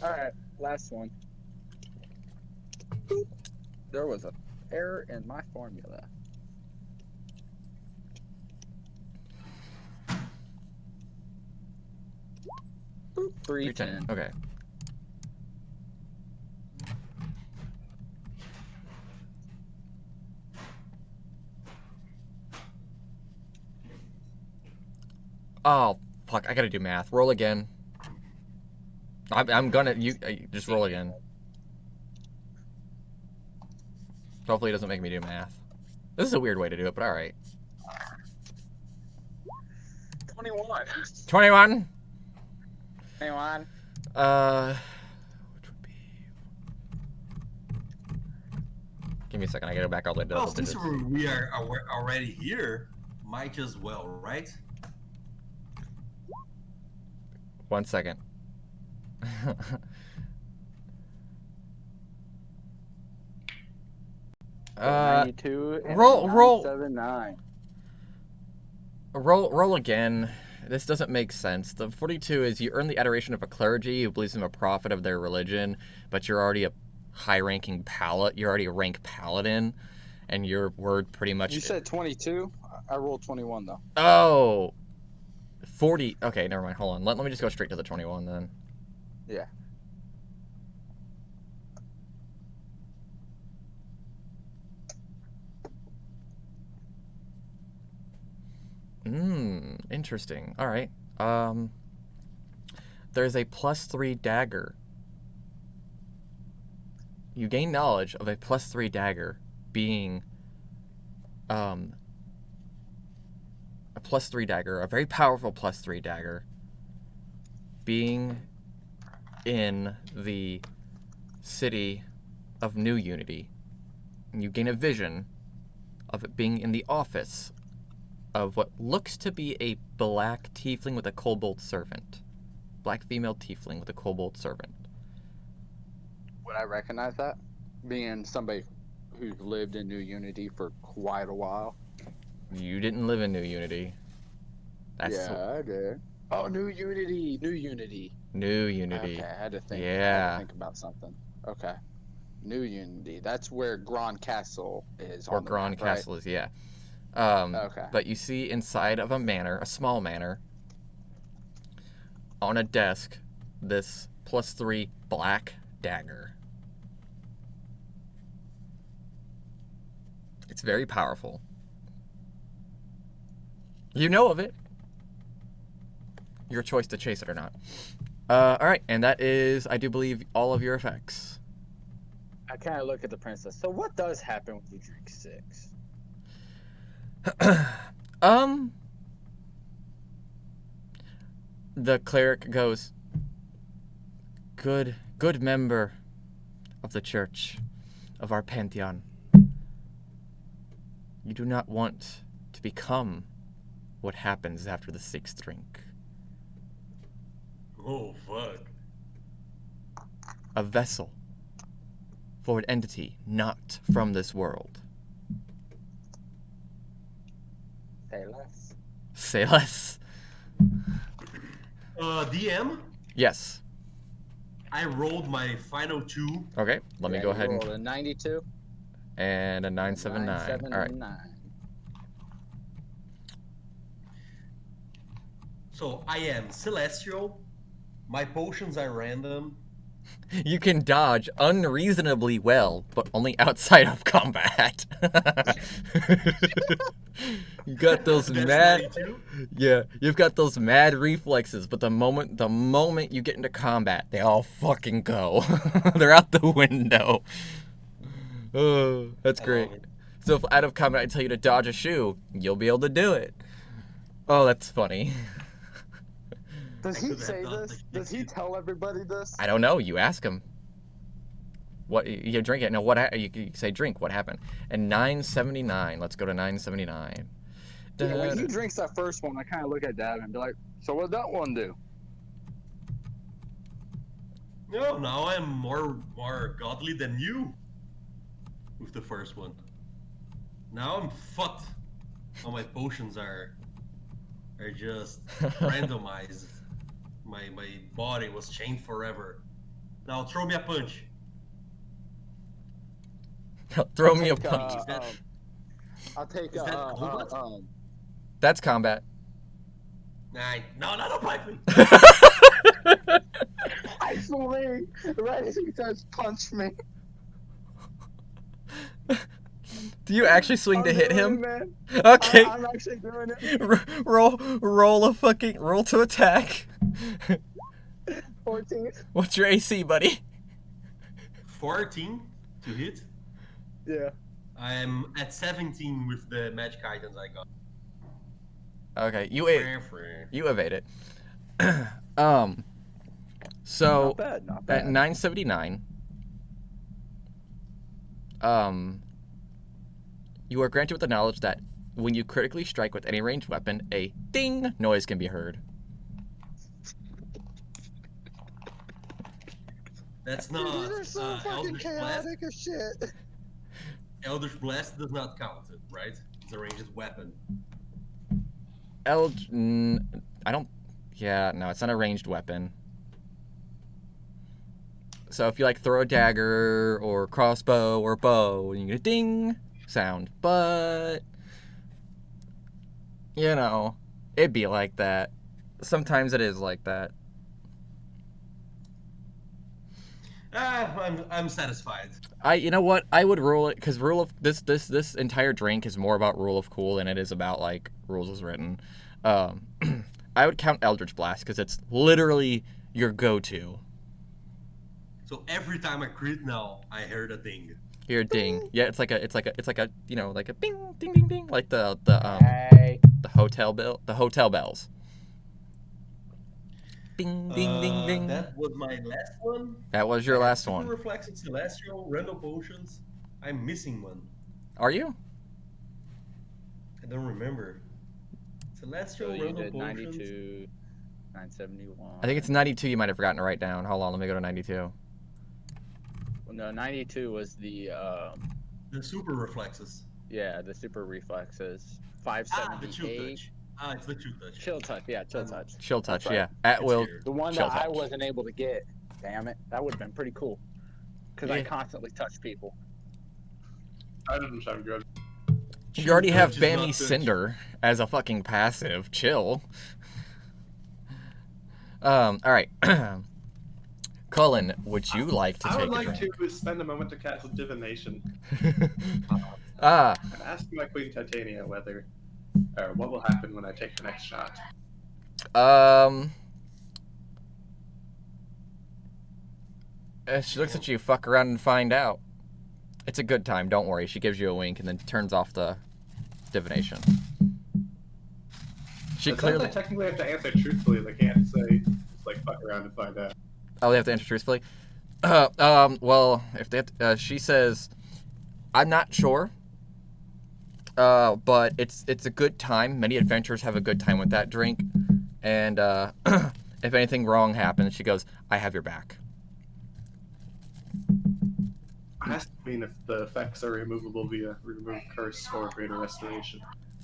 Alright, last one. Boop. There was an error in my formula. Boop. 310. Okay. Oh, fuck. I gotta do math. Roll again. I'm gonna... You just roll again. Hopefully it doesn't make me do math. This is a weird way to do it, but alright. 21. 21? 21. Which would be... Give me a second. I gotta go back all the way to Well, double since digits. we are already here, might as well, right? 1 second. Uh, 92 and roll- 979. roll again. This doesn't make sense. The 42 is you earn the adoration of a clergy who believes in a prophet of their religion, but you're already a high-ranking paladin. You're already a rank paladin, and your word pretty much. You said 22? I rolled 21 though. Oh, 40. Okay, never mind. Hold on. Let me just go straight to the 21 then. Yeah. Interesting. All right. There's a +3 dagger. You gain knowledge of a +3 dagger being a +3 dagger, a very powerful +3 dagger, being in the city of New Unity. And you gain a vision of it being in the office of what looks to be a black tiefling with a kobold servant. Black female tiefling with a kobold servant. Would I recognize that? Being somebody who's lived in New Unity for quite a while. You didn't live in New Unity. That's Yeah, I did. Oh, New Unity. New Unity. New Unity. Okay, I had to think. I Yeah. had to think about something. Okay. New Unity. That's where Grand Castle is. Or on the Grand map, right? Castle is, yeah. Okay. But you see inside of a manor, a small manor, on a desk, this +3 black dagger. It's very powerful. You know of it. Your choice to chase it or not. Alright, and that is, I do believe, all of your effects. I kind of look at the princess. So what does happen when you drink 6? The cleric goes, good member of the church, of our pantheon. You do not want to become what happens after the 6th drink. Oh fuck. A vessel for an entity not from this world. Say less. Say less. DM, Yes. I rolled my final 2. Okay, let me go ahead Roll a 92. and a 979. All right. 979. So I am celestial. My potions are random. You can dodge unreasonably well, but only outside of combat. You got those That's mad 92. Yeah, you've got those mad reflexes, but the moment you get into combat, they all fucking go. They're out the window. Oh, that's I great. love it. So if out of combat I tell you to dodge a shoe, you'll be able to do it. Oh, that's funny. Does I he could have say done this? the- Does he tell everybody this? I don't know. You ask him. What you drink it? No, you say drink? What happened? And 979. Let's go to 979. Yeah, when he drinks that first one, I kind of look at Dad and be like, so what did that one do? No, now I'm more godly than you. With the first one. Now I'm fucked. All my potions are just randomized. My body was chained forever. Now throw me a punch. Throw me a Take, punch. Is that- I'll take is that combat? That's combat. Nah, no, don't bite me. I swear, right as he says, punch me. Do you actually swing I'm to hit doing it, him? man. Okay. I'm actually doing it. Roll to attack. 14. What's your AC, buddy? 14 to hit. Yeah. I'm at 17 with the magic items I got. Okay, you evade it. So Not bad, not at bad. 979, you are granted with the knowledge that when you critically strike with any ranged weapon, a ding noise can be heard. That's Dude, not these are so fucking Eldritch Blast. chaotic as shit. Eldritch Blast does not count it, right? It's a ranged weapon. I don't. Yeah, no, it's not a ranged weapon. So if you like throw a dagger or crossbow or bow, and you get a ding sound, but you know, it'd be like that. Sometimes it is like that. I'm satisfied. You know what? I would rule it because rule of this entire drink is more about rule of cool than it is about like rules as written. I would count Eldritch Blast because it's literally your go-to. So every time I crit now, I heard a ding. Hear a ding. Yeah, it's like a you know, like a bing ding ding ding, like the Hey. hotel bells. Ding ding ding ding. That was my last one. That was your last Super one. Reflex and Celestial, Random Potions. I'm missing one. Are you? I don't remember. Celestial, So you Random did Potions. 92, 971. I think it's 92. You might have forgotten to write down. Hold on, let me go to 92. Well, no, 92 was the The Super Reflexes. the super reflexes. The Chill 578. Touch. It's the Chill Touch. Chill touch, yeah, chill touch. Chill touch, right. yeah. At It's will. here. The one Chill that I touch. wasn't able to get. Damn it. That would have been pretty cool. Because I Yeah. constantly touch people. I didn't sound good. You already Chill have Touch is not Bammy touch. Cinder as a fucking passive. Chill. All right. Cullen, would you like to I take would a like drink? to spend a moment to cast Divination Ah, and ask my Queen Titania whether, or what will happen when I take the next shot. she looks at you, fuck around and find out. It's a good time, don't worry. She gives you a wink and then turns off the divination. She It says clearly. I technically have to answer truthfully. They can't say just like fuck around and find out. Oh, they have to answer truthfully. Well, if they have to, she says, "I'm not sure. but it's a good time. Many adventurers have a good time with that drink. And if anything wrong happens, she goes, "I have your back." Has to mean if the effects are removable via remove curse or greater restoration.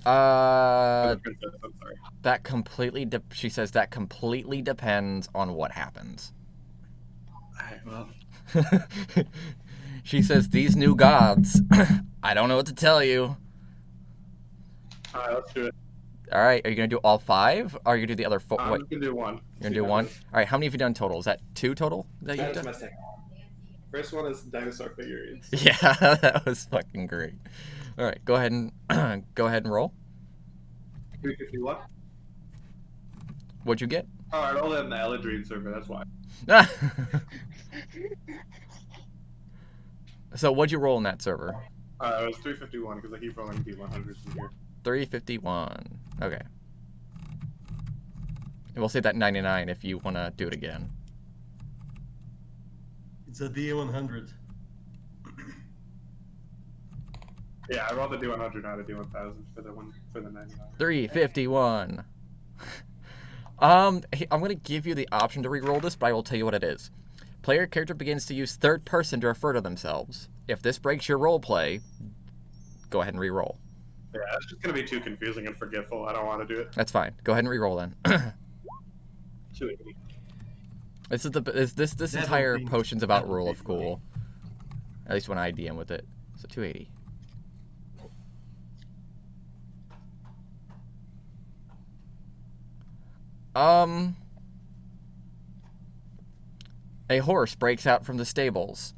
Uh, For the princess, I'm sorry. that completely. She says that completely depends on what happens. Alright, well, She says these new gods. I don't know what to tell you. alright, let's do it. All right, are you gonna do all 5? Or are you gonna do the other 4? I'm What? just gonna do one. You're gonna do one? All right, how many have you done total? Is that 2 total that you've That's done? my second one. First one is dinosaur figurines. Yeah, that was fucking great. All right, go ahead and roll. 351. What'd you get? Oh, I rolled it in the Eladrin server, that's why. So what'd you roll in that server? It was 351 because I keep rolling D100s from here. 351. Okay. And we'll say that 99 if you want to do it again. It's a D100. Yeah, I rolled the D100, not a D1000 for the 99. 351. I'm gonna give you the option to re-roll this, but I will tell you what it is. Player character begins to use third person to refer to themselves. If this breaks your role play, go ahead and re-roll. Yeah, it's just gonna be too confusing and forgetful. I don't want to do it. That's fine. Go ahead and re-roll then. 280. This Never entire been- potion's about never rule been of cool. At least when I DM with it. So 280. A horse breaks out from the stables.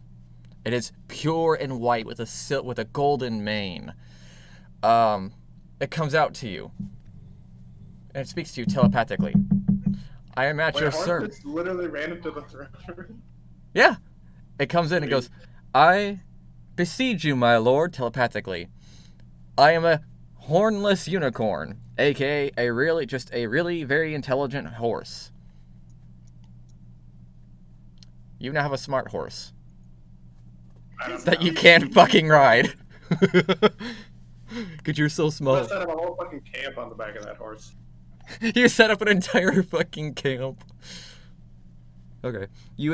It is pure and white with a golden mane. It comes out to you. And it speaks to you telepathically. I am at Wait, your horse service. just literally ran into the throne room. Yeah. It comes in and goes, "I beseech you, my lord," telepathically. "I am a hornless unicorn, aka a really very intelligent horse. You now have a smart horse I don't that know. you can't fucking ride." Cause you're so I'm small. gonna set up a whole fucking camp on the back of that horse. You set up an entire fucking camp. Okay. You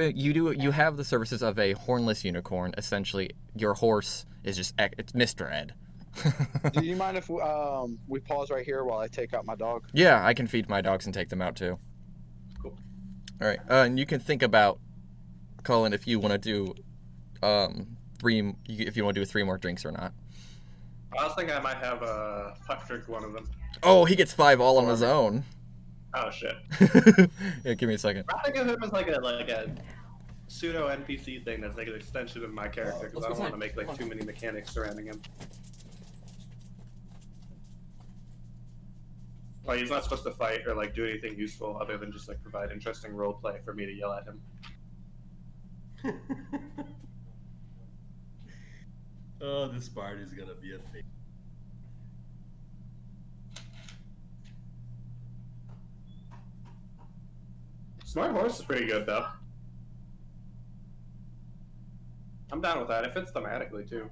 have the services of a hornless unicorn. Essentially, your horse is it's Mr. Ed. Do you mind if we pause right here while I take out my dog? Yeah, I can feed my dogs and take them out too. Cool. All right, and you can think about, Colin, if you want to do, if you want to do 3 more drinks or not. I was thinking I might have Puck drink one of them. Oh, he gets 5 all on his own. Oh shit. Yeah, give me a second. I think of him as like a pseudo NPC thing that's like an extension of my character because I don't want to make like too many mechanics surrounding him. Like he's not supposed to fight or like do anything useful other than just like provide interesting role play for me to yell at him. Oh, this part is gonna be a thing. Smart horse is pretty good though. I'm down with that. It fits thematically too.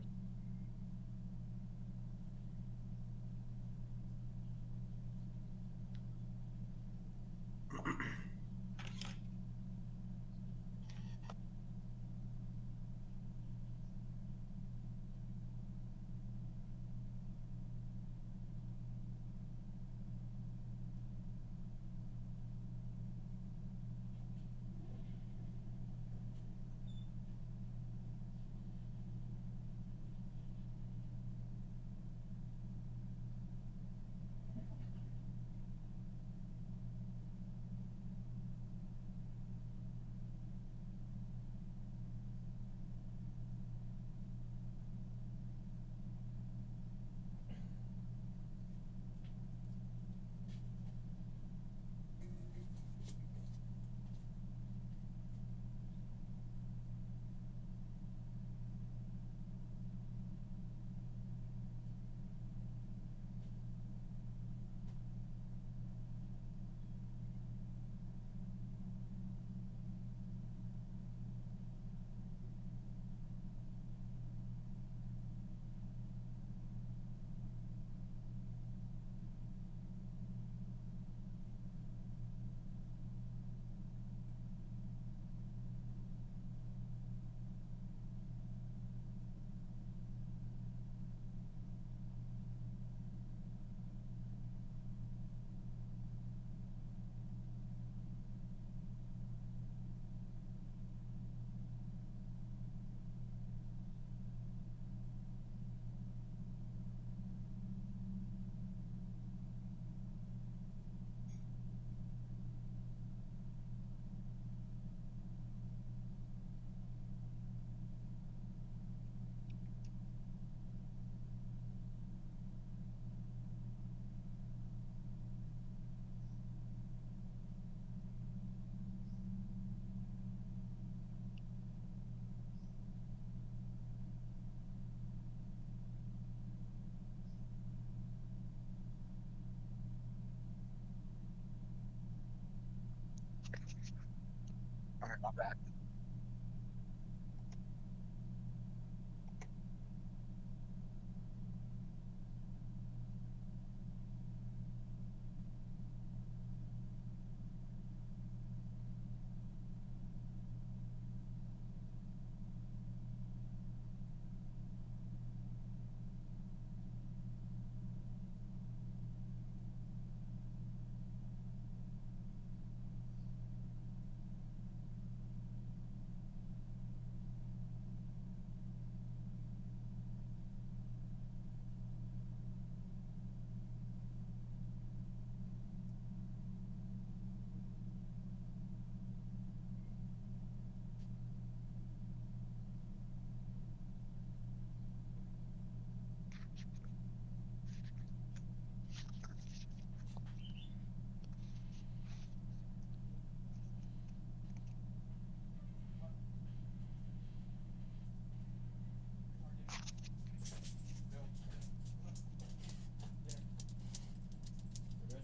My bad.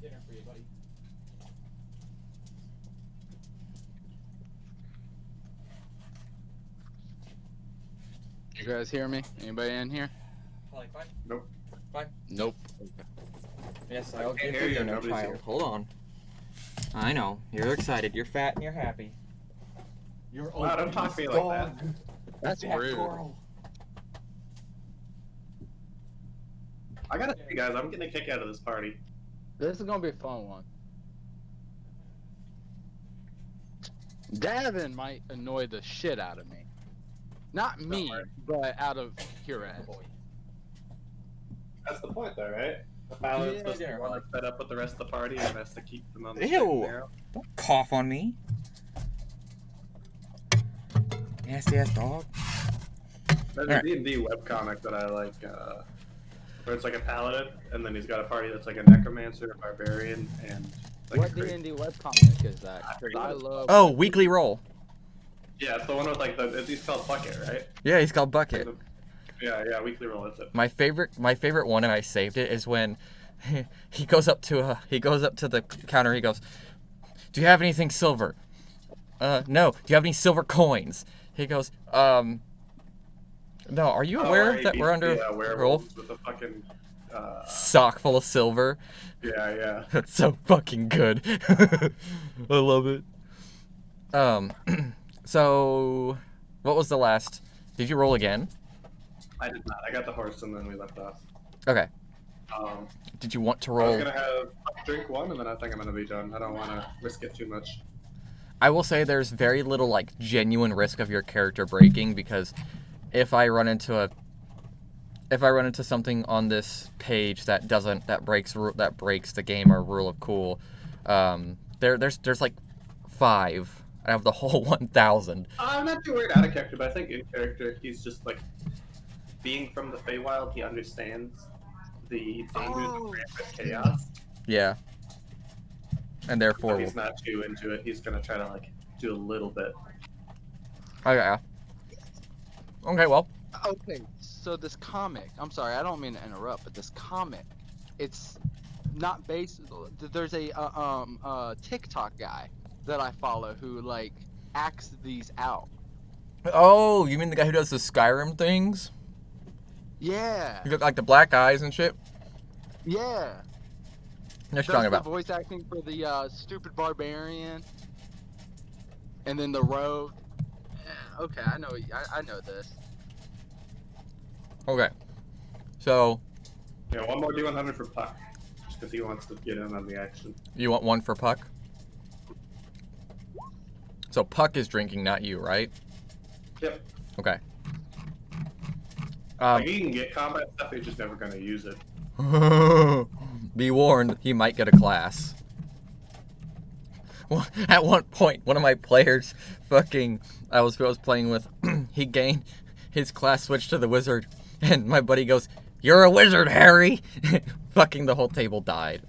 Dinner for you, buddy. You guys hear me? Anybody in here? Like, fine. Nope. Fine. Nope. Yes, I I'll can't give hear you you, dinner, nobody's child. here. Hold on. I know. You're excited. You're fat and you're happy. You're Wow, don't talk to me like that. That's rude. I gotta say, guys, I'm getting a kick out of this party. This is gonna be a fun one. Davin might annoy the shit out of me. Not me, worry. but out of Huron. That's the point, though, right? The pilot's Yeah, supposed to yeah. be one that's fed up with the rest of the party and has to keep them on the Ew. straight and narrow. Don't cough on me. Nasty ass dog. There's Alright. a D&D webcomic that I like, where it's like a paladin, and then he's got a party that's like a necromancer, a barbarian, and like What a crit. D&D webcomic is that? Because I love. Oh, weekly roll. Yeah, it's the one with like it's called Bucket, right? Yeah, he's called Bucket. Yeah, weekly roll. That's it. My favorite one, and I saved it, is when he goes up to the counter. He goes, "Do you have anything silver?" No. Do you have any silver coins? He goes, No. Are you aware that we're under roll? werewolves with a fucking Sock full of silver. yeah. That's so fucking good. I love it. So, what was the last? Did you roll again? I did not. I got the horse and then we left off. Okay. Um, Did you want to I was roll? gonna have drink one and then I think I'm gonna be done. I don't want to risk it too much. I will say there's very little like genuine risk of your character breaking, because if I run into something on this page that breaks the game or rule of cool, there's like 5 out of the whole 1,000. I'm not too worried out of character, but I think in character he's just like being from the Feywild. He understands the dangers of rampant chaos. Yeah. And So therefore, he's not too into it. He's gonna try to like do a little bit. okay. Okay, well, Okay, so this comic. I'm sorry, I don't mean to interrupt, but this comic, it's not based. There's a TikTok guy that I follow who like acts these out. oh, you mean the guy who does the Skyrim things? Yeah, You got like the black eyes and shit. yeah. You're Does talking the about. voice acting for the stupid barbarian, and then the rogue. Yeah, okay, I know. I know this. Okay. So Yeah, one more D100 for Puck, just because he wants to get in on the action. you want one for Puck? So Puck is drinking, not you, right? Yep. Okay. Like he can get combat stuff, he's just never gonna use it. Be warned, he might get a class. Well, at one point, one of my players, I was playing with, he gained his class switched to the wizard, and my buddy goes, "You're a wizard, Harry!" Fucking the whole table died.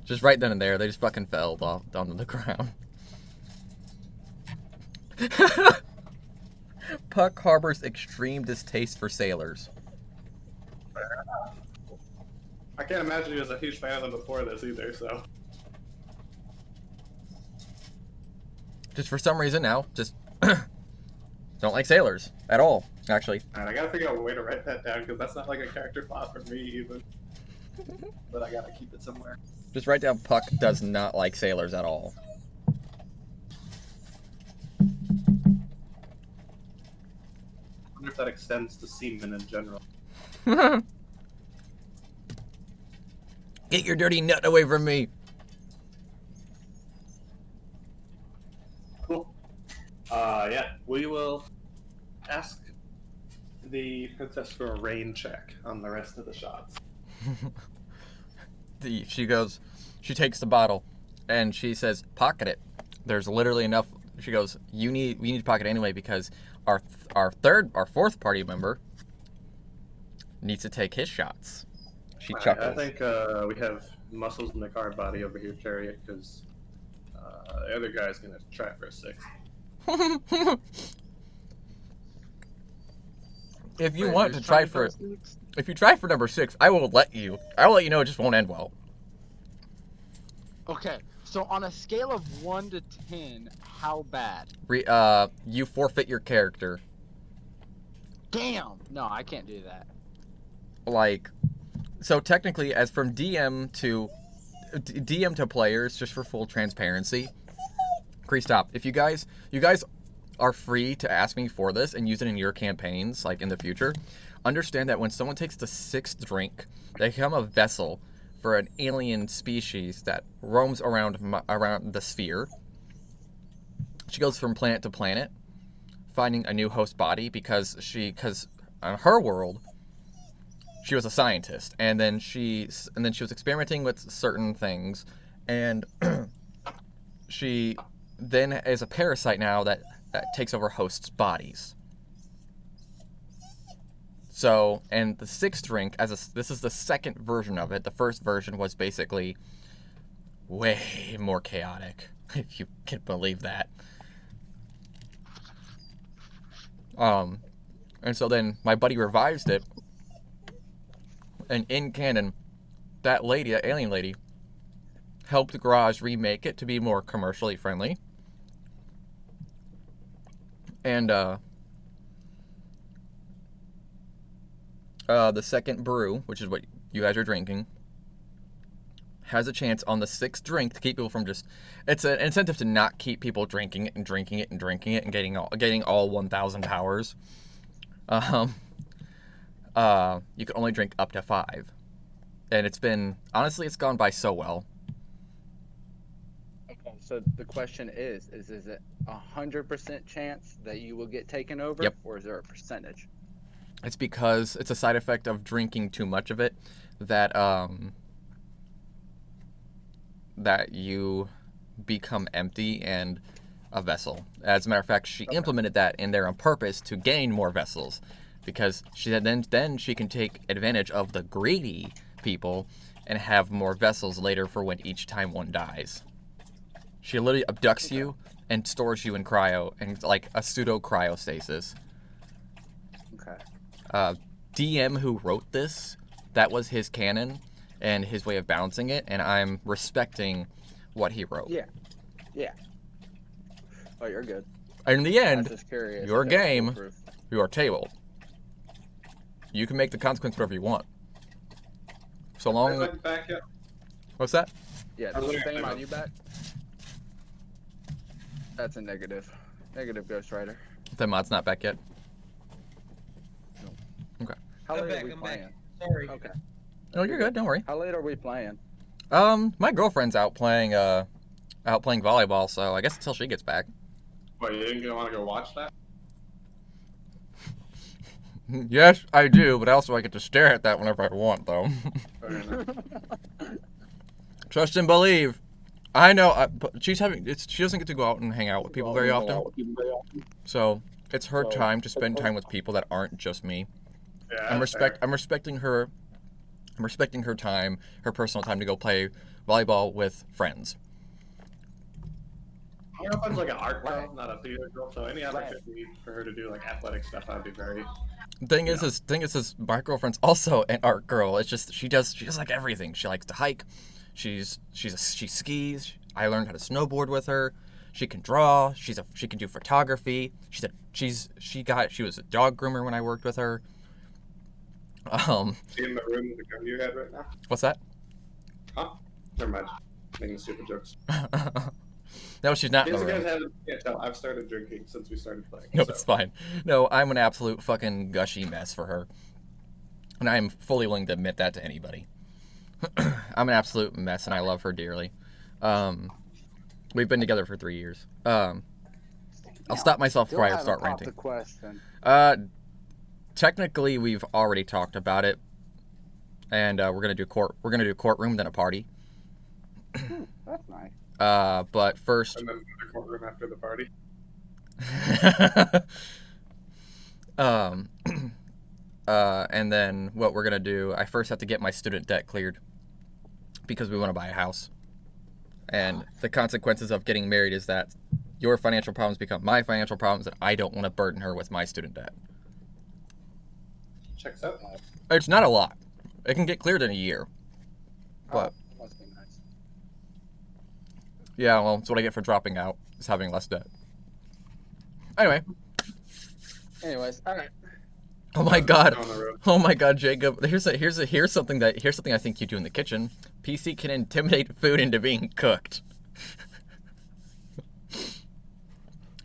Just right then and there, they just fucking fell down to the ground. Puck harbors extreme distaste for sailors. I can't imagine he was a huge fan of them before this either, so. Just for some reason now, just don't like sailors at all, actually. And I gotta figure out a way to write that down because that's not like a character flaw for me even. But I gotta keep it somewhere. Just write down Puck does not like sailors at all. I wonder if that extends to seamen in general. Get your dirty nut away from me. Cool. Yeah, we will ask the princess for a rain check on the rest of the shots. She takes the bottle, and she says, pocket it. There's literally enough. She goes, we need to pocket it anyway because our fourth party member needs to take his shots. She chuckles. I think we have muscles in the card body over here carry it because the other guy's gonna try for a 6. If you want to try for if you try for number 6, I will let you. I will let you know it just won't end well. Okay, so on a scale of 1 to 10, how bad? You forfeit your character. Damn! No, I can't do that. Like, so technically, as from DM to players, just for full transparency. Cree, stop. If you guys are free to ask me for this and use it in your campaigns, like in the future, understand that when someone takes the 6th drink, they become a vessel for an alien species that roams around the sphere. She goes from planet to planet, finding a new host body because on her world, she was a scientist, and then she was experimenting with certain things, and she then is a parasite now that takes over hosts' bodies. So, and the 6th drink, this is the second version of it. The first version was basically way more chaotic, if you can believe that. And so then my buddy revised it, and in canon, that alien lady, helped Garage remake it to be more commercially friendly. And the second brew, which is what you guys are drinking, has a chance on the 6th drink to keep people from just... It's an incentive to not keep people drinking it and drinking it and drinking it and getting all 1,000 powers. You can only drink up to 5. And honestly, it's gone by so well. Okay, so the question is it 100% chance that you will get taken over? Yep. Or is there a percentage? It's because it's a side effect of drinking too much of it that you become empty and a vessel. As a matter of fact, she implemented that in there on purpose to gain more vessels, because then she can take advantage of the greedy people and have more vessels later for when each time one dies. She literally abducts you and stores you in cryo, and like a pseudo cryostasis. Okay. DM who wrote this, that was his canon and his way of balancing it, and I'm respecting what he wrote. Yeah. Oh, you're good. And in the I'm end, just curious. your if that's game, foolproof. your table. You can make the consequence whatever you want. So long. Back yet? What's that? Yeah, I was does looking at Fame my on you back? That's a negative. Negative, Ghost Rider. The mod's not back yet. How I'm late back, are we I'm playing? back. Sorry. Okay. Oh, you're good. Don't worry. How late are we playing? My girlfriend's out playing volleyball, so I guess until she gets back. What, you didn't want to go watch that? Yes, I do, but also I get to stare at that whenever I want, though. Fair enough. Trust and believe. I know, but she doesn't get to go out and hang out with people very often. So it's her time to spend time with people that aren't just me. Yeah, I'm that's fair. respecting her. I'm respecting her time, her personal time to go play volleyball with friends. My girlfriend's like an art girl, not a theater girl, so any opportunity for her to do like athletic stuff, I'd be very. Thing is, my girlfriend's also an art girl. It's just she does like everything. She likes to hike. She skis. I learned how to snowboard with her. She can draw. She can do photography. She was a dog groomer when I worked with her. She in the room with the gun you had right now? What's that? Huh? Never mind. Making stupid jokes. No, she's not. In in case the you room. guys can't tell, I've started drinking since we started playing. No, so. it's fine. No, I'm an absolute fucking gushy mess for her. And I'm fully willing to admit that to anybody. I'm an absolute mess and I love her dearly. We've been together for 3 years. I'll stop myself before I start ranting. The question. Technically we've already talked about it. And we're gonna do courtroom, then a party. That's nice. But first And then the courtroom after the party. and then what we're gonna do, I first have to get my student debt cleared because we want to buy a house. And the consequences of getting married is that your financial problems become my financial problems, and I don't want to burden her with my student debt. Checks out. It's not a lot. It can get cleared in a year. But Must be nice. yeah, well, it's what I get for dropping out, is having less debt. Anyway. Anyways, all right. Oh my god. On the road. Oh my god, Jacob. Here's something I think you do in the kitchen. PC can intimidate food into being cooked.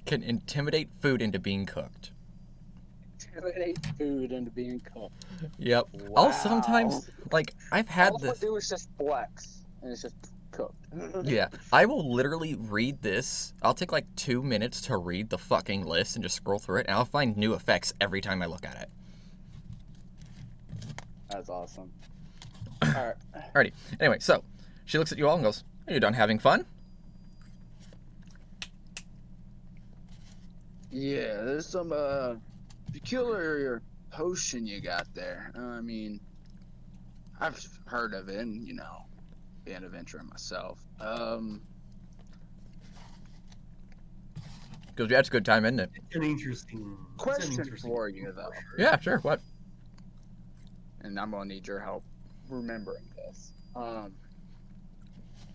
Can intimidate food into being cooked. Intimidate food into being cooked. Yep. Wow. I'll sometimes, like, I've had All I this. do is just flex, and it's just cooked. Yeah, I will literally read this. I'll take like 2 minutes to read the fucking list and just scroll through it, and I'll find new effects every time I look at it. That's awesome. All right. Alrighty. Anyway, so she looks at you all and goes, "Are you done having fun?" Yeah, there's some peculiar potion you got there. I mean, I've heard of it, and being an adventurer myself. Because yeah, it's a good time, isn't it? It's an interesting Question for you though, Yeah, sure. What? and I'm gonna need your help remembering this.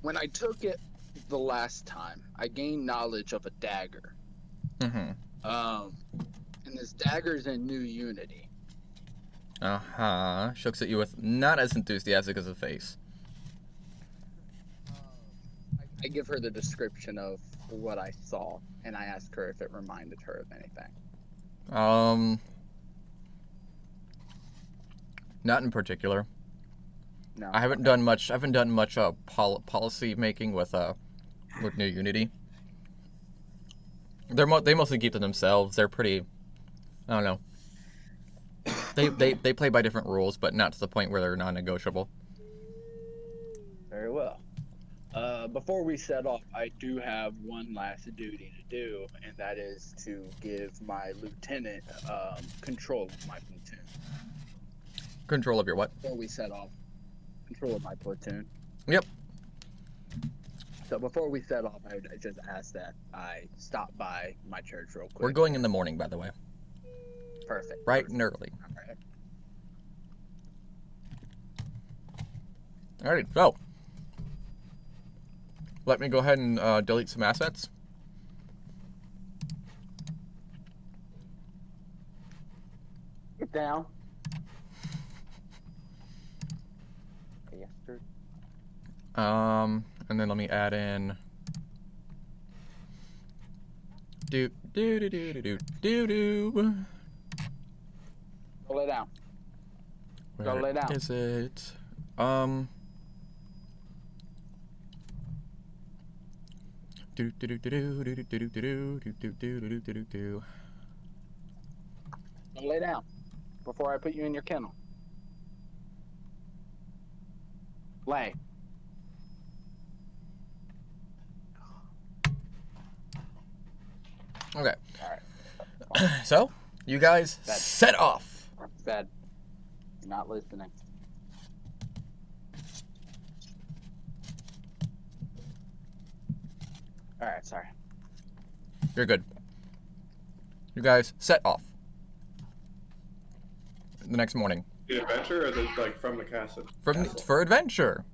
When I took it the last time, I gained knowledge of a dagger. Mm-hmm. And this dagger's in New Unity. Uh-huh. She looks at you with not as enthusiastic as a face. I give her the description of what I saw, and I ask her if it reminded her of anything. Not in particular. No. I haven't done much policy making with New Unity. They mostly keep to themselves. They're pretty, I don't know. They play by different rules, but not to the point where they're non-negotiable. Very well. Before we set off, I do have one last duty to do, and that is to give my lieutenant control of my platoon. Control of your what? Before we set off, control of my platoon. Yep. So before we set off, I just asked that I stop by my church real quick. We're going in the morning, by the way. Perfect. Bright and early. All right. Alrighty, so let me go ahead and delete some assets. Get down. Bastard. And then let me add in. Do. Go lay down. Go lay down. Is it? Go lay down before I put you in your kennel. Lay. Okay. All right. So, you guys That's- set off. Bad. Not listening. All right. Sorry. You're good. You guys set off. The next morning. The adventure, or like from the castle? For adventure.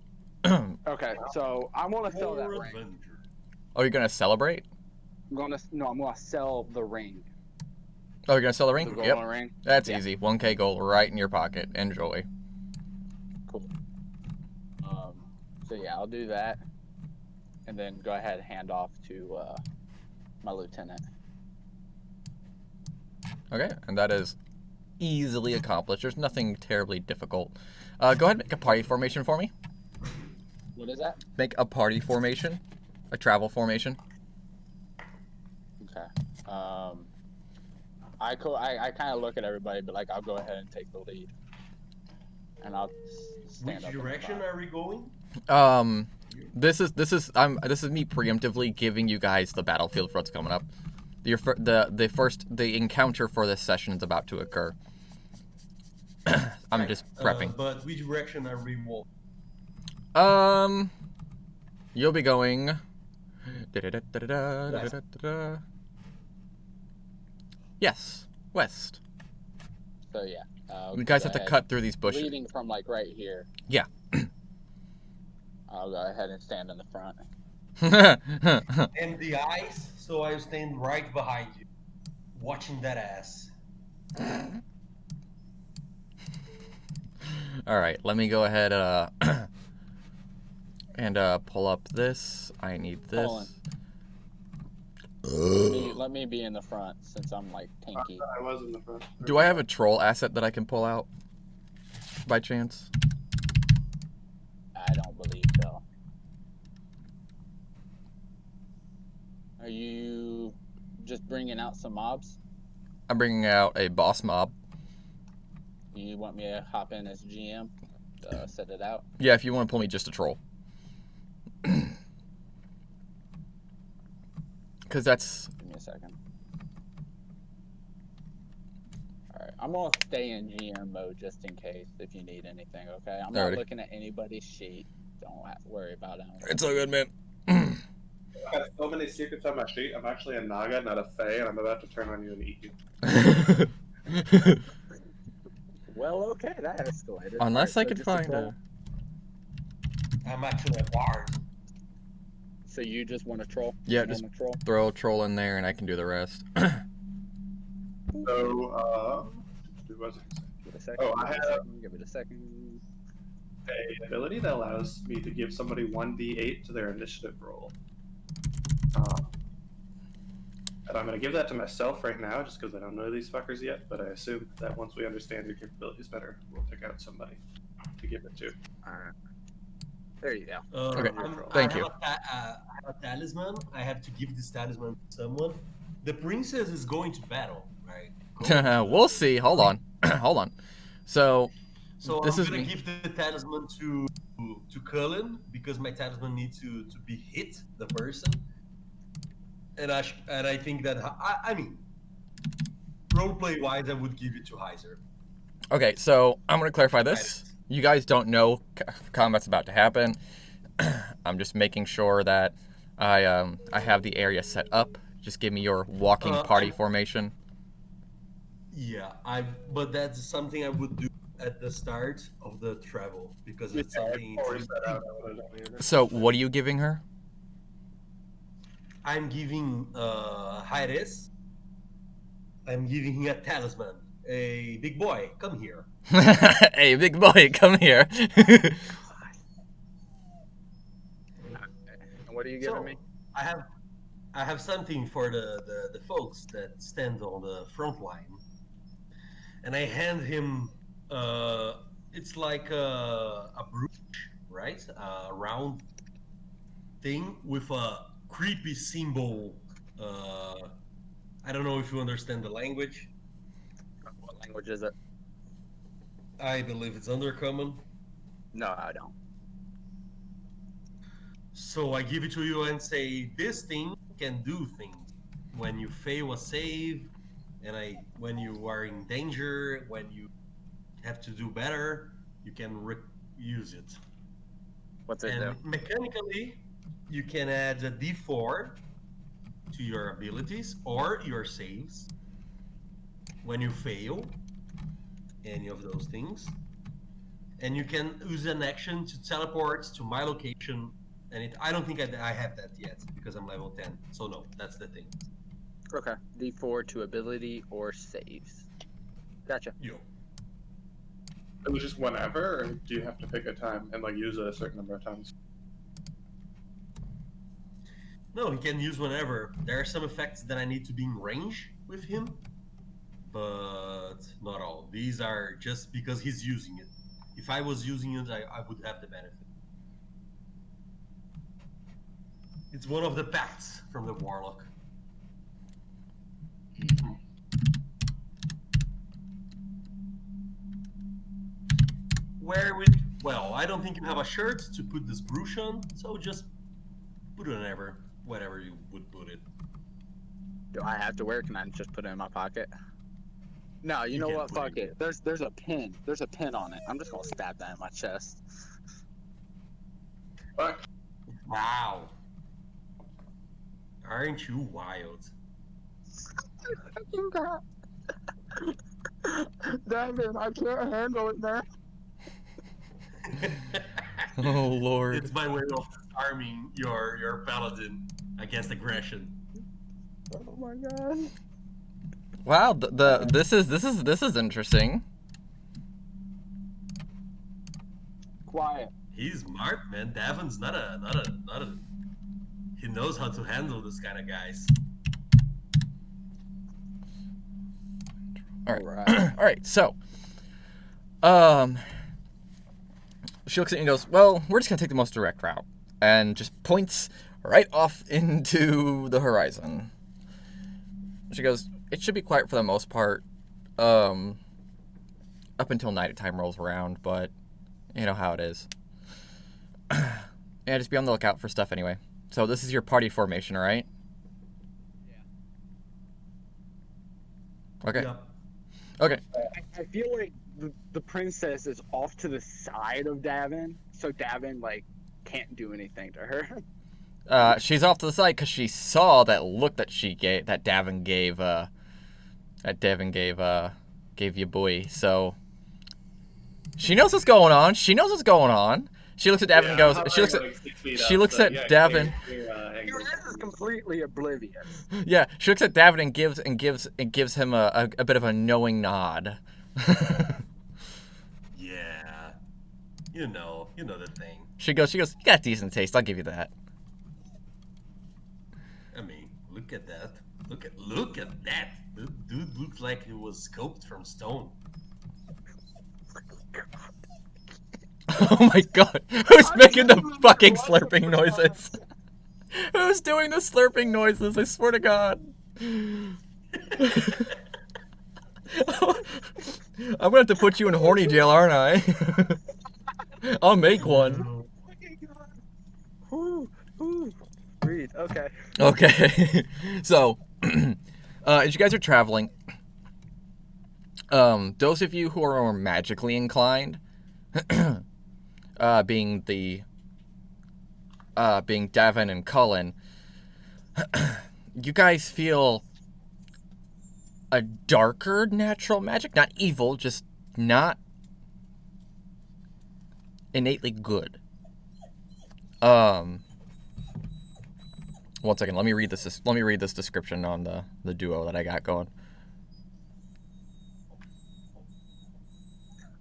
Okay. So I want to fill that For ring. adventure. Oh, you're gonna celebrate? I'm gonna sell the ring. Oh, you're gonna sell the The ring? golden Yep. ring. That's Yeah. easy. 1K gold right in your pocket. Enjoy. Cool. So yeah, I'll do that, and then go ahead and hand off to my lieutenant. Okay, and that is easily accomplished. There's nothing terribly difficult. Go ahead and make a party formation for me. What is that? Make a party formation. A travel formation. Okay. I kind of look at everybody, but like I'll go ahead and take the lead, and I'll stand Which up in the direction front. are we going? This is me preemptively giving you guys the battlefield for what's coming up. The encounter for this session is about to occur. I'm Right, just prepping. But which direction are we walking? You'll be going. Yes, west. So yeah. You guys go have to ahead. cut through these bushes. Leading from like right here. Yeah. I'll go ahead and stand in the front. And the eyes, so I stand right behind you, watching that ass. All right, let me go ahead and pull up this. I need this. Hold Let me be in the front since I'm like tanky. I was in the front. Do I have a troll asset that I can pull out by chance? I don't believe so. Are you just bringing out some mobs? I'm bringing out a boss mob. You want me to hop in as GM? Set it out? Yeah, if you want to pull me just a troll. Because that's... Give me a second. Alright, I'm gonna stay in GM mode just in case if you need anything, okay? I'm not Alrighty. looking at anybody's sheet. Don't have to worry about it. It's all good, man. I have so many secrets on my sheet. I'm actually a Naga, not a Fae, and I'm about to turn on you and eat you. Well, okay, that escalated. Unless I Alright, so could just find troll. I'm actually a bard. So you just want to troll? Yeah, You just want to troll? throw a troll in there and I can do the rest. So, who was it? Give it a second. Oh, I have Give it a second. an ability that allows me to give somebody 1d8 to their initiative roll. And I'm going to give that to myself right now, just because I don't know these fuckers yet, but I assume that once we understand your capabilities better, we'll pick out somebody to give it to. Alright. There you go. Okay, thank you. I have a talisman. I have to give this talisman to someone. The princess is going to battle, right? We'll see. Hold on. Hold on. So, So this I'm is gonna me. give the talisman to Cullen because my talisman needs to be hit the person, and I think that I mean, roleplay wise, I would give it to Heiser. Okay, so I'm going to clarify this. You guys don't know combat's about to happen. I'm just making sure that I have the area set up. Just give me your walking party formation. Yeah, but that's something I would do at the start of the travel because it's something. So, what are you giving her? I'm giving Hires. I'm giving him a talisman. A big boy, come here. Hey, big boy, come here. What are you giving me? I have something for the folks that stand on the front line, and I hand him. It's like a brooch, right? A round thing with a creepy symbol. I don't know if you understand the language. What language is it? I believe it's Undercommon. No, I don't. So I give it to you and say, this thing can do things. When you fail a save, and when you are in danger, when you have to do better, you can use it. What's it do? And mechanically, you can add a D4 to your abilities or your saves when you fail any of those things. And you can use an action to teleport to my location And I don't think I have that yet because I'm level 10. So no, that's the thing. Okay. D4 to ability or saves. Gotcha. Yo. It was just whenever, or do you have to pick a time and like use it a certain number of times? No, he can use whenever. There are some effects that I need to be in range with him, but not all. These are just because he's using it. If I was using it, I would have the benefit. It's one of the pacts from the Warlock. Wear it. Well, I don't think you have a shirt to put this brooch on, so just put it wherever you would put it. Do I have to wear it? Can I just put it in my pocket? No, you know can't what? put it Fuck in. it. There's a pin. There's a pin on it. I'm just gonna stab that in my chest. Fuck. Wow. Aren't you wild? Devin, I can't handle it, man. Oh Lord. It's my way of arming your paladin against aggression. Oh my god. Wow, this is interesting. Quiet. He's smart, man. Davin's not a. He knows how to handle this kind of guys. All right. Alright. All right. So, she looks at you and goes, "Well, we're just gonna take the most direct route," and just points right off into the horizon. She goes, "It should be quiet for the most part, up until nighttime rolls around, but you know how it is. Yeah, just be on the lookout for stuff anyway. So this is your party formation, right?" Okay. Yep. Okay. I feel like the princess is off to the side of Davin, so Davin like can't do anything to her. She's off to the side because she saw that look that Davin gave your boy. So she knows what's going on. She looks at Davin and goes. She looks at Davin. This is completely oblivious. Yeah, she looks at Davin and gives him a bit of a knowing nod. Yeah. You know the thing. She goes. You got decent taste. I'll give you that. I mean, look at that. Look at that. The dude looks like he was sculpted from stone. Oh my god! Who's making the fucking slurping noises? Who's doing the slurping noises? I swear to God. I'm gonna have to put you in horny jail, aren't I? I'll make one. Read. Okay. Okay. So, as you guys are traveling, those of you who are more magically inclined, being Davin and Cullen, you guys feel a darker natural magic, not evil, just not innately good. One second, let me read this description on the duo that I got going.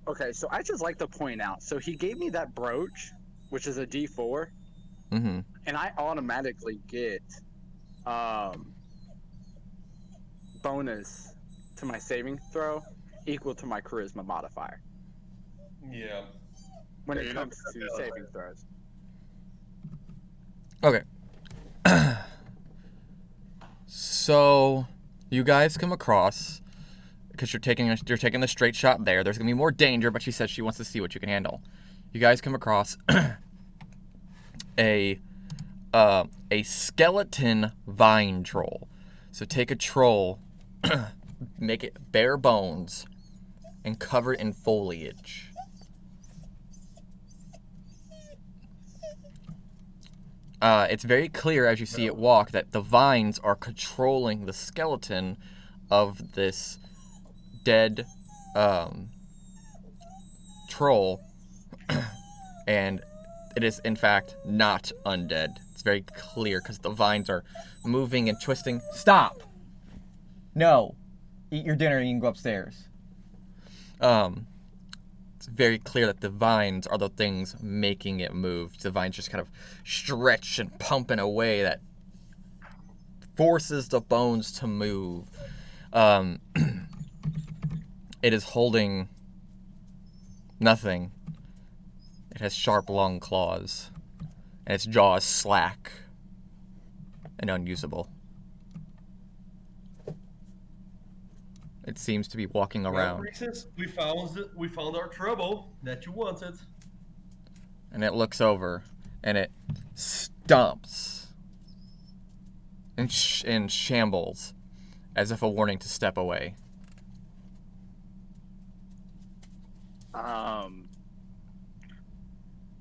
Okay, so I just like to point out. So he gave me that brooch, which is a D4, Mm-hmm. and I automatically get bonus to my saving throw equal to my charisma modifier Yeah. when Yeah, it you're comes not to gonna fail saving that. throws. Okay. So, you guys come across, because you're taking the straight shot there. There's gonna be more danger, but she says she wants to see what you can handle. You guys come across a skeleton vine troll. So take a troll, make it bare bones, and cover it in foliage. It's very clear as you see it walk that the vines are controlling the skeleton of this dead troll, and it is in fact not undead. It's very clear because the vines are moving and twisting. Stop! No. Eat your dinner and you can go upstairs. It's very clear that the vines are the things making it move. The vines just kind of stretch and pump in a way that forces the bones to move. It is holding nothing. It has sharp, long claws, and its jaw is slack and unusable. It seems to be walking Well, around. Princess, we found our trouble that you wanted. And it looks over, and it stomps and shambles, as if a warning to step away.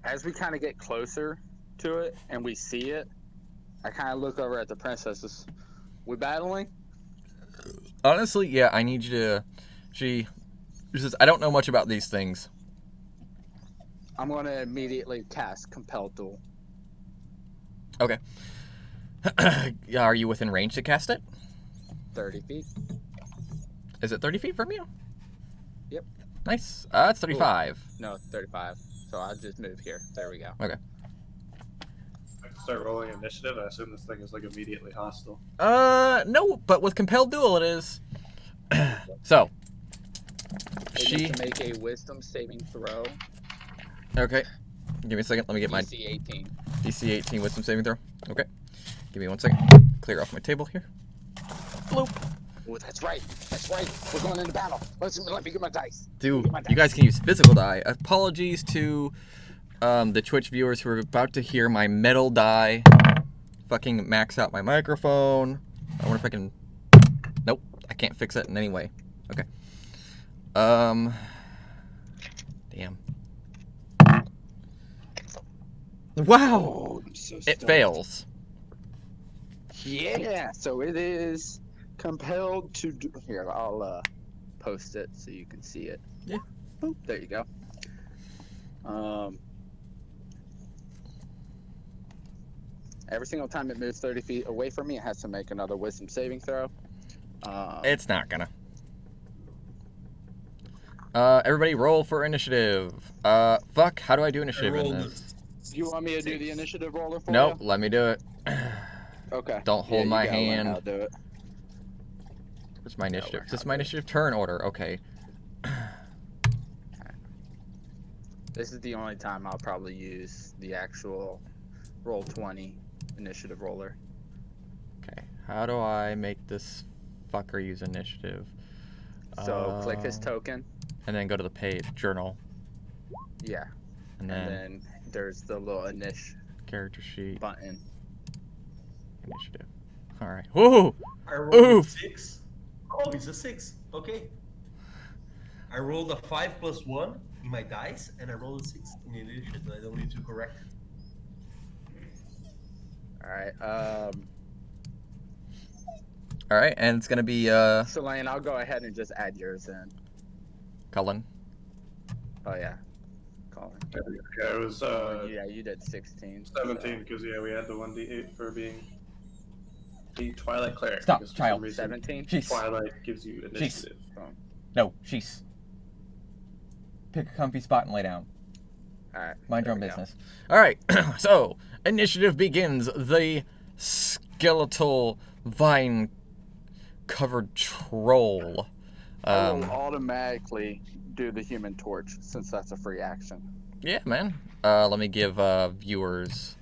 As we kind of get closer to it and we see it, I kind of look over at the princesses. We battling? Honestly, yeah, I need you to... She says, I don't know much about these things. I'm going to immediately cast Compel Duel. Okay. Are you within range to cast it? 30 feet. Is it 30 feet from you? Yep. Nice. It's 35. No, 35. So I'll just move here. There we go. Okay. I can start rolling initiative. I assume this thing is like immediately hostile. No, but with Compelled Duel it is. So. They need to make a wisdom saving throw. Okay. Give me a second. Let me get my DC 18. DC 18 wisdom saving throw. Okay. Give me 1 second. Clear off my table here. Bloop. Oh, that's right. That's right. We're going into battle. Let me get my dice. Dude, you guys can use physical die. Apologies to the Twitch viewers who are about to hear my metal die fucking max out my microphone. I wonder if I can... Nope, I can't fix it in any way. Okay. Damn. Wow! Oh, I'm so It stoked. fails. Yeah. So it is compelled to do. Here, I'll post it so you can see it. Yeah. Boop, there you go. Every single time it moves 30 feet away from me, it has to make another wisdom saving throw. It's not gonna. Everybody roll for initiative. Fuck, how do I do initiative in this? You want me to do the initiative roller for Nope, you? let me do it. Okay. Don't hold you my gotta learn hand. how to do it. What's my initiative? Is this my initiative turn order? Okay. This is the only time I'll probably use the actual roll 20 initiative roller. Okay. How do I make this fucker use initiative? So click his token. And then go to the page, journal. Yeah. And And then then there's the little character sheet, button. initiative. Alright. Woohoo! I rolled Oof. a 6. Oh, it's a 6. Okay. I rolled a 5 plus 1 in my dice, and I rolled a 6 in the initiative. I don't need to correct it. Alright. Alright, and it's gonna be, So Lane, I'll go ahead and just add yours in. Cullen. Oh yeah. Colin. Yeah, it was Yeah, you did 16. 17 because yeah, we had the 1d8 for being the Twilight Cleric. Stop, because for child. some reason, 17? Jeez. Twilight gives you initiative. No, she's. Pick a comfy spot and lay down. Alright. Mind your there own we go. business. Alright, so, initiative begins. The skeletal vine covered troll. I will automatically do the Human Torch since that's a free action. Yeah, man. Let me give viewers.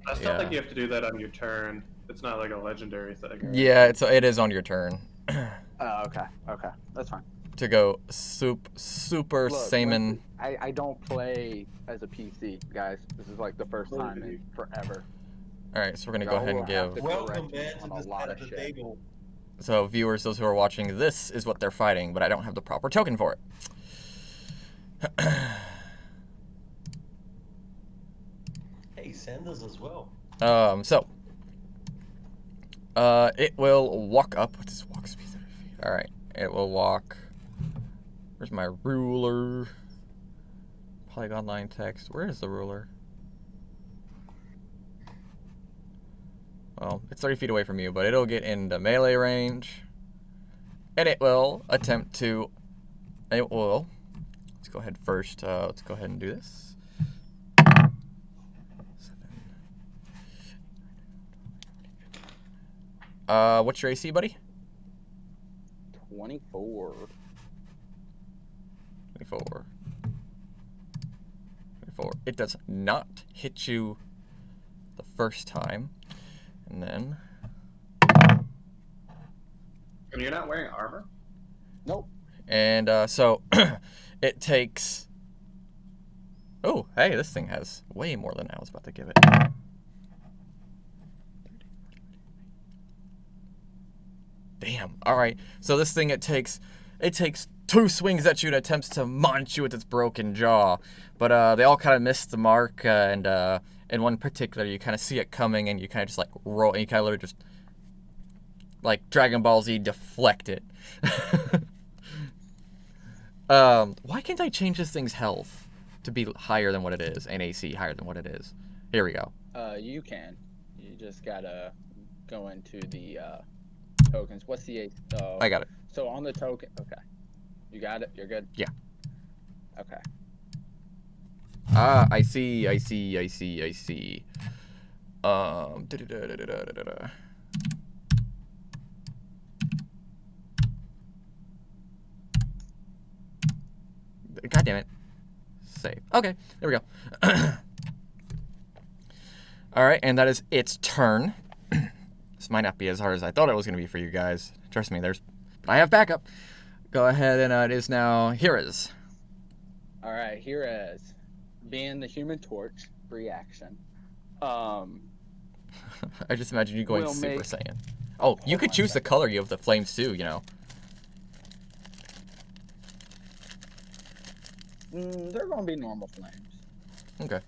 I still Yeah. think you have to do that on your turn. It's not like a legendary thing. Right? Yeah, it is on your turn Oh, okay. Okay. That's fine. to go super Look, Saman. I don't play as a PC, guys. This is like the first time in forever. All right, so we're gonna go Y'all ahead and will have give. to- Welcome, correct man, on to a this lot side of of the shit. table. So viewers, those who are watching, this is what they're fighting, but I don't have the proper token for it. Hey, send us as well. So. It will walk up. What does walk speed 30 feet? Alright. It will walk. Where's my ruler? Polygon line text. Where is the ruler? Well, it's 30 feet away from you, but it'll get into melee range. And it will attempt to... It will... Let's go ahead first. Let's go ahead and do this. 7. What's your AC, buddy? 24. 24. It does not hit you the first time. And then... And you're not wearing armor? Nope. And so it takes... Oh, hey, this thing has way more than I was about to give it. Damn. All right. So this thing, it takes 2 swings at you and attempts to munch you with its broken jaw. But they all kind of miss the mark, and in one particular, you kind of see it coming, and you kind of just like roll, and you kind of literally just like Dragon Ball Z deflect it. Why can't I change this thing's health to be higher than what it is, and AC higher than what it is? Here we go. You can. You just gotta go into the tokens. What's the I got it. So on the token, okay. You got it? You're good? Yeah. Okay. I see. God damn it. Save. Okay, there we go. Alright, and that is its turn. This might not be as hard as I thought it was going to be for you guys. Trust me, but I have backup. Go ahead, and it is now Hira's. Alright, Hira's. Being the Human Torch, free action. I just imagine you going We'll Super make- Saiyan. Oh, you could choose the color of the flames too, you know. They're gonna be normal flames. Okay.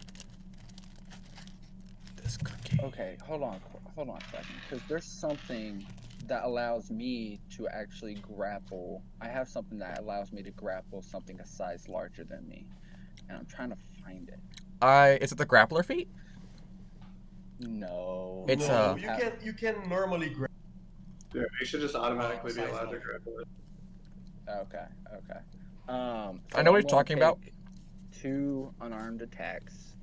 This cookie. Okay, hold on a second, because there's something that allows me to actually grapple. I have something that allows me to grapple something a size larger than me, and I'm trying to find it. Is it the grappler feat? No. It's, no, you can normally grab. Yeah, you should just automatically be allowed to grapple it. Okay. I know what I'm you're gonna talking about. take 2 unarmed attacks.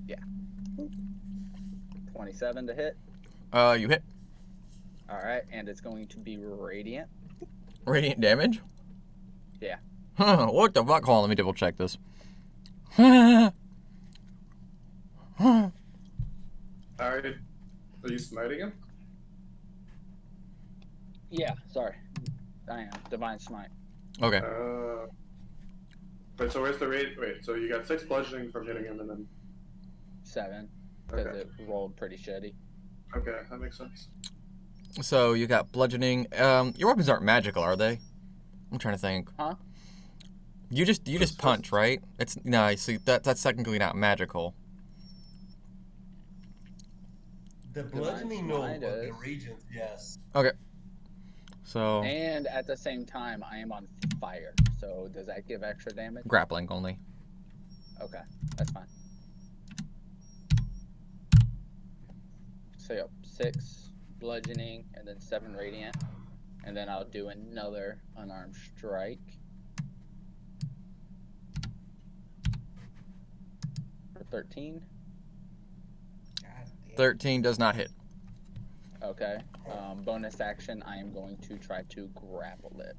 Yeah. 27 to hit. You hit. Alright, and it's going to be radiant. Radiant damage? Yeah. Huh, what the fuck? Hold on, let me double check this. Huh. Alright, are you smiting him? Yeah, sorry. I am. Divine Smite. Okay. Wait, so where's the rate? Wait, so you got 6 bludgeoning from hitting him and then... 7. Because Okay. it rolled pretty shitty. Okay, that makes sense. So you got bludgeoning. Your weapons aren't magical, are they? I'm trying to think. Huh? You just punch, right? It's no. See, that's technically not magical. The Divine bludgeoning, no, Smite but the is. radiant, yes. Okay. So And at the same time, I am on fire. So does that give extra damage? grappling only. Okay, that's fine. So yep, 6 bludgeoning and then 7 radiant. And then I'll do another unarmed strike. For 13. God damn. 13 does not hit. Okay. Bonus action, I am going to try to grapple it.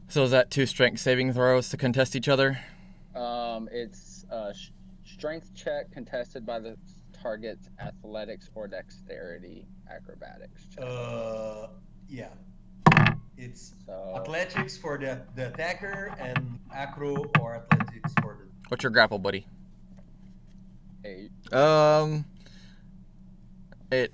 So is that 2 strength saving throws to contest each other? It's a strength check contested by the target's athletics or dexterity acrobatics check. Yeah. It's So athletics for the attacker and acro or athletics for the. What's your grapple, buddy? 8. It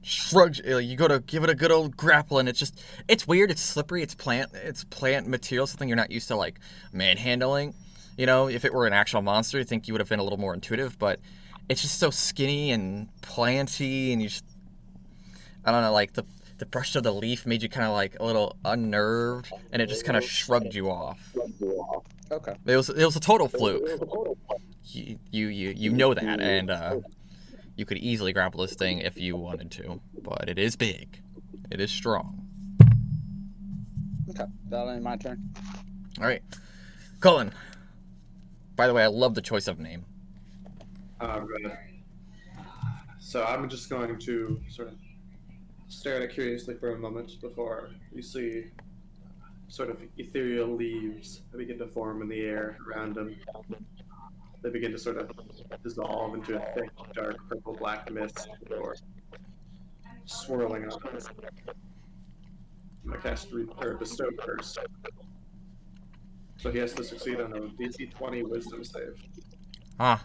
shrugs. You go to give it a good old grapple, and it's weird. It's slippery. It's plant material, something you're not used to like manhandling. You know, if it were an actual monster, I think you would have been a little more intuitive. But it's just so skinny and planty, and I don't know, like the brush of the leaf made you kind of like a little unnerved, and it just kind of shrugged you off. Okay. It was a total fluke. You know that, and you could easily grapple this thing if you wanted to, but it is big. It is strong. Okay. That my turn. All right, Cullen. By the way, I love the choice of name. Good. So I'm just going to sort of stare at it curiously for a moment before you see sort of ethereal leaves that begin to form in the air around him. They begin to sort of dissolve into a thick, dark, purple-black mist before swirling on us. I'm going to cast Bestow Curse. So he has to succeed on a DC 20 Wisdom save. Ah.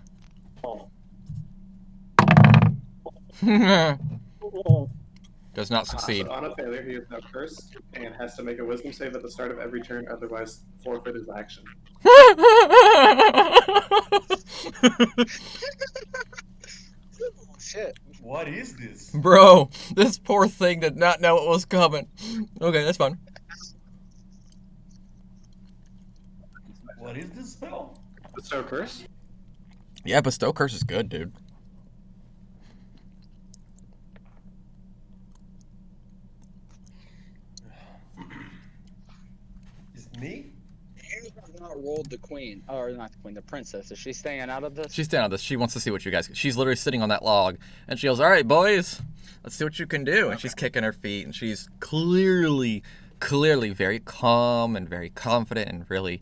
Does not succeed. So on a failure, he is now cursed and has to make a Wisdom save at the start of every turn, otherwise forfeit his action. Shit. What is this? Bro, this poor thing did not know it was coming. Okay, that's fine. What is this spell? Bestow Curse? Yeah, Bestow Curse is good, dude. Is it me? You have not rolled the queen, or not the queen, the princess. Is she staying out of this? She's down on this. She wants to see what you guys. She's literally sitting on that log, and she goes, "All right, boys, let's see what you can do." And she's kicking her feet, and she's clearly very calm and very confident, and really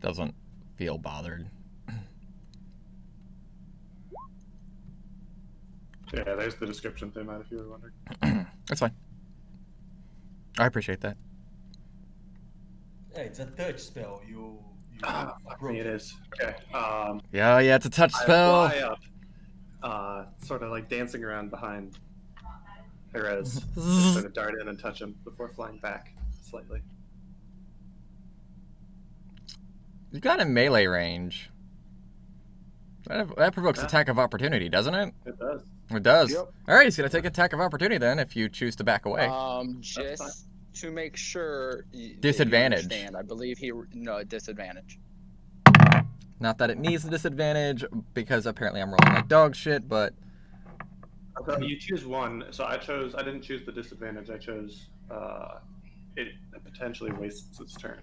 doesn't feel bothered. Yeah, there's the description thing, if you were wondering. That's fine. I appreciate that. Yeah, it's a touch spell. You Fuck me, it is. Okay. Yeah, it's a touch I spell. fly up, sort of like dancing around behind Perez, sort of dart in and touch him before flying back slightly. You got a melee range. That provokes Yeah. attack of opportunity, doesn't it? It does. It does. Yep. All right, he's gonna take attack of opportunity then, if you choose to back away. Just to make sure. Disadvantage. That you understand, I believe disadvantage. Not that it needs a disadvantage, because apparently I'm rolling like dog shit, but So you choose one. So I didn't choose the disadvantage. I chose. It potentially wastes its turn.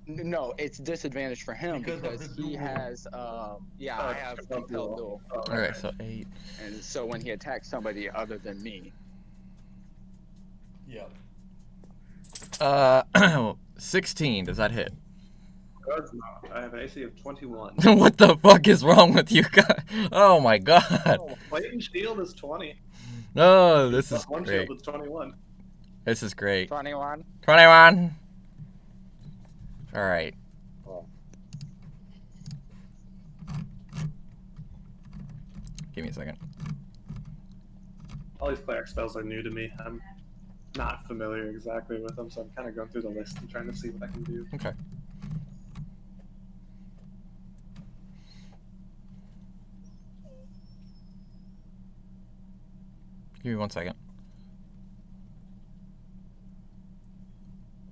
No, it's disadvantage for him Because of because the he duel. has. I have compelled duel, all right. So 8. and so when he attacks somebody other than me, Yeah. 16. Does that hit? Does not. I have an AC of 21. What the fuck is wrong with you guys? Oh my god. Lightning Shield is 20. Oh, this is One great. shield is 21. This is great. 21. 21. All right. Give me a second. All these cleric spells are new to me. I'm not familiar exactly with them, so I'm kind of going through the list and trying to see what I can do. Okay. Give me 1 second.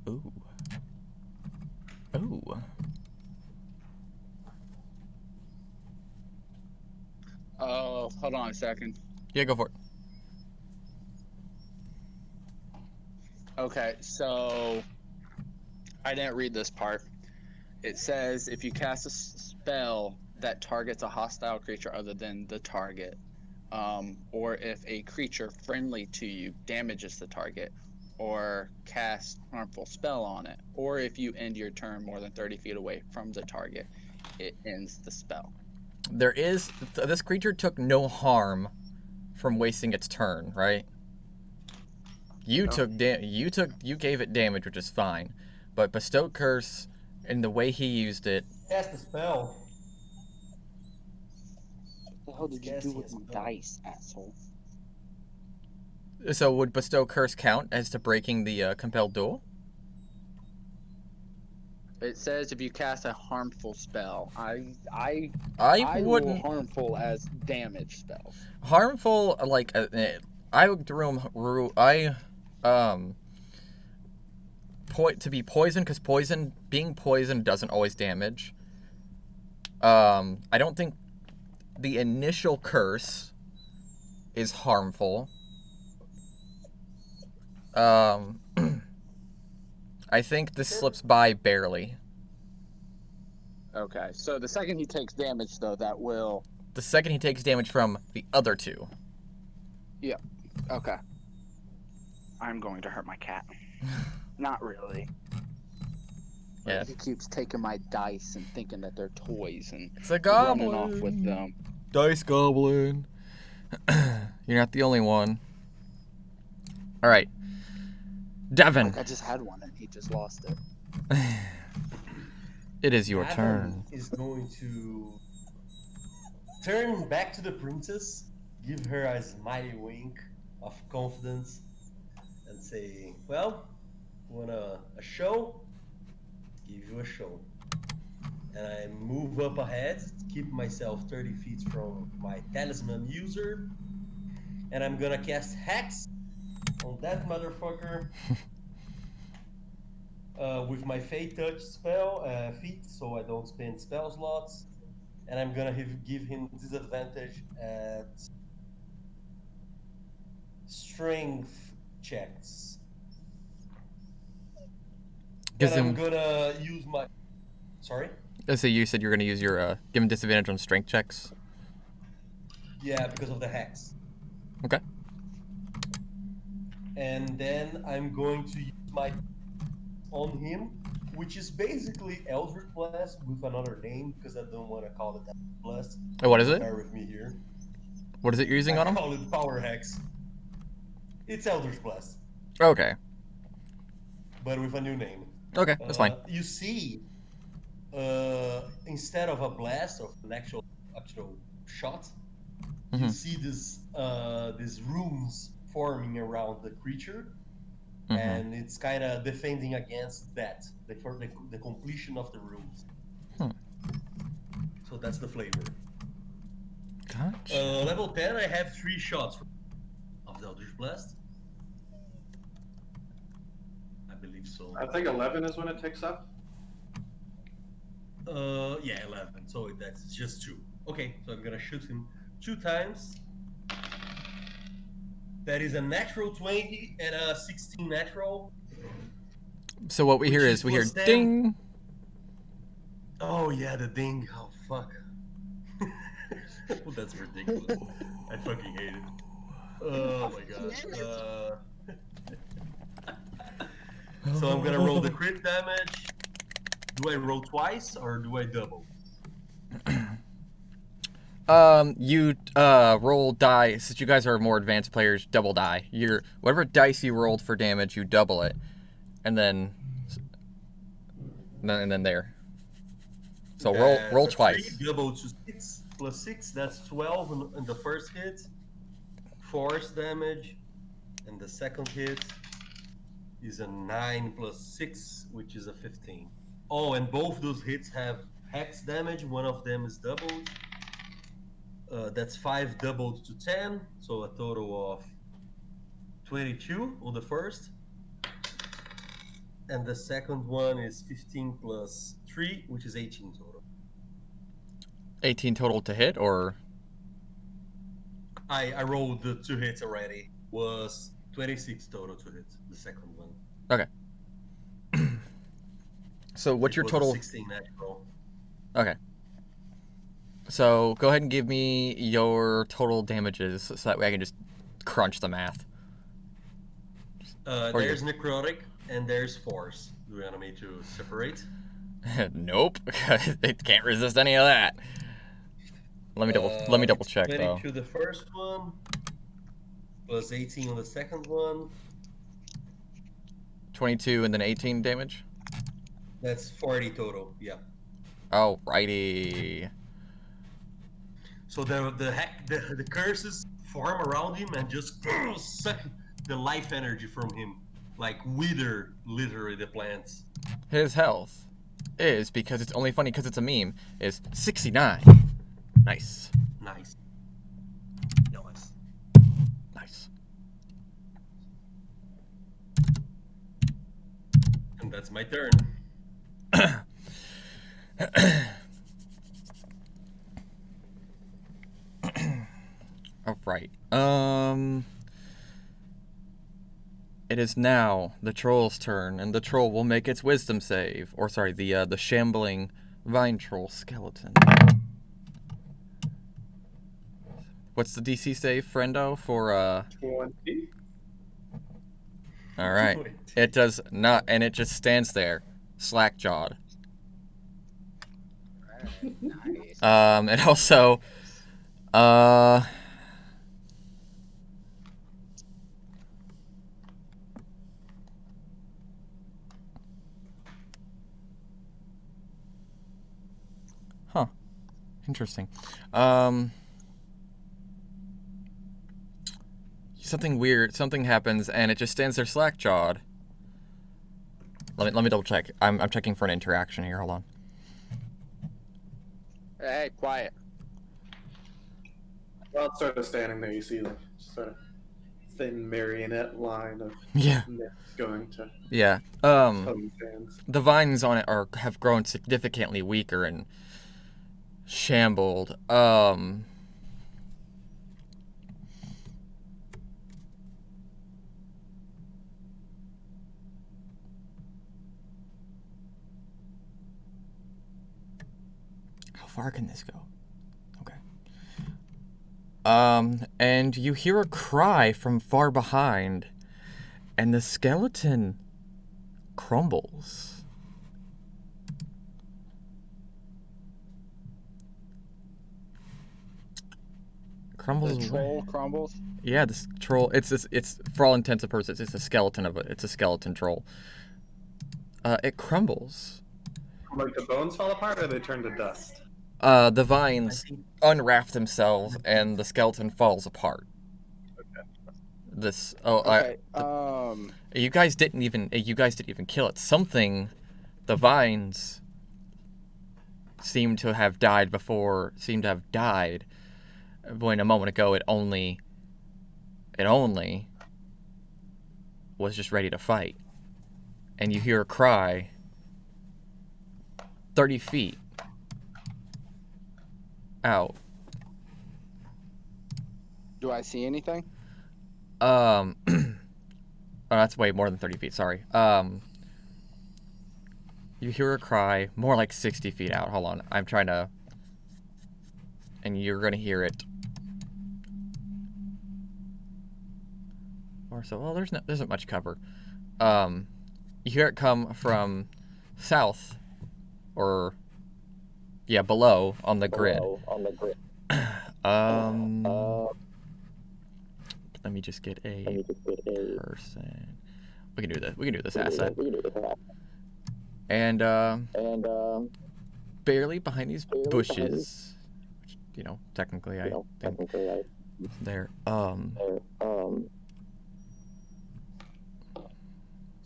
Ooh. Ooh. Oh, hold on a second. Yeah, go for it. Okay, so I didn't read this part. It says if you cast a spell that targets a hostile creature other than the target, or if a creature friendly to you damages the target, or casts harmful spell on it, or if you end your turn more than 30 feet away from the target, it ends the spell. There is this creature took no harm from wasting its turn, right? You gave it damage, which is fine, but Bestow Curse and the way he used it. Cast the spell. What the hell did you do with my dice, asshole? So would Bestow Curse count as to breaking the compelled duel? It says if you cast a harmful spell. I I rule wouldn't. harmful as damage spells. Harmful, like I would to be poisoned, because being poisoned doesn't always damage. I don't think the initial curse is harmful. I think this slips by barely. Okay, so the second he takes damage, though, that will... The second he takes damage from the other two. Yep. Okay. I'm going to hurt my cat. Not really. Yeah. He keeps taking my dice and thinking that they're toys and It's a running goblin. off with them. Dice goblin. You're not the only one. All right. Devin. Like I just had one and he just lost it. It is your Adam turn. is going to turn back to the princess, give her a smiley wink of confidence, and say, "Well, want a show? Give you a show." And I move up ahead, keep myself 30 feet from my talisman user, and I'm gonna cast Hex on that motherfucker. With my Fate Touch spell, feat, so I don't spend spell slots. And I'm gonna give him disadvantage at strength checks. Gives And I'm him. gonna use my... Sorry? So you said you're gonna use your give him disadvantage on strength checks. Yeah, because of the hex. Okay. And then I'm going to use my... on him, which is basically Eldritch Blast with another name, because I don't want to call it Eldritch Blast. Oh, what is it? Bear with me here. What is it you're using I on him? call it Power Hex. It's Eldritch Blast, Okay. but with a new name. Okay, that's fine. You see, instead of a blast of an actual shot, you Mhm. see these runes forming around the creature, Mhm. and it's kind of defending against that, the completion of the runes. Hmm. So that's the flavor. Gotcha. Level 10, I have 3 shots of the Eldritch Blast. I believe so. I think 11 is when it ticks up. Yeah, 11. So that's just 2. Okay, so I'm gonna shoot him 2 times. That is a natural 20 and a 16 natural. So what we hear which is we hear plus 10. ding. Oh yeah, the ding. Oh fuck. Well, that's ridiculous. I fucking hate it. Oh my god. So I'm gonna roll the crit damage. Do I roll twice or do I double? You roll die. Since you guys are more advanced players, double die. Whatever dice you rolled for damage, you double it, and then there. So roll So twice. 3 double to 6 plus 6. That's 12 in the first hit. Force damage, and the second hit is a 9 plus 6, which is a 15. Oh, and both those hits have hex damage. One of them is doubled. That's 5 doubled to 10, so a total of 22 on the first. And the second one is 15 plus 3, which is 18 total. 18 total to hit, or I rolled the 2 hits already. Was 26 total to hit, the second one. okay. So what's your It was a total? 16 natural. Okay. So go ahead and give me your total damages, so that way I can just crunch the math. Or There's necrotic and there's force. Do you want me to separate? Nope, it can't resist any of that. Let me double It's check 20 though. to the first one, plus 18 on the second one. 22 and then 18 damage. That's 40 total. Yeah. Alrighty. So the curses form around him and just suck the life energy from him, like wither literally the plants. His health is, because it's only funny because it's a meme, is 69. Nice. Nice. Nice. Nice. And That's my turn. All right. It is now the troll's turn, and the troll will make its wisdom save. Or sorry, the shambling vine troll skeleton. What's the DC save, friendo, for 20. All right. It does not, and it just stands there, slack-jawed. Nice. It also, huh, interesting. Something weird, something happens, and it just stands there slack-jawed. Let me double check. I'm checking for an interaction here. Hold on. Hey, quiet. Well, it's sort of standing there. You see the sort of thin marionette line of Yeah. myths going to Yeah. home fans. The vines on it have grown significantly weaker and shambled. How far can this go? Okay. And you hear a cry from far behind, and the skeleton crumbles. Crumbles. The troll crumbles. Yeah, this troll. It's for all intents and purposes, it's a skeleton of it. It's a skeleton troll. It crumbles. Like the bones fall apart, or they turn to dust. The vines unwrap themselves, and the skeleton falls apart. This. Oh, Okay. you guys didn't even kill it. Something, the vines seem to have died before. Seem to have died. When a moment ago it only was just ready to fight. And you hear a cry 30 feet out. Do I see anything? Oh, that's way more than 30 feet, sorry. You hear a cry more like 60 feet out. Hold on, I'm trying to... And you're gonna hear it. Or so, well, there isn't much cover. You hear it come from south, or yeah, below on the grid. Let me just get a person. We can do this. We can do this asset. And barely behind these bushes, which, you know, technically I think they're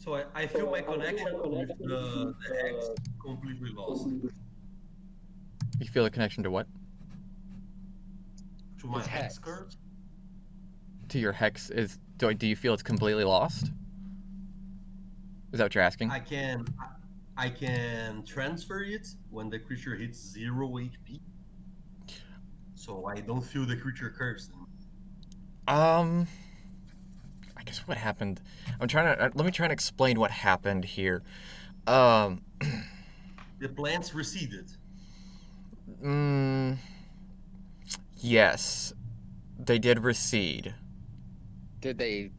So I feel my connection with the hex completely lost. You feel a connection to what? To my His hex hex. curves? To your hex do you feel it's completely lost? Is that what you're asking? I can transfer it when the creature hits 0 HP. So I don't feel the creature curves anymore. I guess what happened. Let me try and explain what happened here. The plants receded. Yes, they did recede. Did I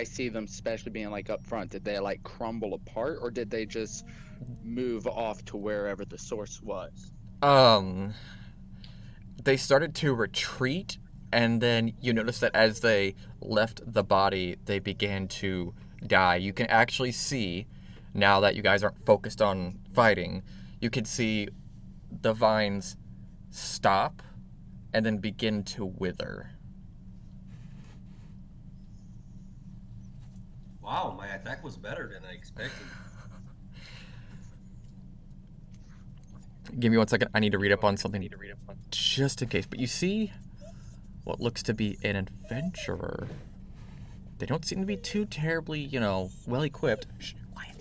see them, especially being like up front? Did they like crumble apart, or did they just move off to wherever the source was? They started to retreat, and then you notice that as they left the body, they began to die. You can actually see, now that you guys aren't focused on fighting, you can see the vines stop and then begin to wither. Wow, my attack was better than I expected. Give me 1 second. I need to read up on something. Just in case. But you see what looks to be an adventurer. They don't seem to be too terribly, well equipped. Shh, quiet.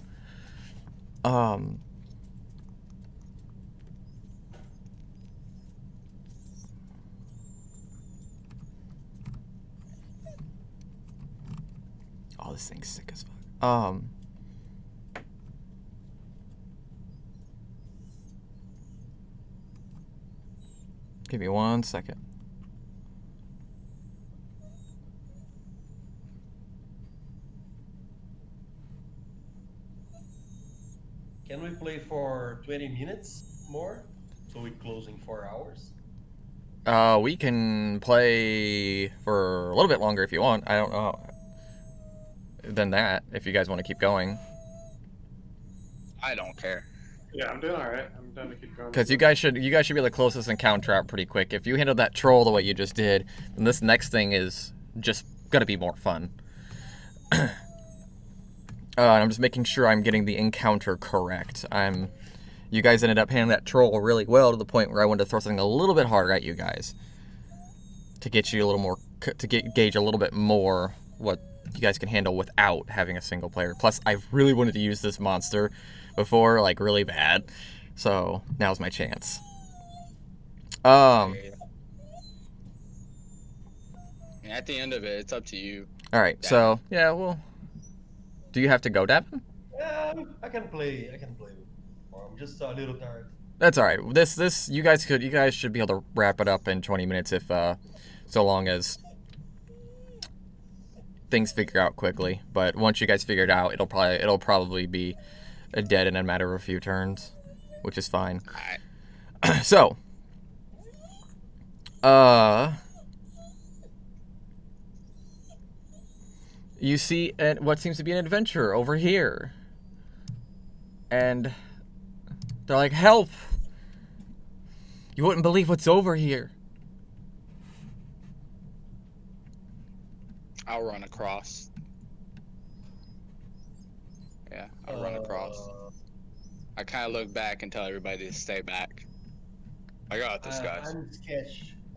Um. Oh, this thing's sick as fuck. Give me 1 second. Can we play for 20 minutes more? So we're closing 4 hours? We can play for a little bit longer if you want. I don't know. Than that, if you guys want to keep going. I don't care. Yeah, I'm doing all right. I'm done to keep going. Because you guys should be the closest encounter out pretty quick. If you handled that troll the way you just did, then this next thing is just gonna be more fun. And I'm just making sure I'm getting the encounter correct. You guys ended up handling that troll really well to the point where I wanted to throw something a little bit harder at you guys to get you a little more, gauge a little bit more what you guys can handle without having a single player. Plus, I really wanted to use this monster before, like, really bad. So, now's my chance. And at the end of it, it's up to you. Alright, so, yeah, well... Do you have to go, Davin? Yeah, I can play. I'm just a little tired. That's alright. You guys should be able to wrap it up in 20 minutes if, so long as things figure out quickly. But once you guys figure it out, it'll probably be dead in a matter of a few turns, which is fine. Alright. So, you see what seems to be an adventurer over here, and they're like, "Help! You wouldn't believe what's over here." I'll run across. Yeah, I'll run across. I kind of look back and tell everybody to stay back. I got this, guys.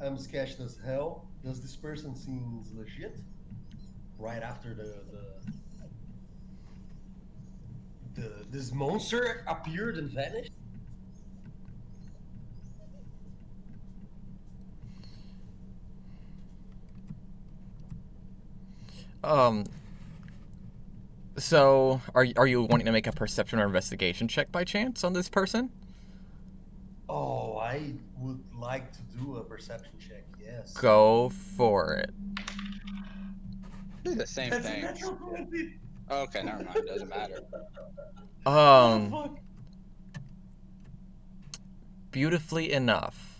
I'm sketched as hell. Does this person seems legit? Right after this monster appeared and vanished? So, are you wanting to make a perception or investigation check by chance on this person? Oh, I would like to do a perception check, yes. Go for it. Do the same That's a thing. natural 20. Okay, never mind. Doesn't matter. Oh, fuck. Beautifully enough,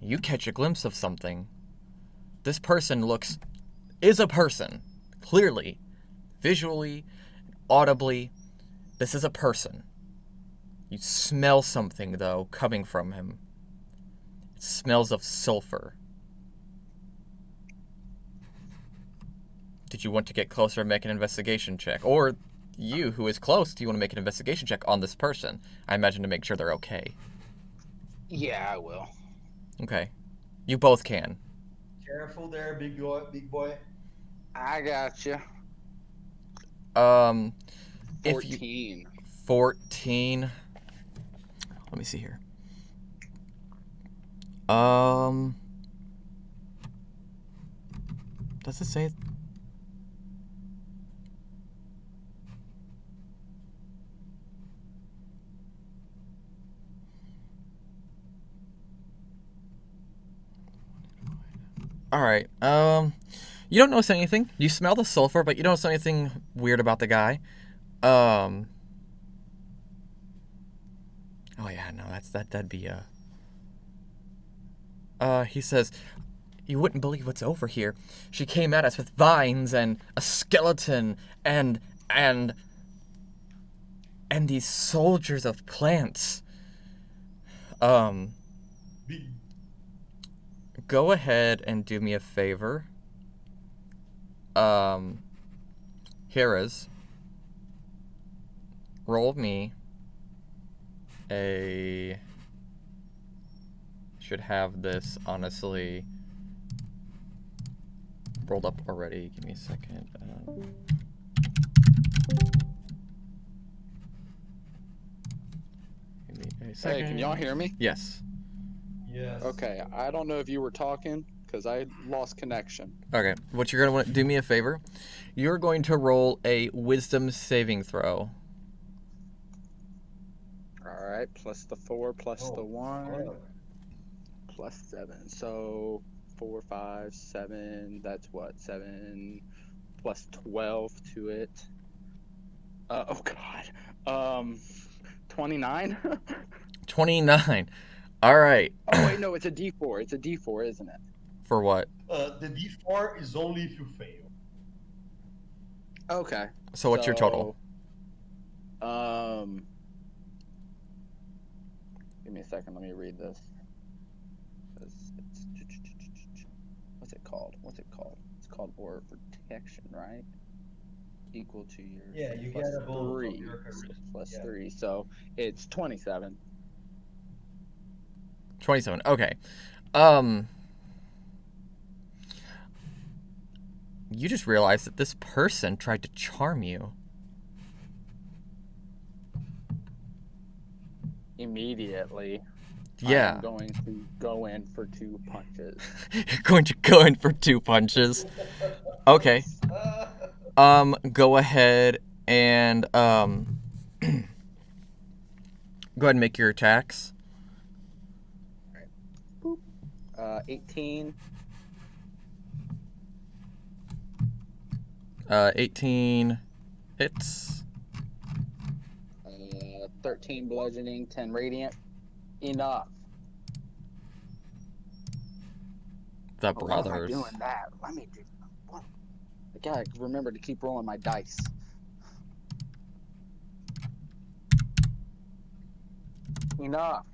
you catch a glimpse of something. This person is a person. Clearly, visually, audibly, this is a person. You smell something, though, coming from him. It smells of sulfur. Did you want to get closer and make an investigation check? Or you, who is close, do you want to make an investigation check on this person? I imagine to make sure they're okay. Yeah, I will. Okay. You both can. Careful there, big boy. I got you. If you 14. 14. Let me see here. Does it say? All right. You don't notice anything. You smell the sulfur, but you don't notice anything weird about the guy. Oh yeah, no, that'd be he says, "You wouldn't believe what's over here. She came at us with vines and a skeleton and these soldiers of plants." Big. Go ahead and do me a favor. Here is. Roll me a... Should have this, honestly, rolled up already. Give me a second. Give me a Hey, second. can y'all hear me? Yes. Yes. Okay, I don't know if you were talking because I lost connection. Okay. What you're gonna want to do me a favor. You're going to roll a wisdom saving throw. All right, plus the 4, plus Oh, the 1, fuck. plus 7. So 4, 5, 7. That's what? 7 plus 12 to it. Oh God. 29. 29. All right. Oh wait, no, it's a D4. It's a D4, isn't it? For what? The D4 is only if you fail. Okay. So what's your total? Give me a second. Let me read this. What's it called? It's called Aura Protection, right? Equal to your Yeah, you plus get a bonus of 3. your charisma. Plus Yeah. 3. So it's 27. 27. Okay. You just realized that this person tried to charm you. Immediately. Yeah. I'm going to go in for 2 punches. You're going to go in for 2 punches. Okay. Go ahead and go ahead and make your attacks. 18. 18 hits. 13 bludgeoning, 10 radiant. Enough. The Oh, why am I brothers. doing that? Let me do. What? I gotta remember to keep rolling my dice. Enough.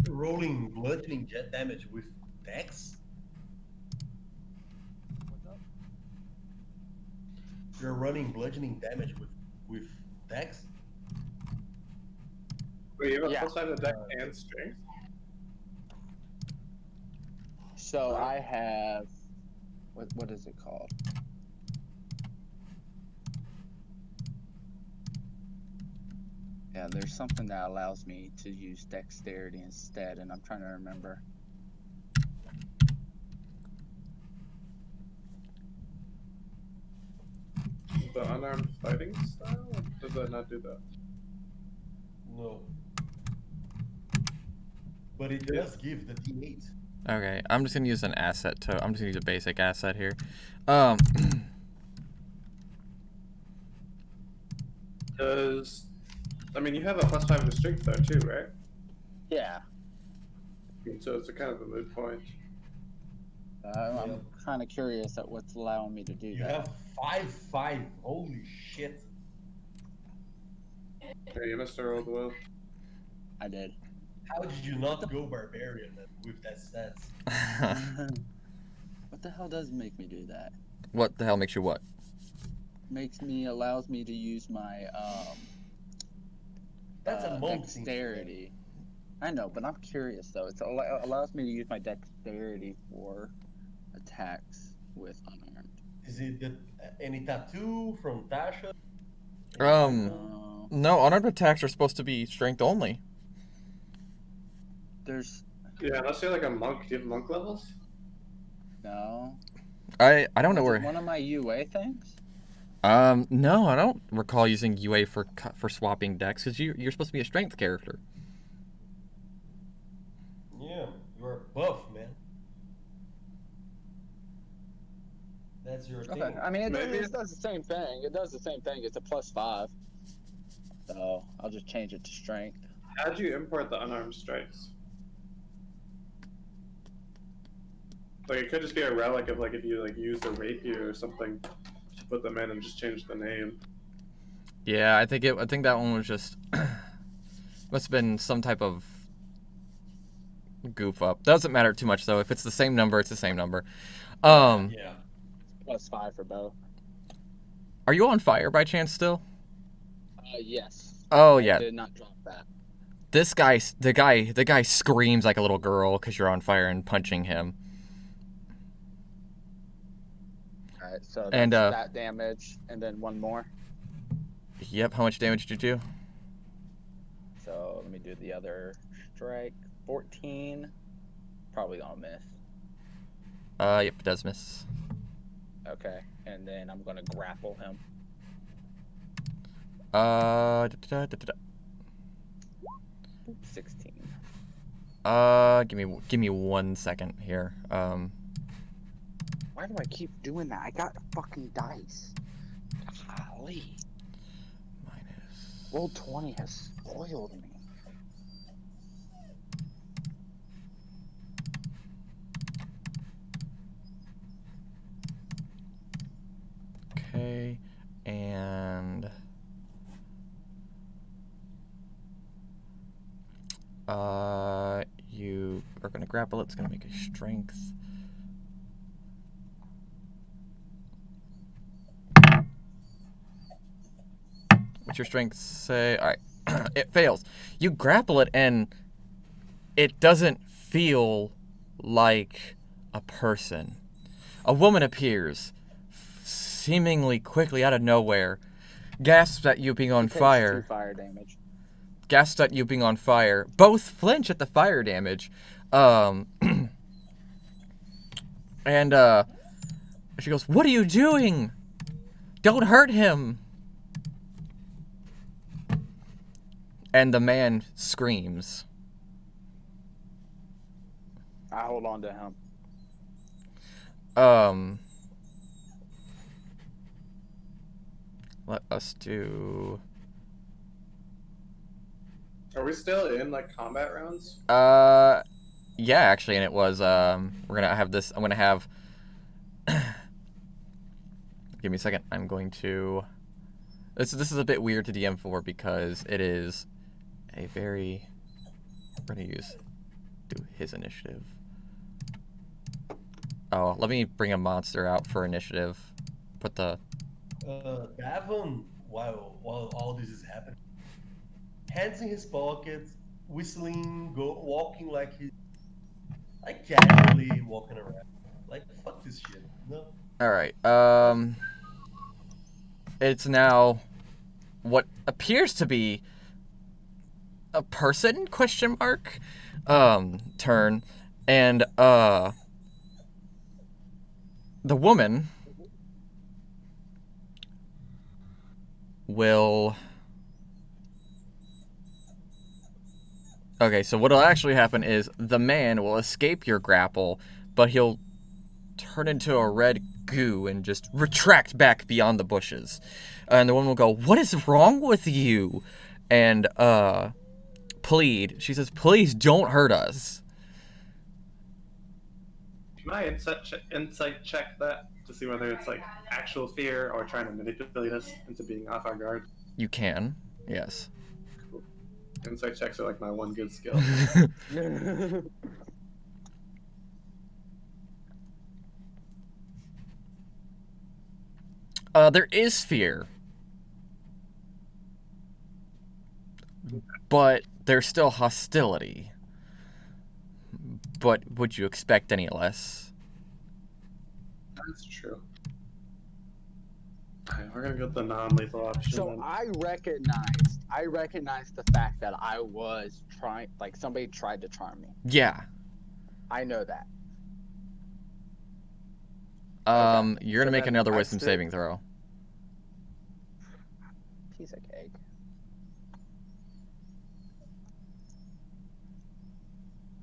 Rolling bludgeoning jet damage with Dex? You're running bludgeoning damage with Dex? Wait, you have a Yeah. plus 5 to dex and strength? So I have. What is it called? Yeah, there's something that allows me to use dexterity instead, and I'm trying to remember. The unarmed fighting style? Does that not do that? No. But it does give the D8. Okay, I'm just gonna use an asset I'm just gonna use a basic asset here. Does... I mean, you have a plus 5 to strength though, too, right? Yeah. So it's a kind of a moot point. I'm kind of curious at what's allowing me to do You that. have 5/5. Holy shit. Okay, you must have rolled well. I did. How did you not go barbarian then with that stats? What the hell does make me do that? What the hell makes you what? Allows me to use my That's a monk thing. dexterity. I know, but I'm curious though. It allows me to use my dexterity for attacks with unarmed. Is it any tattoo from Tasha? No, unarmed attacks are supposed to be strength only. There's Yeah, unless you're like a monk. Do you have monk levels? no. I don't know Was it where. one of my UA things? No, I don't recall using UA for swapping decks because you're supposed to be a strength character. Yeah, you're buff, man. That's your thing. Okay. I mean, it Maybe. does the same thing. It does the same thing. It's a +5. So I'll just change it to strength. How'd you import the unarmed strikes? Like, it could just be a relic of, like, if you, like, used a rapier or something to put them in and just change the name. Yeah, I think that one was just must have been some type of goof up. Doesn't matter too much though. If it's the same number, it's the same number. Yeah. +5 for both. Are you on fire by chance still? Yes. Oh I yeah. did not drop that. This guy, the guy screams like a little girl because you're on fire and punching him. Alright, so that's And, that damage, and then one more. Yep. How much damage did you do? So let me do the other strike. 14. Probably gonna miss. Yep, it does miss. Okay, and then I'm gonna grapple him. Da, da, da, da, da. 16. Give me 1 second here. Why do I keep doing that? I got fucking dice. Golly. Minus. Roll 20 has spoiled me. Okay, and you are gonna grapple. It's gonna make a strength. What's your strength say? All right, it fails. You grapple it, and it doesn't feel like a person. A woman appears, seemingly quickly out of nowhere, gasps at you being on He takes fire. 2 fire damage. Gasps at you being on fire. Both flinch at the fire damage. And she goes, "What are you doing? Don't hurt him." And the man screams. I hold on to him. Let us do. Are we still in like combat rounds? Yeah, actually, and it was. We're gonna have this. I'm gonna have. Give me a second. I'm going to. This is a bit weird to DM for because it is a very. We're gonna do his initiative. Oh, let me bring a monster out for initiative. Put the. Davon, while all this is happening, hands in his pockets, whistling, walking like he's like casually walking around. Like fuck this shit. No. All right. It's now what appears to be a person ? Turn, and the woman will. Okay, so what'll actually happen is the man will escape your grapple, but he'll turn into a red goo and just retract back beyond the bushes. And the woman will go, "What is wrong with you?" And plead. She says, "Please don't hurt us." Can I insight check that to see whether it's like actual fear or trying to manipulate us into being off our guard? You can, yes. Cool. Insight checks are like my one good skill. There is fear, but there's still hostility. But would you expect any less? That's true. Alright, we're gonna go with the non-lethal option. So then. I recognized the fact that I was trying, like somebody tried to charm me. Yeah. I know that. You're gonna So make then another I wisdom still- saving throw. Piece of cake.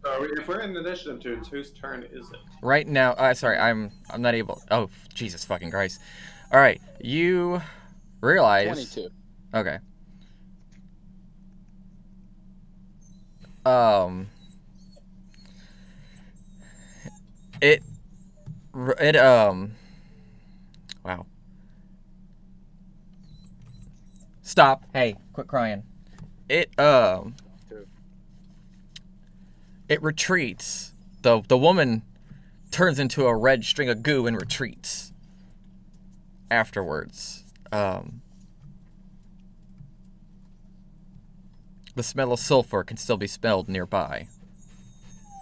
So if we're in initiative tunes, whose turn is it? Right now, sorry, I'm not able. Oh, Jesus fucking Christ! All right, you realize. 22. Okay. Wow. Stop. Hey, quit crying. It retreats. The woman turns into a red string of goo and retreats. Afterwards. The smell of sulfur can still be smelled nearby.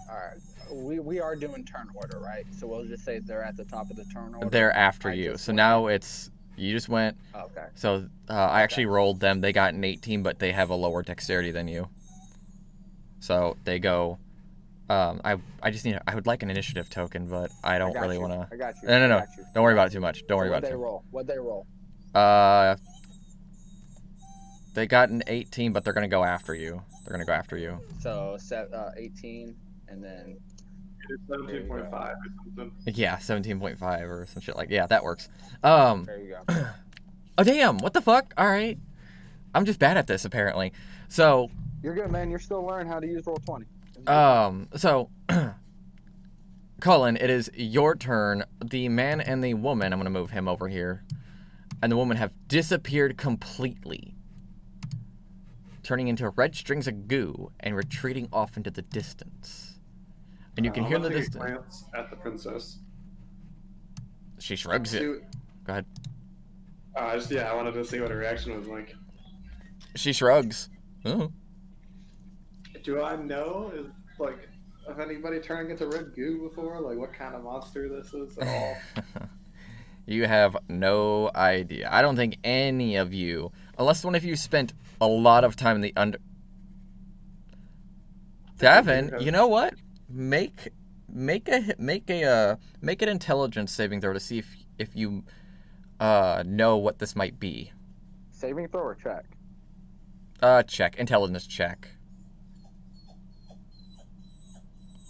Alright. We are doing turn order, right? So we'll just say they're at the top of the turn order. They're after I you. just So wanna- now it's You just went. Okay. So I actually rolled them. They got an 18, but they have a lower dexterity than you. So they go. I just need. I would like an initiative token, but I don't really want to. I got you. No. I got you. Don't worry about it too much. Don't worry about What'd it. they roll? What'd they roll? They got an 18, but they're gonna go after you. They're gonna go after you. So 18, and then 17.5 or something. Yeah, 17.5 or some shit like. Yeah, that works. there you go. Oh damn! What the fuck? All right. I'm just bad at this apparently. So You're good, man. You're still learning how to use Roll20. So, Cullen, it is your turn. The man and the woman, I'm going to move him over here, and the woman have disappeared completely, turning into red strings of goo and retreating off into the distance. And you can hear in the take a distance. glance at the princess. She shrugs it. See- Go ahead. I wanted to see what her reaction was like. She shrugs. Oh. Do I know of anybody turning into red goo before? Like what kind of monster this is at all? You have no idea. I don't think any of you, unless one of you spent a lot of time in the under. Davin, you know what? Make an intelligence saving throw to see if you know what this might be. Saving throw or check? Check. Intelligence check.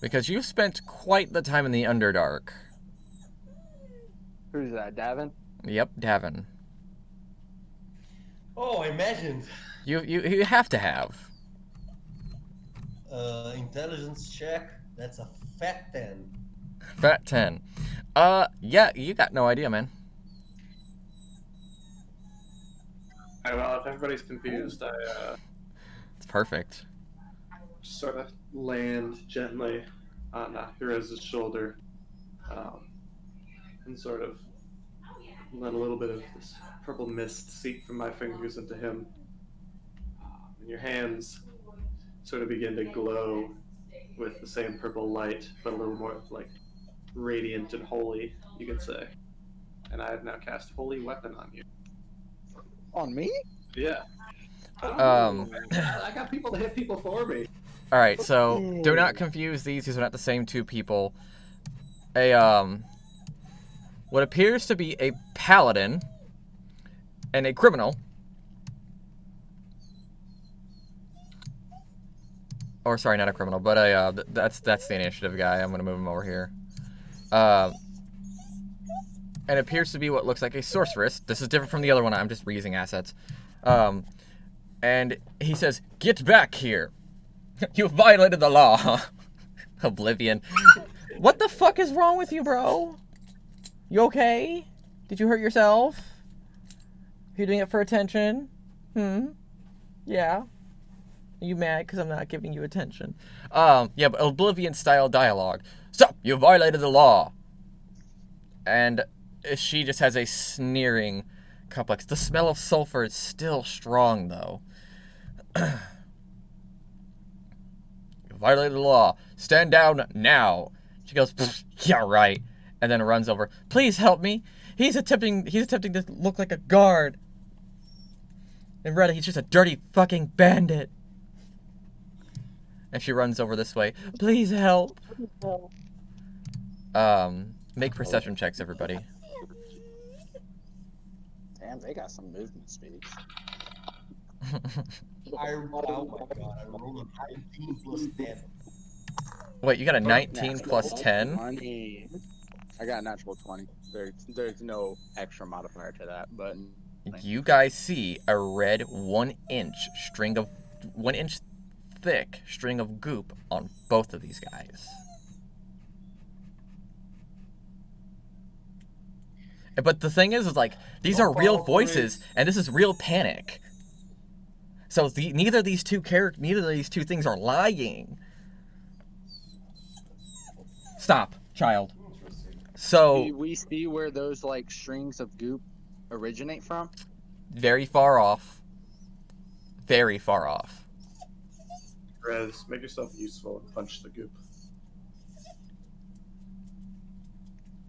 Because you've spent quite the time in the Underdark. Who's that, Davin? Yep, Davin. Oh, imagine. You have to have. Intelligence check. That's a fat 10. Fat 10. Yeah, you got no idea, man. Well, if everybody's confused, I It's perfect. just sort of land gently on Hirez's shoulder, and sort of let a little bit of this purple mist seep from my fingers into him. And your hands sort of begin to glow with the same purple light, but a little more like radiant and holy, you could say. And I have now cast Holy Weapon on you. On me? Yeah. I got people to hit people for me. All right, so do not confuse these. These are not the same two people. What appears to be a paladin and a criminal, or sorry, not a criminal, but that's the initiative guy. I'm gonna move him over here. And appears to be what looks like a sorceress. This is different from the other one. I'm just reusing assets. And he says, "Get back here! You violated the law." Oblivion. What the fuck is wrong with you, bro? You okay? Did you hurt yourself? You doing it for attention? Yeah. Are you mad because I'm not giving you attention? Yeah, but Oblivion-style dialogue. Stop! You violated the law! And she just has a sneering complex. The smell of sulfur is still strong, though. You violated the law. Stand down now. She goes, yeah, right. And then runs over. Please help me. He's attempting to look like a guard. And really, he's just a dirty fucking bandit. And she runs over this way. Please help. Make perception checks, everybody. Damn, they got some movement speed. Oh my god, I rolled a 19 plus 10. Wait, you got a 19 plus 10? 20. I got a natural 20. There's no extra modifier to that, but You guys see a red 1 inch thick string of goop on both of these guys. But the thing is like, these are real voices, and this is real panic. So neither of these two things are lying. Stop, child. So we see where those like strings of goop originate from. Very far off. Very far off. Rez, make yourself useful and punch the goop.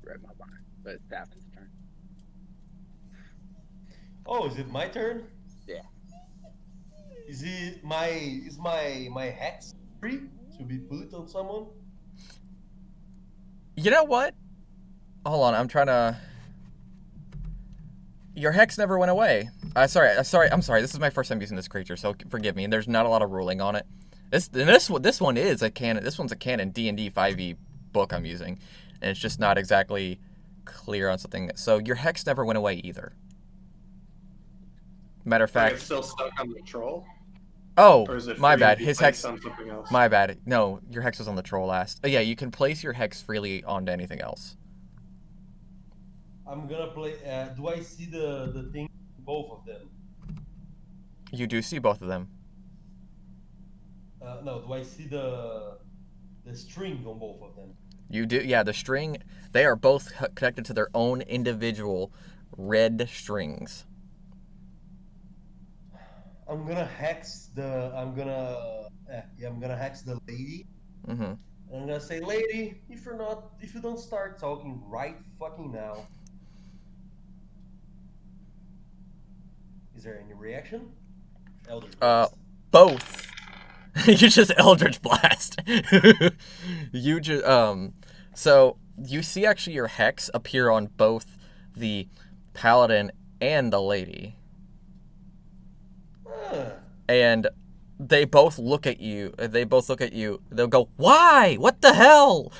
Read my mind, but it's Davin's turn. Oh, is it my turn? Yeah. Is my hex free to be put on someone? You know what? Hold on, I'm trying to... Your hex never went away. I'm sorry. This is my first time using this creature, so forgive me. And there's not a lot of ruling on it. This one is a canon. This one's a canon D&D 5e book I'm using, and it's just not exactly clear on something. So your hex never went away either. Matter of Like fact. it's still stuck on the troll? Oh, Or is it my free to bad. be His placed hex. on something else? My bad. No, your hex was on the troll last. Oh, yeah, you can place your hex freely onto anything else. I'm gonna play. Do I see the thing? Both of them. You do see both of them. No. Do I see the string on both of them? You do, yeah. The string. They are both connected to their own individual red strings. I'm gonna hex the. I'm gonna hex the lady. Mm-hmm. And I'm gonna say, lady, if you don't start talking right fucking now. Is there any reaction? Eldritch Blast. Both. You just Eldritch Blast. You just So you see actually your hex appear on both the paladin and the lady, and they both look at you. They'll go, "Why? What the hell?"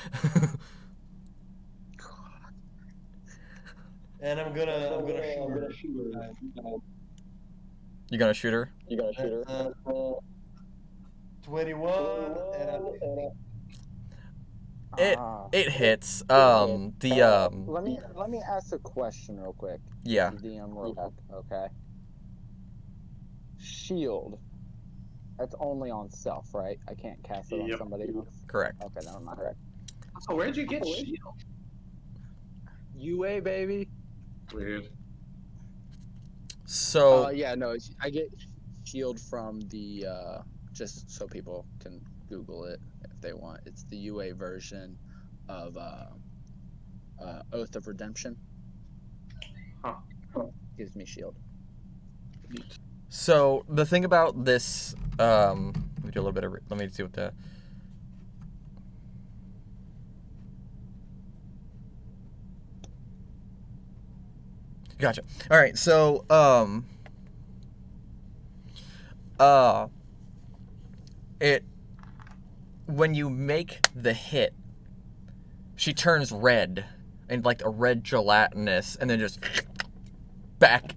And I'm gonna shoot her. You gonna shoot her? 21 and It hits. Let me ask a question real quick. Yeah. DM real quick, okay? Shield. That's only on self, right? I can't cast it on Yep. somebody else. Correct. Okay, never mind. Correct. So where'd you get shield? UA baby. Weird. So Yeah, no, I get shield from the just so people can Google it if they want. It's the UA version of Oath of Redemption. Huh. Gives me shield. So the thing about this, let me do a little bit of. Let me see what the. Gotcha. All right. So when you make the hit, she turns red, and like a red gelatinous, and then just back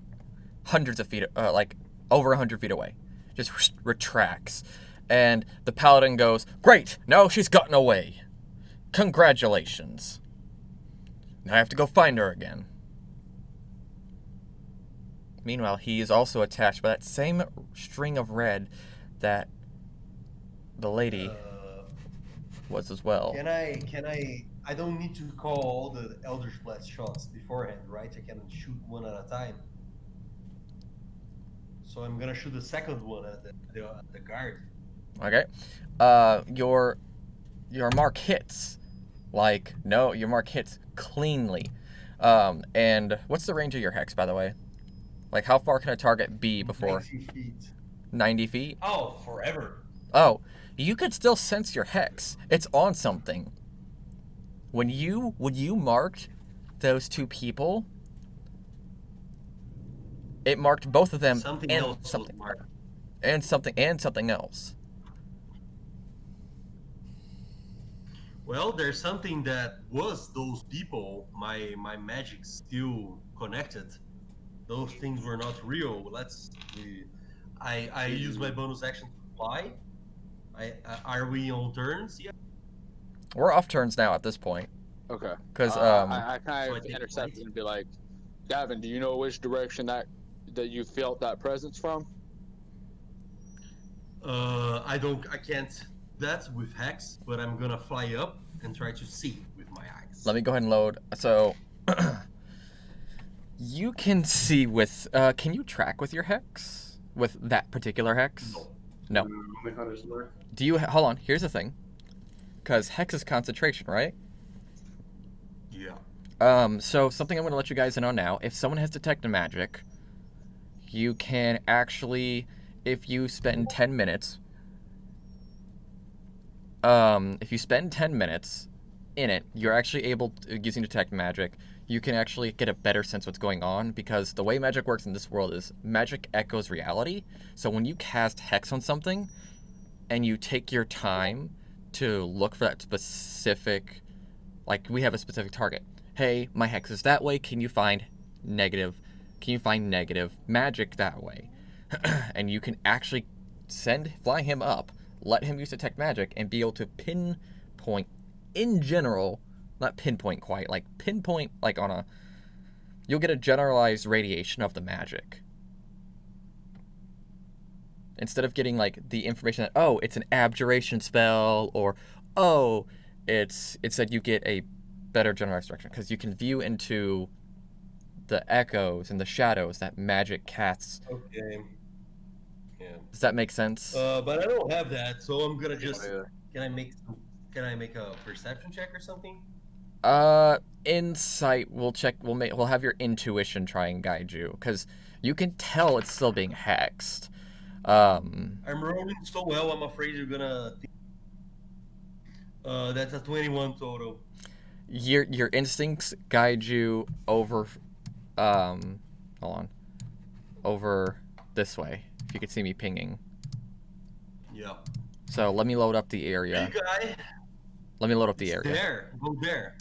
hundreds of feet, like over 100 feet away, just retracts, and the paladin goes, "Great, now she's gotten away. Congratulations. Now I have to go find her again." Meanwhile, he is also attached by that same string of red that the lady was as well. Can I? I don't need to call all the Eldritch Blast shots beforehand, right? I can shoot one at a time. So I'm gonna shoot the second one at the guard. Okay. Your mark hits. Your mark hits cleanly. And what's the range of your hex, by the way? Like, how far can a target be before? 90 feet. 90 feet? Oh, forever. Oh, you could still sense your hex. It's on something. When you marked those two people, it marked both of them Something and else was something marked. and something else. Well, there's something that was those people. My magic's still connected. Those things were not real. I use my bonus action to fly. Are we on turns yet? We're off turns now at this point. Okay. Because I kind So I of take intercept flight. and be like, Gavin, do you know which direction that you felt that presence from? I can't do that with hex, but I'm gonna fly up and try to see with my eyes. let me go ahead and load. So you can see with. Can you track with your hex? With that particular hex? No. Only Hunter's Lure. Do you? Hold on. Here's the thing. Because hex is concentration, right? Yeah. So something I'm going to let you guys in on now. If someone has detected magic, you can actually, if you spend 10 minutes, in it, you're actually able to, using Detect Magic, you can actually get a better sense of what's going on, because the way magic works in this world is magic echoes reality. So when you cast Hex on something, and you take your time to look for that specific, like we have a specific target. Hey, my Hex is that way, can you find negative magic that way? And you can actually fly him up, let him use Detect Magic, and be able to pinpoint, in general, not pinpoint quite, like pinpoint, like on a, you'll get a generalized radiation of the magic. Instead of getting like the information that, oh, it's an abjuration spell, or oh, it's that you get a better generalized direction, because you can view into the echoes and the shadows that magic casts. Okay. Yeah. Does that make sense? But I don't have that, so I'm gonna just. Can I make a perception check or something? Insight. We'll have your intuition try and guide you, because you can tell it's still being hexed. I'm rolling so well. I'm afraid you're gonna. That's a 21 total. Your instincts guide you over. Hold on. Over this way. If you could see me pinging. Yeah. So let me load up the area. Hey, guy. Let me load up the area. There. Go there.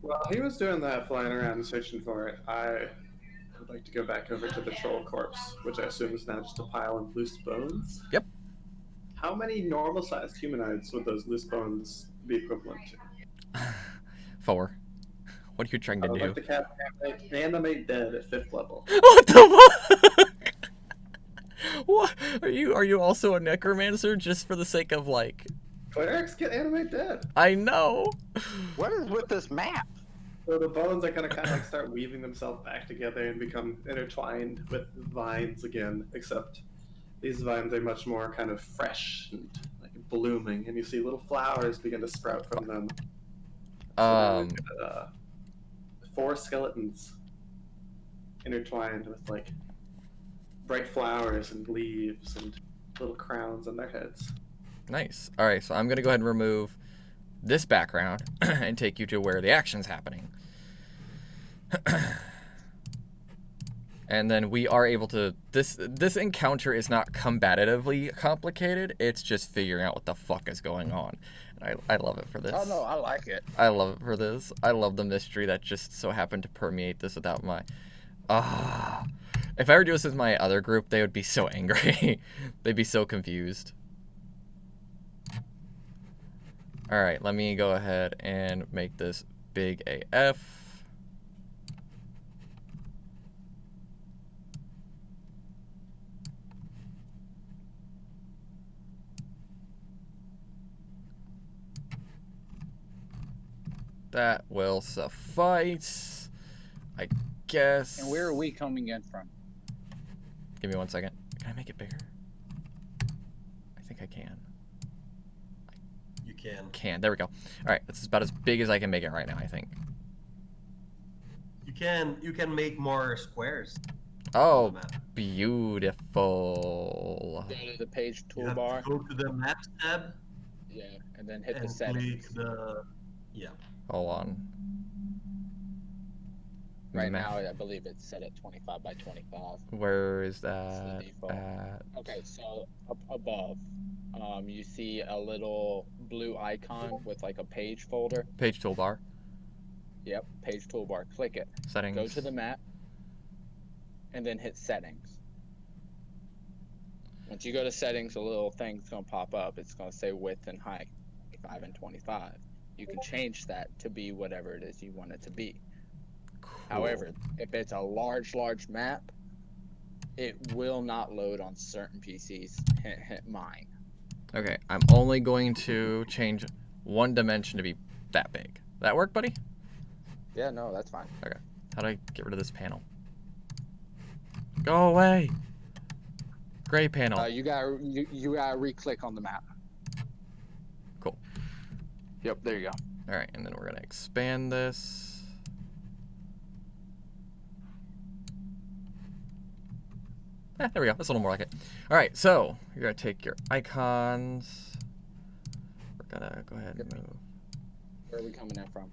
While he was doing that, flying around and searching for it, I would like to go back over to the troll corpse, which I assume is now just a pile of loose bones. Yep. How many normal-sized humanoids would those loose bones be equivalent to? 4. What are you trying to I would do? like to cast Animate Dead at 5th level. What the fuck? What? Are you also a necromancer just for the sake of like? Clerics get Animate Dead. I know. What is with this map? So the bones are gonna kind of like start weaving themselves back together and become intertwined with vines again, except these vines are much more kind of fresh and like blooming, and you see little flowers begin to sprout from them. So 4 skeletons intertwined with like bright flowers and leaves and little crowns on their heads. Nice. All right, so I'm gonna go ahead and remove this background and take you to where the action's happening. And then we are able to. This encounter is not combatively complicated. It's just figuring out what the fuck is going on. I love it for this. Oh no, I like it. I love it for this. I love the mystery that just so happened to permeate this without my. If I were doing this with my other group, they would be so angry. They'd be so confused. Alright, let me go ahead and make this big AF. That will suffice, I guess. And where are we coming in from? Give me 1 second. Can I make it bigger? I think I can. You can. There we go. Alright, that's about as big as I can make it right now, I think. You can make more squares. Oh, on the map. beautiful. Go to the page You have toolbar. to go to the Maps tab Yeah, and then hit the and settings. click the. Yeah. Hold on. Right Map. now, I believe it's set at 25 by 25. Where is that default. at? Okay, so up above, you see a little blue icon with like a page folder. Page toolbar. Yep, page toolbar. Click it. Settings. Go to the map, and then hit settings. Once you go to settings, a little thing's gonna pop up. It's gonna say width and height, 25 and 25. You can change that to be whatever it is you want it to be. Cool. However, if it's a large map, it will not load on certain PCs. Hit mine. Okay, I'm only going to change one dimension to be that big. That work, buddy? Yeah, no, that's fine. Okay. How do I get rid of this panel? Go away! Gray panel. You gotta re-click on the map. Cool. Yep, there you go. Alright, and then we're gonna expand this. There we go. That's a little more like it. All right, so you're gonna take your icons. We're gonna go ahead and move. Where are we coming in from?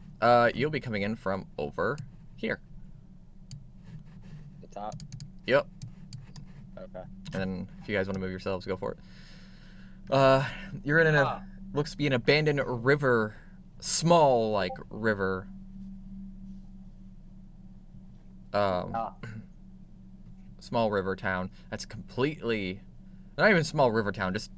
You'll be coming in from over here. The top? Yep. Okay. And then if you guys want to move yourselves, go for it. You're in a looks to be an abandoned river, small like river. Small river town that's completely not even small river town, just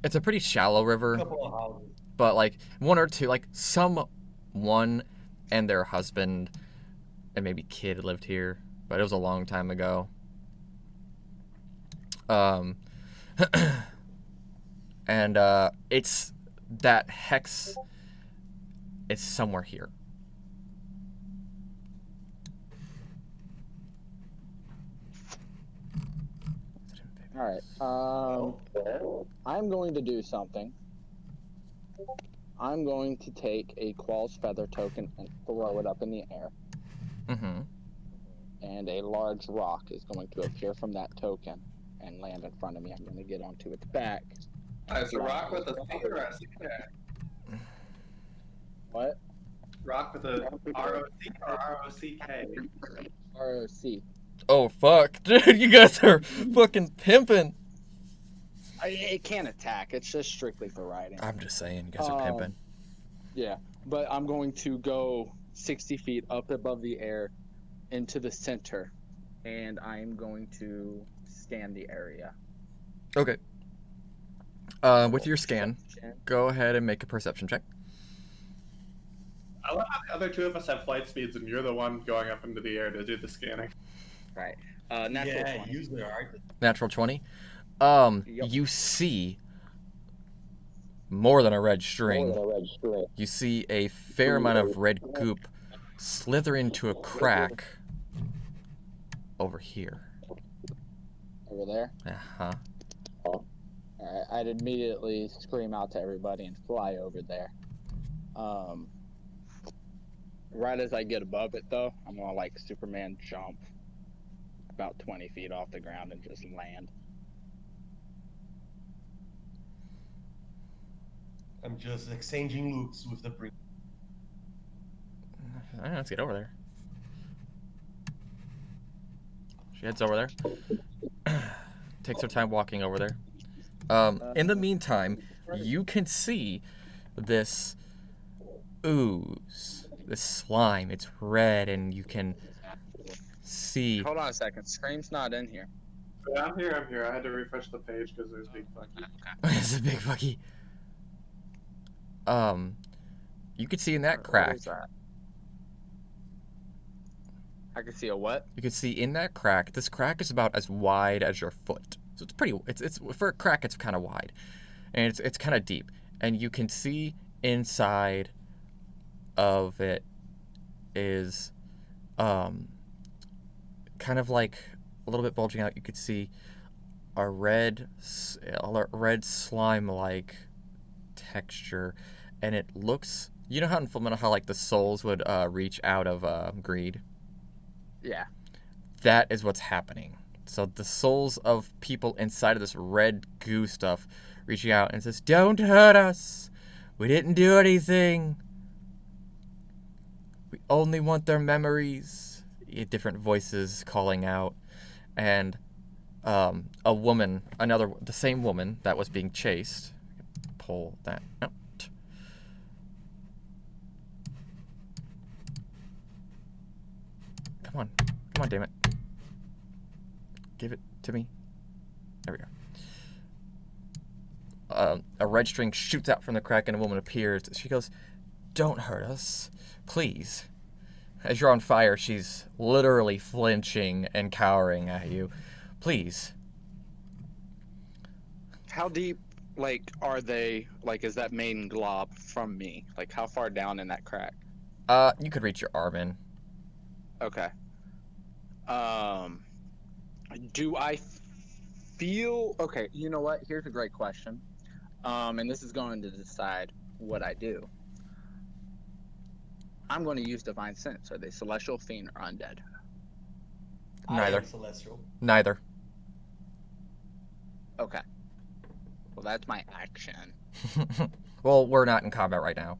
it's a pretty shallow river, Couple of houses. but like one or two, like someone and their husband and maybe kid lived here, but it was a long time ago. And it's that hex. It's somewhere here. All right. I'm going to do something. I'm going to take a Quall's Feather token and throw it up in the air. Mm-hmm. And a large rock is going to appear from that token and land in front of me. I'm going to get onto its back. Is a rock with a C or a CK? What? Rock with a ROC or ROCK? ROC. Oh fuck, dude! You guys are fucking pimping. It can't attack. It's just strictly for riding. I'm just saying, you guys are pimping. Yeah, but I'm going to go 60 feet up above the air into the center, and I'm going to scan the area. Okay. With your scan, go ahead and make a perception check. I love how the other two of us have flight speeds, and you're the one going up into the air to do the scanning. Right. Natural 20. Usually are. Natural 20. Yep. You see more than a red string. You see a fair amount of red goop slither into a crack over here. Over there? Uh-huh. Alright, I'd immediately scream out to everybody and fly over there. Right as I get above it, though, I'm gonna like Superman jump about 20 feet off the ground and just land. I'm just exchanging looks with the bring. All right, let's get over there. She heads over there. Takes her time walking over there. In the meantime, you can see this ooze, this slime. It's red, and you can see. Hold on a second. Scream's not in here. Yeah, I'm here. I had to refresh the page because there's Big Funky. It's a big fucky. You can see in that crack. What is that? I can see a what? You can see in that crack. This crack is about as wide as your foot, so it's pretty. It's for a crack. It's kind of wide, and it's kind of deep. And you can see inside of it is, kind of like a little bit bulging out. You could see a red slime-like texture, and it looks. You know how in Fullmetal how like the souls would reach out of greed. Yeah. That is what's happening. So the souls of people inside of this red goo stuff reaching out and says, "Don't hurt us. We didn't do anything. We only want their memories." Different voices calling out. And a woman, the same woman that was being chased. Pull that out. Come on, damn it. Give it to me. There we go. A red string shoots out from the crack and a woman appears. She goes, "Don't hurt us, please." As you're on fire, she's literally flinching and cowering at you. "Please." How deep, like, are they, like, is that main glob from me? Like, how far down in that crack? You could reach your arm in. Okay. Do I feel... Okay, you know what? Here's a great question. And this is going to decide what I do. I'm going to use Divine Sense. Are they celestial, fiend, or undead? I Neither. am celestial. Neither. Okay. Well, that's my action. Well, we're not in combat right now.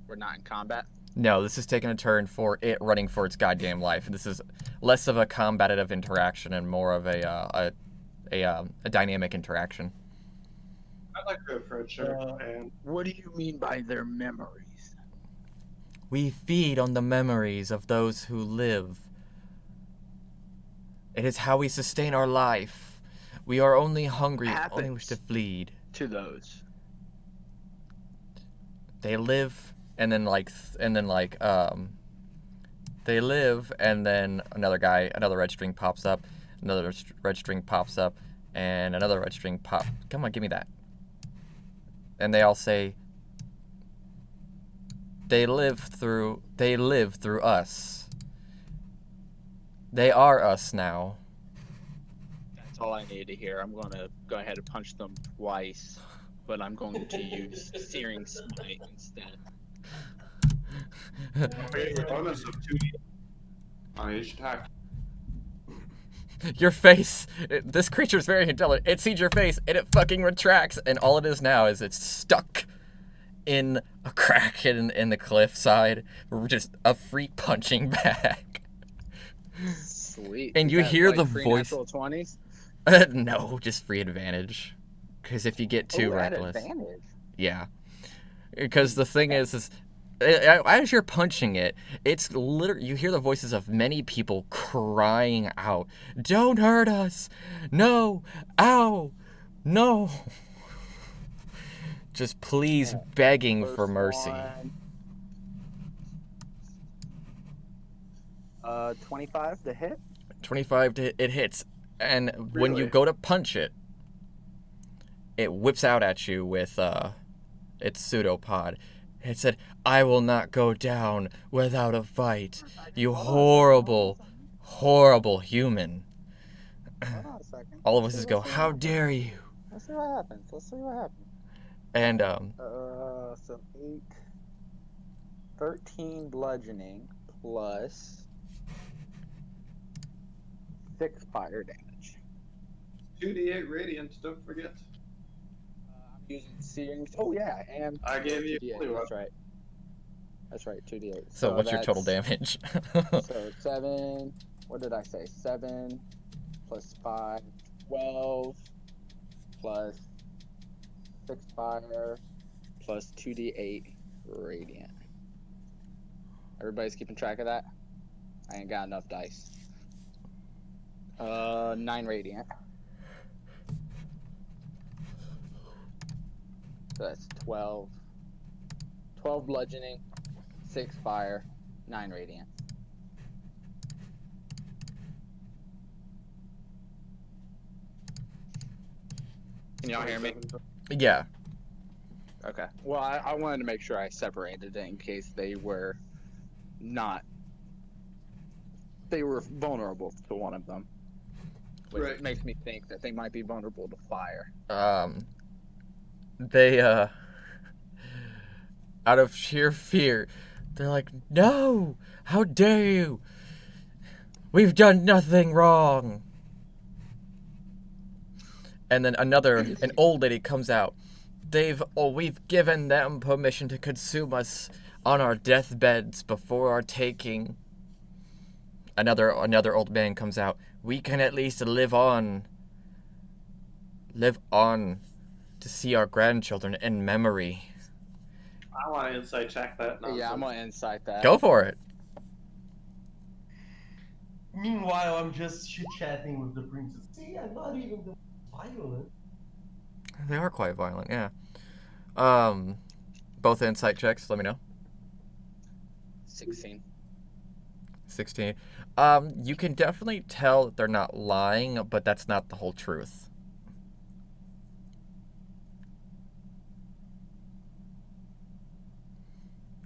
We're not in combat. No, this is taking a turn for it running for its goddamn life. This is less of a combative interaction and more of a dynamic interaction. I'd like to approach her and What do you mean by their memories? We feed on the memories of those who live. It is how we sustain our life. We are only hungry, only wish to feed. To those. They live, and then they live, and then another red string pops up, another red string pops up, and another red string pop. Come on, give me that. And they all say, they live through us. They are us now. That's all I need to hear. I'm going to go ahead and punch them twice, but I'm going to use Searing Smite instead. bonus of 2 on each attack. Your face. This creature's very intelligent. It sees your face and it fucking retracts, and all it is now is it's stuck in a crack in the cliffside, just a free punching bag. Sweet. And Is you that hear like the free voice. natural 20s? No, just free advantage. Because if you get too Ooh, at reckless, advantage. yeah. Because the thing is as you're punching it, it's literally, you hear the voices of many people crying out, "Don't hurt us! No! Ow! No!" Just please begging for mercy. 25 to hit. 25 it hits, and when you Really? go to punch it, it whips out at you with its pseudopod. It said, "I will not go down without a fight, you horrible, horrible human." Hold on a second. All of us just go, "How dare you?" Let's see what happens. Let's see what happens. And So 8, 13 bludgeoning plus 6 fire damage. 2d8 radiant, don't forget. I'm using searing. Oh yeah, and I gave you 2d8. blue That's right. That's right. 2d8. so what's your total that's- damage? So 7. What did I say? 7 plus 5, 12 plus 6 fire plus 2d8 radiant. Everybody's keeping track of that? I ain't got enough dice. 9 radiant. So that's 12. 12 bludgeoning, 6 fire, 9 radiant. Can y'all hear me? Yeah. Okay. Well, I wanted to make sure I separated it in case they were not. They were vulnerable to one of them. Which Right. makes me think that they might be vulnerable to fire. They out of sheer fear, they're like, "No! How dare you! We've done nothing wrong!" And then an old lady comes out. We've given them permission to consume us on our deathbeds before our taking. Another old man comes out. "We can at least live on to see our grandchildren in memory." I want to insight check that. Yeah, I'm nonsense. gonna insight that. Go for it. Meanwhile, I'm just chit-chatting with the princess. See, I'm not even the violent. They are quite violent, yeah. Both insight checks, let me know. 16. 16. You can definitely tell that they're not lying, but that's not the whole truth.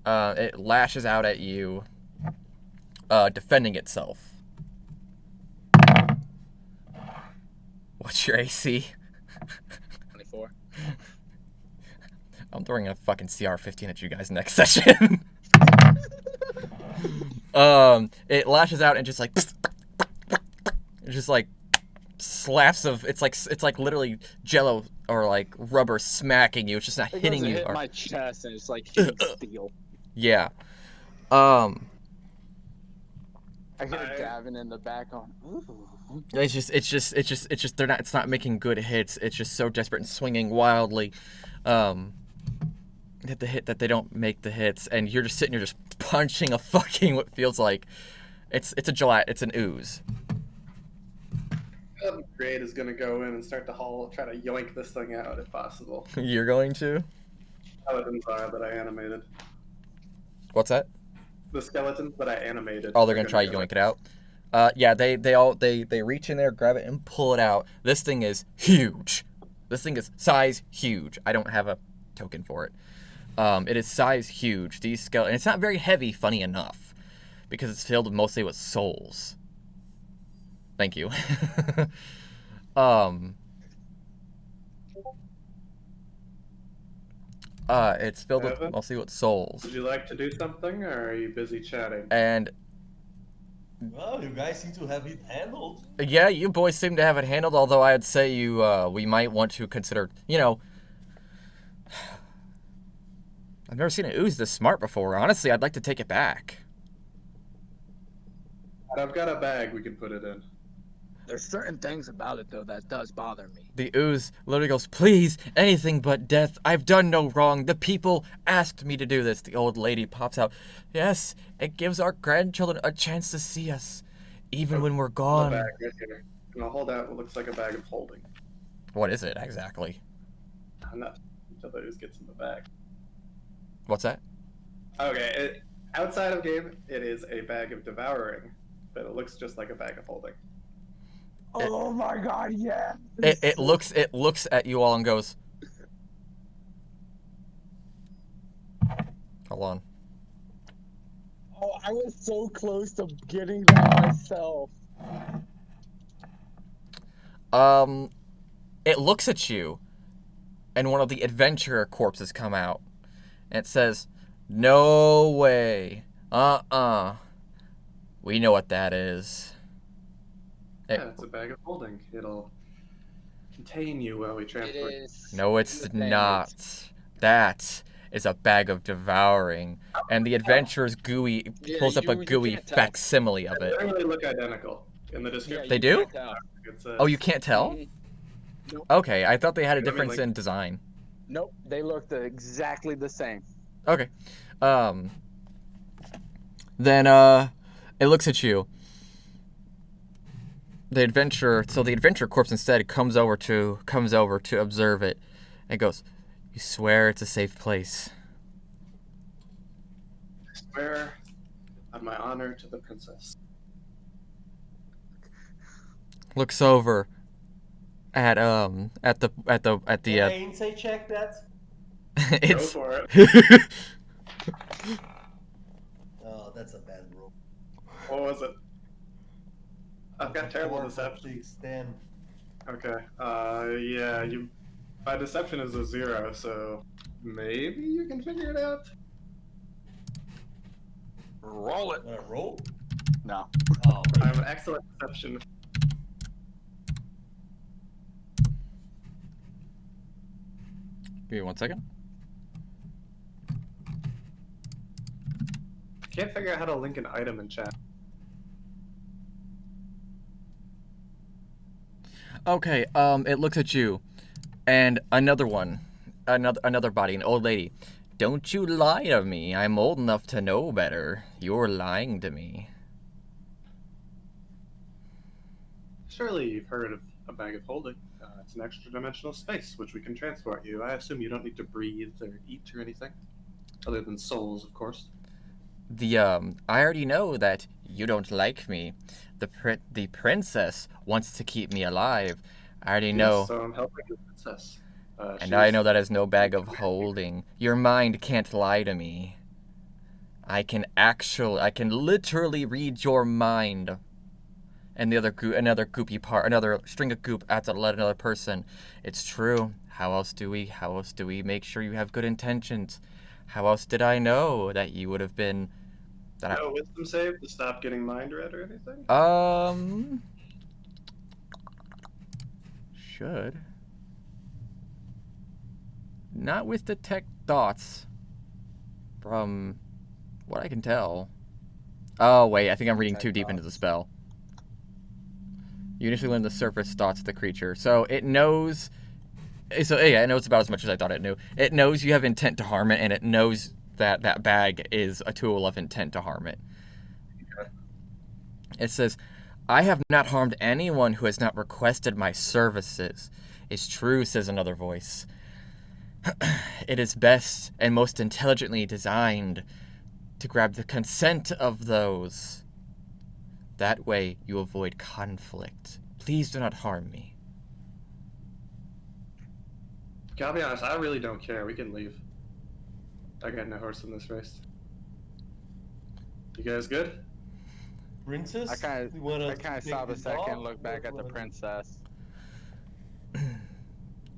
It lashes out at you, defending itself. What's your AC? 24. I'm throwing a fucking CR-15 at you guys next session. It lashes out and just like just like slaps of it's like literally jello or like rubber smacking you. It's just not It hitting goes you. hit Or, my chest and it's like hitting steel. yeah. I hear Gavin in the back on. Ooh. It's just they're not. It's not making good hits. It's just so desperate and swinging wildly, that they don't make the hits, and you're just sitting here just punching a fucking what feels like it's a gelatin. It's an ooze. Grade is gonna go in and start to try to yoink this thing out if possible. You're going to? Skeletons are that I animated. What's that? The skeletons that I animated. Oh, they're gonna try to yoink it out. Yeah, they reach in there, grab it, and pull it out. This thing is huge. This thing is size huge. I don't have a token for it. It is size huge. These skeletons. It's not very heavy, funny enough, because it's filled mostly with souls. Thank you. It's filled with Evan? mostly with souls. Would you like to do something, or are you busy chatting? And Well, you guys seem to have it handled. yeah, you boys seem to have it handled. Although I'd say we might want to consider. I've never seen an ooze this smart before. Honestly, I'd like to take it back. I've got a bag we can put it in. There's certain things about it though that does bother me. The ooze literally goes, "Please, anything but death. I've done no wrong. The people asked me to do this." The old lady pops out. "Yes, it gives our grandchildren a chance to see us, even when we're The gone." bag right here. And I'll hold out what looks like a bag of holding. What is it exactly? I'm not until the ooze gets in the bag. What's that? Okay, outside of game, it is a bag of devouring, but it looks just like a bag of holding. Oh my god, yeah. It looks at you all and goes, "Hold on." Oh, I was so close to getting that myself. It looks at you, and one of the adventurer corpses come out, and it says, "No way. We know what that is." Yeah, it's a bag of holding. It'll contain you while we It transport. is. No, it's the thing. not. That is a bag of devouring. And the adventurer's gooey pulls up a you gooey can't tell. facsimile of They it. really look identical in the Yeah, description. They you do? can't tell. It says, Oh, you can't tell? Mhm. Nope. Okay, I thought they had a I mean, difference like- in design. Nope, they looked exactly the same. Okay. Then it looks at you. The adventurer corpse instead comes over to observe it and goes, "You swear it's a safe place?" I swear on my honor to the princess. Looks over at the Insight check that. Go it's for it. Oh, that's a bad roll. What was it? I've got terrible deception. 6, 10. Okay. Yeah. My deception is a 0, so maybe you can figure it out. Roll it. Wanna roll? No. Oh, I have an excellent deception. Give me 1 second. Can't figure out how to link an item in chat. Okay, it looks at you, and another body, an old lady. "Don't you lie to me. I'm old enough to know better. You're lying to me." Surely you've heard of a bag of holding. It's an extra dimensional space which we can transport you. I assume you don't need to breathe or eat or anything, other than souls, of course. I already know that you don't like me. The princess wants to keep me alive. I already know. So I'm helping the princess. And I know that is no bag of holding. Your mind can't lie to me. I can literally read your mind. And another string of goop out to let another person. It's true. How else do we make sure you have good intentions? How else did I know that you would have been No, wisdom save to stop getting mind read or anything? I, 'Cause should. Not with detect thoughts. From what I can tell. Oh, wait, I think I'm reading too deep into the spell. You initially learn the surface thoughts of the creature. So it knows... So, yeah, it knows about as much as I thought it knew. It knows you have intent to harm it, and it knows that that bag is a tool of intent to harm it. It says, I have not harmed anyone who has not requested my services. It's true, says another voice. It is best and most intelligently designed to grab the consent of those. That way you avoid conflict. Please do not harm me. Gotta be honest, I really don't care. We can leave. I got no horse in this race. You guys good? Princess? I kind You wanna of take stop a this second, off? look back at the princess.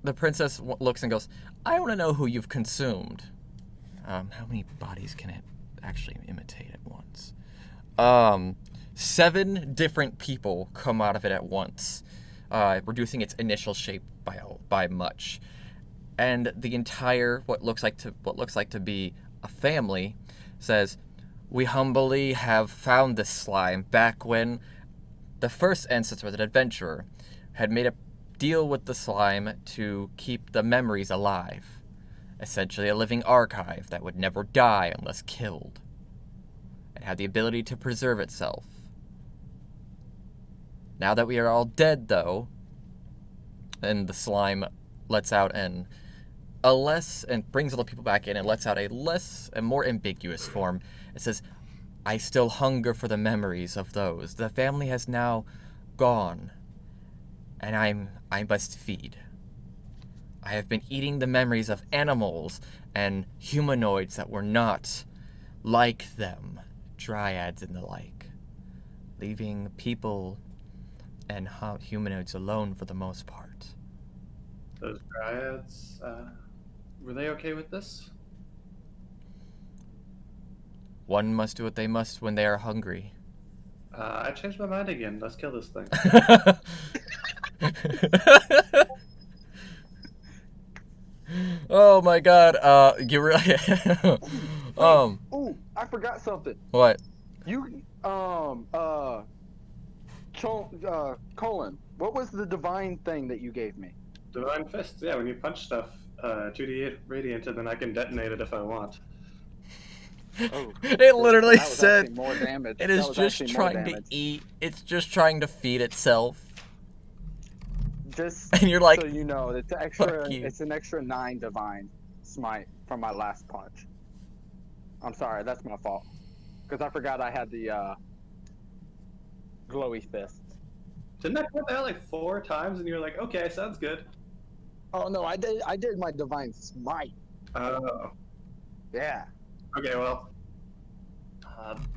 The princess looks and goes, I want to know who you've consumed. How many bodies can it actually imitate at once? 7 different people come out of it at once, reducing its initial shape by much. And the entire what looks like to be a family says, we humbly have found this slime back when the first ancestor was an adventurer, had made a deal with the slime to keep the memories alive. Essentially a living archive that would never die unless killed. It had the ability to preserve itself. Now that we are all dead, though, and the slime lets out and brings other people back in and lets out a less and more ambiguous form. It says, I still hunger for the memories of those. The family has now gone, and I must feed. I have been eating the memories of animals and humanoids that were not like them, dryads and the like, leaving people and humanoids alone for the most part. Those dryads, were they okay with this? One must do what they must when they are hungry. I changed my mind again. Let's kill this thing. Oh my god, you really... Ooh, I forgot something. What? You, Colin, what was the divine thing that you gave me? Divine Fist, yeah, when you punch stuff, 2d8 radiant, and then I can detonate it if I want. Oh, It literally that was said actually more damage. it That is was just actually more trying to damage. eat. It's just trying to feed itself. Just And you're like, so you know, it's "Fuck you." It's an extra 9 divine smite from my last punch. I'm sorry, that's my fault. Because I forgot I had the glowy fist. Didn't I put that like 4 times and you're like, okay, sounds good? Oh no, I did my divine smite. Oh. Yeah. Okay, well.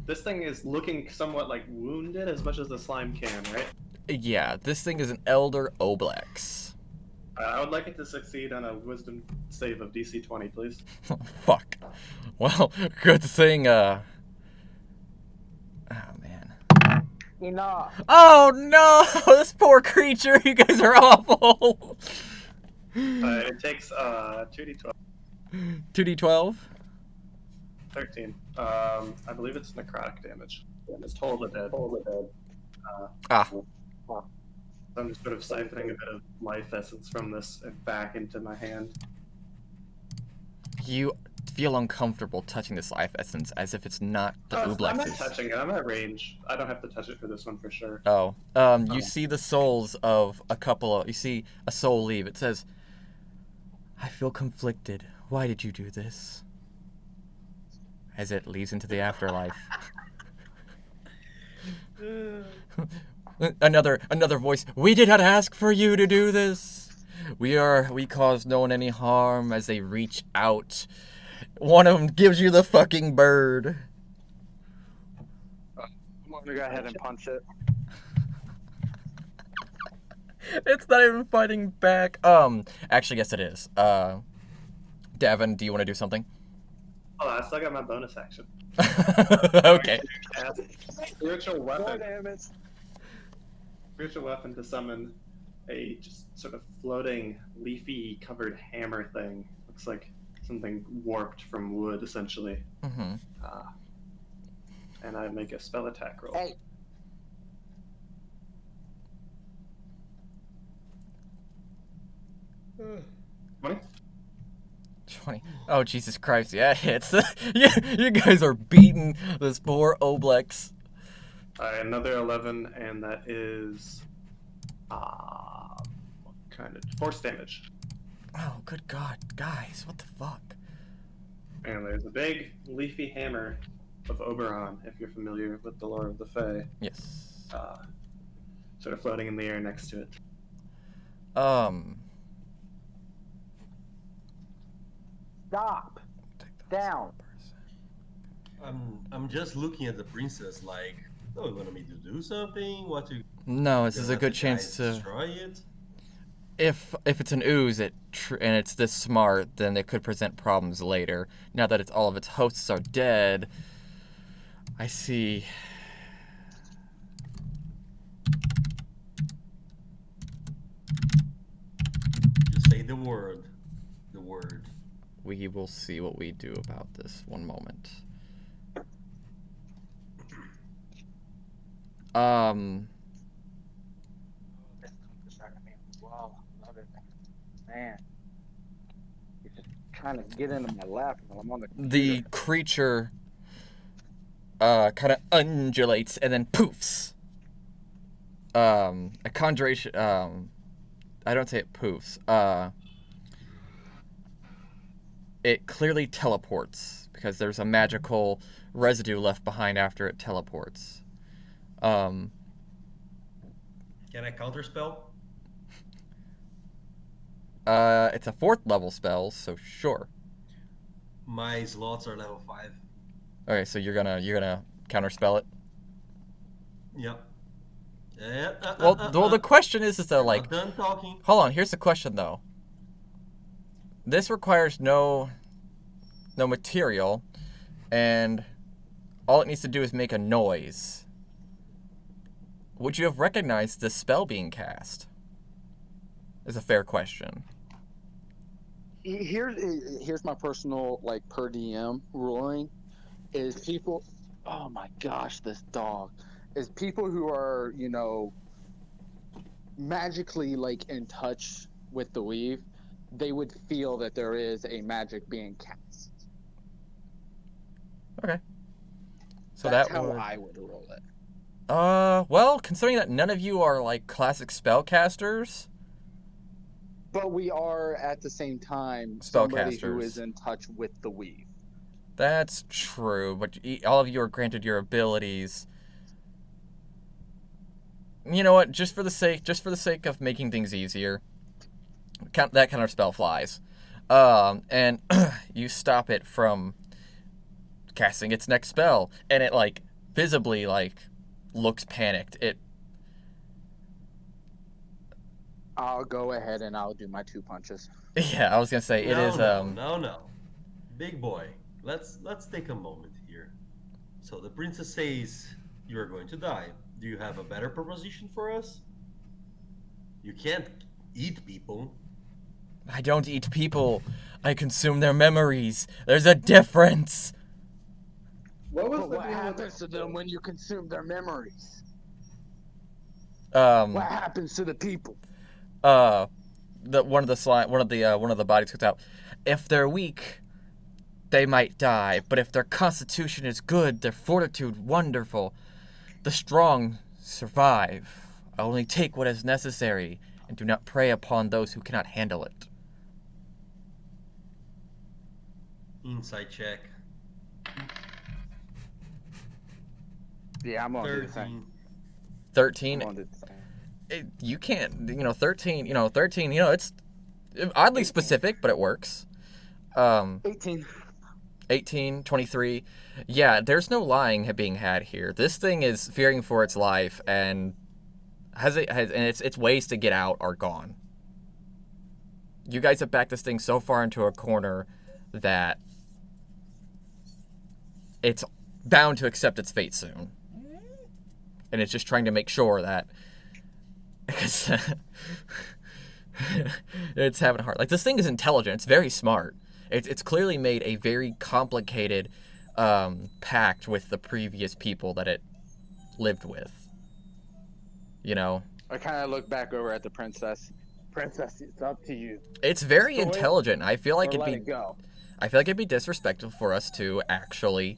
This thing is looking somewhat like wounded as much as the slime can, right? Yeah, this thing is an Elder Oblex. I would like it to succeed on a wisdom save of DC 20, please. Fuck. Well, good thing, Oh, man. Enough. Oh, no! This poor creature! You guys are awful! It takes 2d12. 2d12? 13. I believe it's necrotic damage. It's Toll of the Dead. I'm just sort of siphoning a bit of life essence from this and back into my hand. You feel uncomfortable touching this life essence as if it's not the I'm not Oblex's. touching it. I'm at range. I don't have to touch it for this one for sure. Oh. You see the souls of a couple of... You see a soul leave. It says, I feel conflicted. Why did you do this? As it leaves into the afterlife. Another voice. We did not ask for you to do this. We caused no one any harm. As they reach out, one of them gives you the fucking bird. I'm gonna go ahead and punch it. It's not even fighting back. Actually, yes, it is. Davin, do you want to do something? Oh, I still got my bonus action. Okay. Spiritual More weapon. damage. Spiritual weapon to summon a just sort of floating, leafy covered hammer thing. Looks like something warped from wood, essentially. Mm-hmm. And I make a spell attack roll. Hey. Money? 20. Oh, Jesus Christ. Yeah, it hits. You guys are beating this poor Oblex. Another 11, and that is what kind of force damage. Oh, good God. Guys, what the fuck? And there's a big leafy hammer of Oberon, if you're familiar with the lore of the Fae. Yes. Sort of floating in the air next to it. Stop. Down. I'm just looking at the princess like, oh, you want me to do something? What to? No, this is a let good the chance guys to... destroy it. If it's an ooze and it's this smart, then it could present problems later. Now that all of its hosts are dead, I see. Just say the word. The word. We will see what we do about this. One moment. Wow, love it. Man. You're just trying to get into my lap while I'm on the computer. The creature kind of undulates and then poofs. A conjuration. I don't say it poofs. It clearly teleports because there's a magical residue left behind after it teleports. Can I counterspell? It's a 4th level spell, so sure. My slots are level 5. Okay, so you're gonna counterspell it. Yep. Well, the question is though, I'm like, not done talking. hold on. Here's the question though. This requires no material, and all it needs to do is make a noise. Would you have recognized this spell being cast? Is a fair question. Here's my personal, like, per DM ruling is people, oh my gosh, this dog, is people who are, you know, magically, like, in touch with the weave, they would feel that there is a magic being cast. Okay. So That's that how would... I would roll it. Well, considering that none of you are, like, classic spellcasters... But we are, at the same time, somebody who Spellcasters. is in touch with the weave. That's true, but all of you are granted your abilities. You know what? Just for the sake of making things easier, that kind of spell flies, and you stop it from casting its next spell, and it like visibly like looks panicked. I'll go ahead and I'll do my 2 punches. Yeah, I was gonna say it is. No. Big boy, let's take a moment here. So the princess says you're going to die. Do you have a better proposition for us? You can't eat people. I don't eat people. I consume their memories. There's a difference. What was But the what deal with happens to them when you consume their memories? What What happens to the people? one of the bodies comes out. If they're weak, they might die, but if their constitution is good, their fortitude wonderful, the strong survive. I only take what is necessary and do not prey upon those who cannot handle it. Insight check. Yeah, I'm gonna do the same. 13. 13? I'm gonna do the same. You can't, 13, it's oddly specific, but it works. 18. 18, 23. Yeah, there's no lying being had here. This thing is fearing for its life, and its ways to get out are gone. You guys have backed this thing so far into a corner that it's bound to accept its fate soon. And it's just trying to make sure that Because it's having a hard. Like, this thing is intelligent. It's very smart. It's clearly made a very complicated pact with the previous people that it lived with. You know? I kind of look back over at the princess. Princess, it's up to you. It's very Destroy it intelligent. I feel like or let it'd it be. go. I feel like it'd be disrespectful for us to actually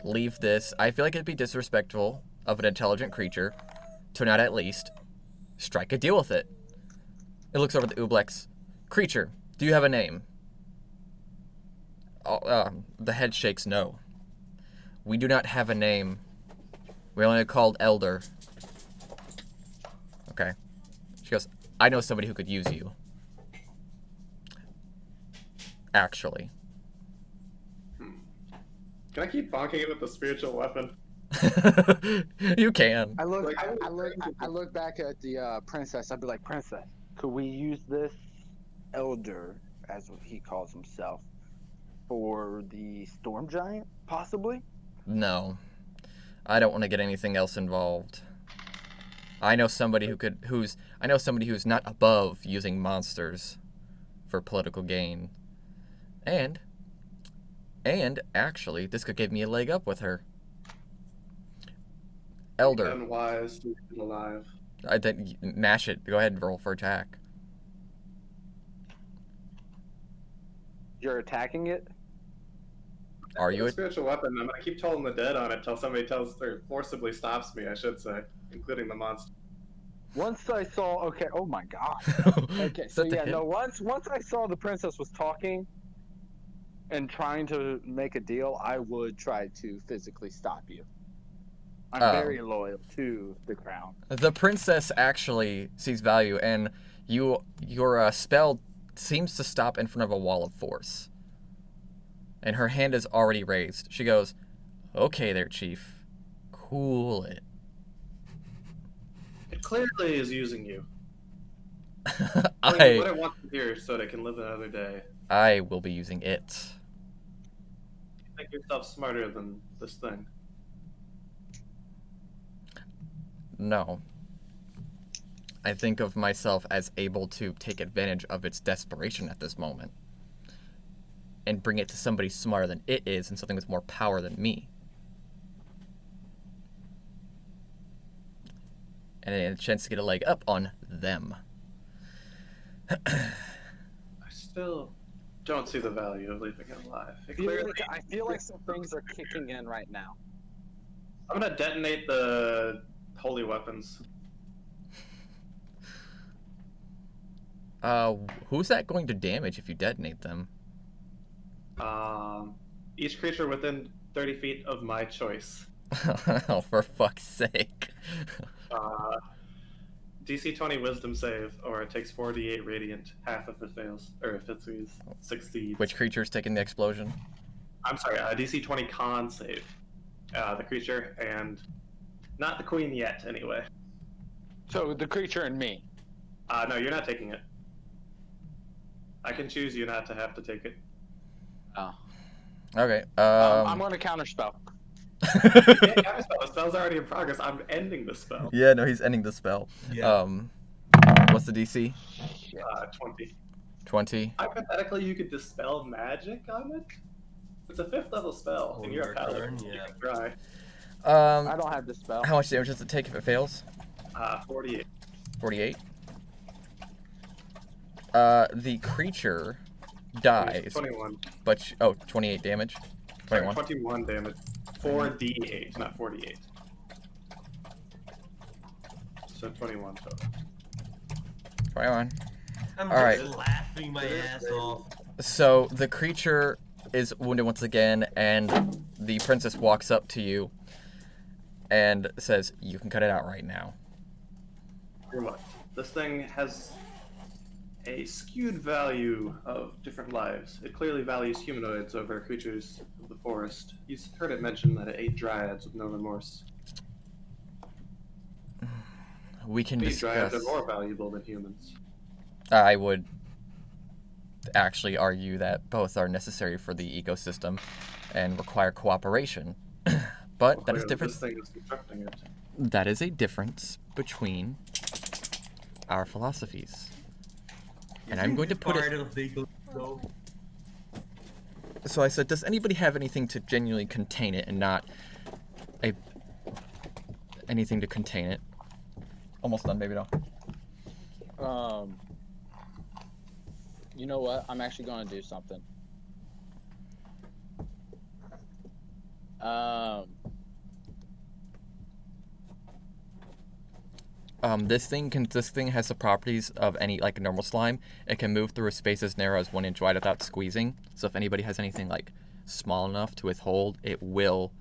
leave this. I feel like it'd be disrespectful of an intelligent creature to not at least strike a deal with it. It looks over the Ublex. Creature, do you have a name? The head shakes no. We do not have a name. We're only called Elder. Okay. She goes, I know somebody who could use you. Actually. Can I keep bonking it with the spiritual weapon? You can. I look, Like, I look back at the princess. I'd be like, Princess, could we use this elder, as he calls himself, for the storm giant, possibly? No. I don't want to get anything else involved. I know somebody who's not above using monsters for political gain. And actually, this could give me a leg up with her. Elder. Unwise to be alive. I think mash it. Go ahead and roll for attack. You're attacking it? Are you? With a spiritual weapon, I'm gonna keep tolling the dead on it till somebody tells or forcibly stops me, I should say, including the monster. Once I saw, okay, oh my god. Okay, so yeah, no, once I saw the princess was talking and trying to make a deal, I would try to physically stop you. I'm Oh. very loyal to the crown. The princess actually sees value, and your spell seems to stop in front of a wall of force. And her hand is already raised. She goes, "Okay, there, Chief. Cool it." It clearly is using you. I What I want to hear so that I can live another day. will be using it. Make yourself smarter than this thing. No. I think of myself as able to take advantage of its desperation at this moment and bring it to somebody smarter than it is and something with more power than me. And a chance to get a leg up on them. I still don't see the value of leaving it alive. It clearly, I feel like some things are kicking in right now. I'm gonna detonate the holy weapons. Who's that going to damage if you detonate them? Each creature within 30 feet of my choice. Oh, for fuck's sake. DC 20 Wisdom save, or it takes 4d8 radiant. Half if it fails, or if it succeeds. Which creature's taking the explosion? I'm sorry, DC 20 Con save. The creature, and not the queen yet, anyway. So the creature and me. No, you're not taking it. I can choose you not to have to take it. Oh. Okay. I'm going to counterspell. The spell's already in progress. I'm ending the spell. Yeah, no, he's ending the spell. Yeah. What's the DC? 20. 20. Hypothetically, you could dispel magic on it. It's a 5th level spell, On and you're your a paladin. turn, You yeah. can try. I don't have the spell. How much damage does it take if it fails? 48. 48. The creature dies, 21. but 28 damage. 21. 21 damage. 4d8, not 48. So 21 total. 21. I'm All right. just laughing my ass off. So the creature is wounded once again, and the princess walks up to you and says, "You can cut it out right now." Hear what? This thing has a skewed value of different lives. It clearly values humanoids over creatures of the forest. You've heard it mentioned that it ate dryads with no remorse. We can These dryads discuss. are more valuable than humans. I would actually argue that both are necessary for the ecosystem and require cooperation. But that is Clearly different. This thing is constructing it. That is a difference between our philosophies. And I'm going to put it... Part of the though. So I said, does anybody have anything to genuinely contain it and not anything to contain it? Almost done, baby doll. You know what? I'm actually going to do something. This thing has the properties of any, like, normal slime. It can move through a space as narrow as 1 inch wide without squeezing. So if anybody has anything, like, small enough to withhold, it will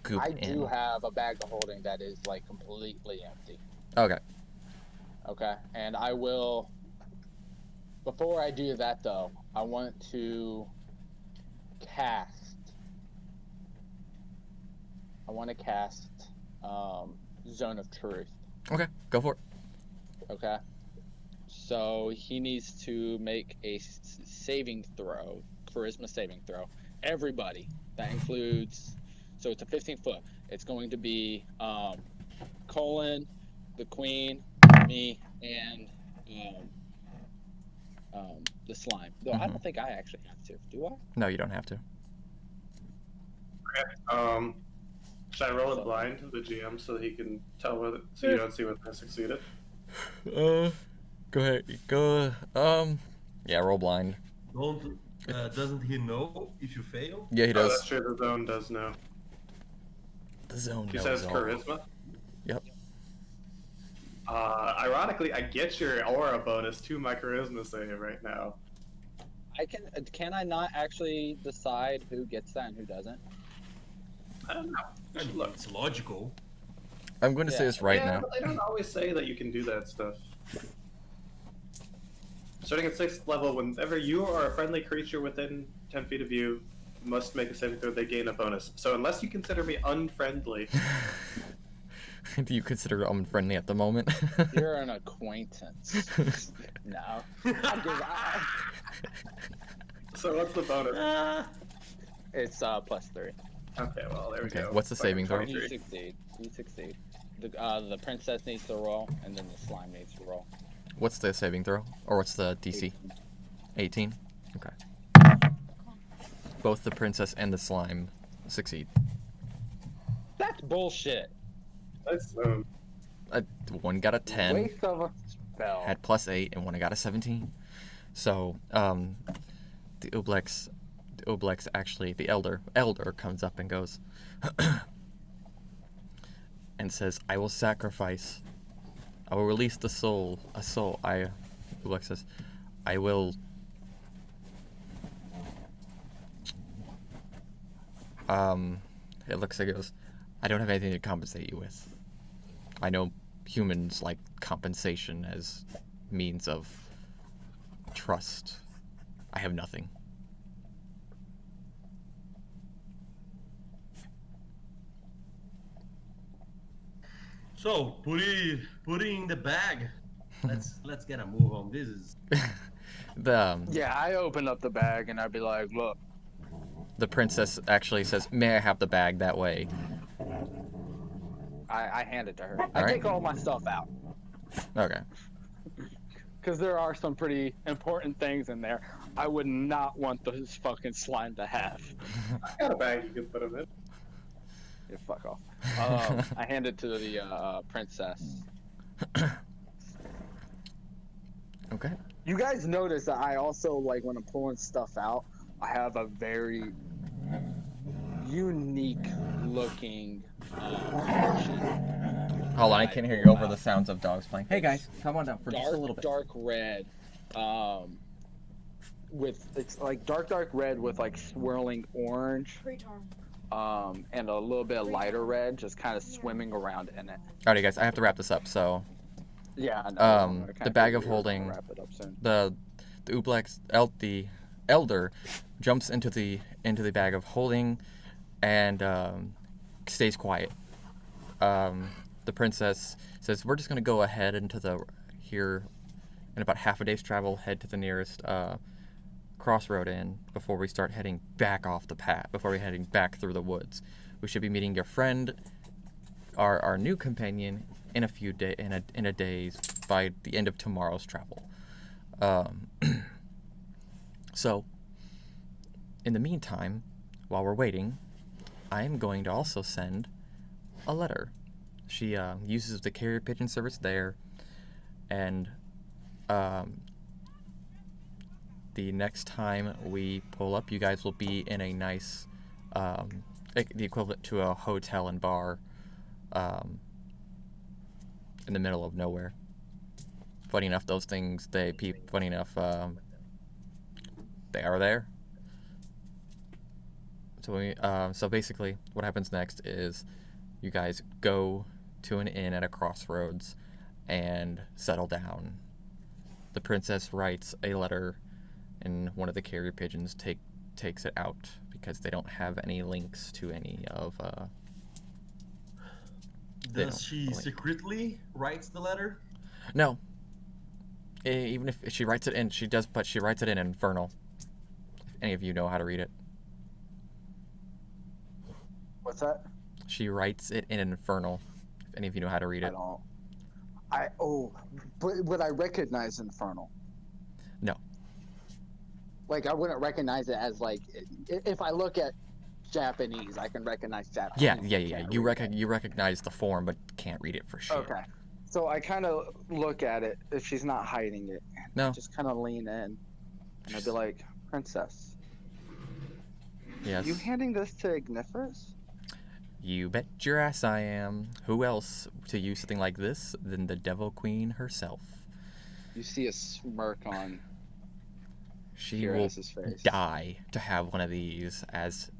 goop I in. do have a bag of holding that is like completely empty. Okay. Okay, and I will. Before I do that, though, I want to cast. Zone of Truth. Okay, go for it. Okay. So he needs to make a saving throw, charisma saving throw. Everybody. That includes. So it's a 15-foot. It's going to be Colin, the Queen, me, and the slime. Though I don't think I actually have to. Do I? No, you don't have to. Should I roll it blind to the GM so that he can tell whether so you don't see whether I succeeded? Go ahead. Yeah, roll blind. Doesn't he know if you fail? Yeah, he Oh, does. that's true. The zone does know. The zone He knows says all. charisma. Yep. Ironically, I get your aura bonus to my charisma save right now. Can I not actually decide who gets that and who doesn't? I don't know. I mean, Look. it's logical. I'm going to say this right Yeah, now. but they don't always say that you can do that stuff. Starting at 6th level, whenever you or a friendly creature within 10 feet of you must make a saving throw, they gain a bonus. So unless you consider me unfriendly, Do you consider unfriendly at the moment? You're an acquaintance. No. so what's the bonus? It's +3. Okay, well there we Okay, go. what's the saving throw? You succeed. You succeed. The princess needs to roll, and then the slime needs to roll. What's the saving throw? Or what's the DC? 18? Okay. Both the princess and the slime succeed. That's bullshit. That's One got a 10, Waste of a spell. had +8, and one got a 17. So, the Oblex actually, the elder comes up and goes, and says, I will sacrifice, I will release a soul, Oblex says, I will, it looks like it goes, I don't have anything to compensate you with. I know humans like compensation as means of trust. I have nothing. So put it in the bag. Let's get a move on. This is Yeah, I open up the bag and I'd be like, look. The princess actually says, may I have the bag that way? I hand it to her. I Alright. take all my stuff out. Okay. Because there are some pretty important things in there I would not want this fucking slime to have. I got a bag you can put them in. Yeah, fuck off. I hand it to the princess. Okay. You guys notice that I also, like, when I'm pulling stuff out, I have a very unique looking Hold on, I can't hear you over the sounds of dogs playing. Hey guys, come on down for just a little bit. dark red, with it's like dark red with like swirling orange, and a little bit of lighter red, just kind of swimming around in it. Alrighty guys, I have to wrap this up. So, Yeah, I know. the bag of holding, Wrap it up soon. the the elder jumps into the bag of holding, and stays quiet. The princess says, "We're just gonna go ahead into here, in about half a day's travel, head to the nearest crossroad inn before we start heading back off the path. Before we're heading back through the woods, we should be meeting your friend, our new companion in a few in a days by the end of tomorrow's travel. So, in the meantime, while we're waiting, I am going to also send a letter. She uses the carrier pigeon service there, and the next time we pull up, you guys will be in a nice, like the equivalent to a hotel and bar, in the middle of nowhere. Funny enough, those things, funny enough, they are there. So basically, what happens next is you guys go to an inn at a crossroads and settle down. The princess writes a letter, and one of the carrier pigeons takes it out because they don't have any links to any of. Does she secretly writes the letter? No. Even if she writes it in, but she writes it in Infernal. If any of you know how to read it. What's that? She writes it in Infernal. If any of you know how to read it. But would I recognize Infernal? No. Like, I wouldn't recognize it as, like, if I look at Japanese, I can recognize Japanese. Yeah. You recognize the form, but can't read it for sure. Okay. So I kind of look at it if she's not hiding it. No. Just kind of lean in, and I'd be like, Princess. Yes. You handing this to Igniferous? You bet your ass I am. Who else to use something like this than the Devil Queen herself? You see a smirk on She will die to have one of these as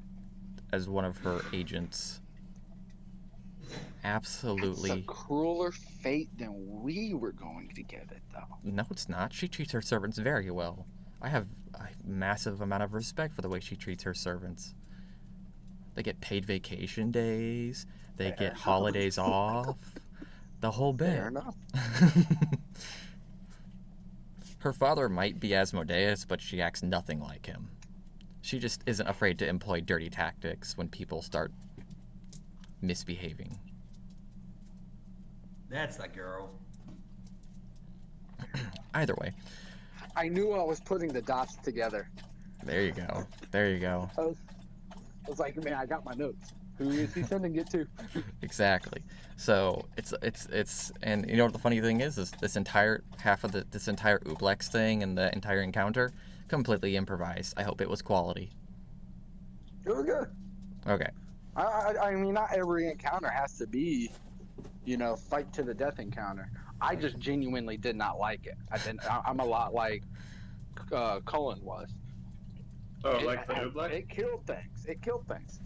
one of her agents. Absolutely. It's a crueler fate than we were going to get it, though. No, it's not. She treats her servants very well. I have a massive amount of respect for the way she treats her servants. They get paid vacation days. They get holidays off. The whole bit. Fair enough. Her father might be Asmodeus, but she acts nothing like him. She just isn't afraid to employ dirty tactics when people start misbehaving. That's that girl. Either way. I knew I was putting the dots together. There you go. There you go. I was like, man, I got my notes. Who is he sending it to? Exactly. So it's and you know what the funny thing is this entire half of this entire Ooblex thing and the entire encounter completely improvised. I hope it was quality. It was good. Okay. I mean, not every encounter has to be, fight to the death encounter. I just genuinely did not like it. I'm a lot like Cullen was. Oh, like the Ooblex? It killed things.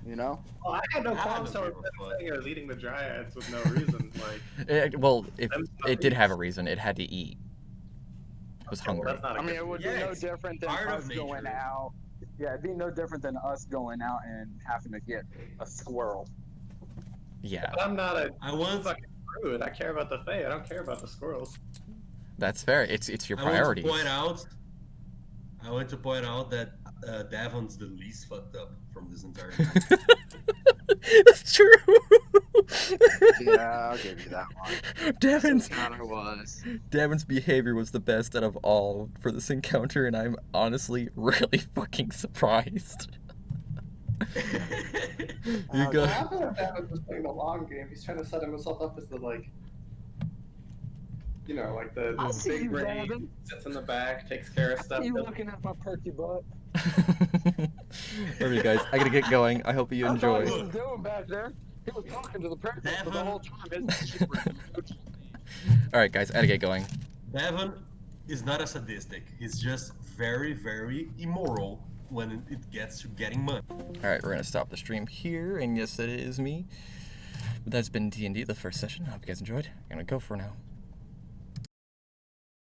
Well, I had no qualms saying I was eating the dryads with no reason. It did have a reason. It had to eat. It was hungry. I mean, it would be no different than us going out. Yeah, it'd be no different than us going out and having to get a squirrel. Yeah. But I'm not I want fucking rude. I care about the Fae. I don't care about the squirrels. That's fair. It's your priorities. I want to point out that Davon's the least fucked up from this entire game. That's true. Yeah, I'll give you that one. Davon's behavior was the best out of all for this encounter, and I'm honestly really fucking surprised. You go. I feel like Davon's just playing the long game. He's trying to set himself up as the the big brain, sits in the back, takes care of stuff. You looking at my perky butt? Alright, guys, I gotta get going. I hope you enjoy. What he was doing back there? He was talking to the princess for the whole time. Alright, guys, I gotta get going. Davon is not a sadistic. He's just very, very immoral when it gets to getting money. Alright, we're gonna stop the stream here, and yes, it is me. But that's been D&D, the first session. I hope you guys enjoyed. I'm gonna go for now.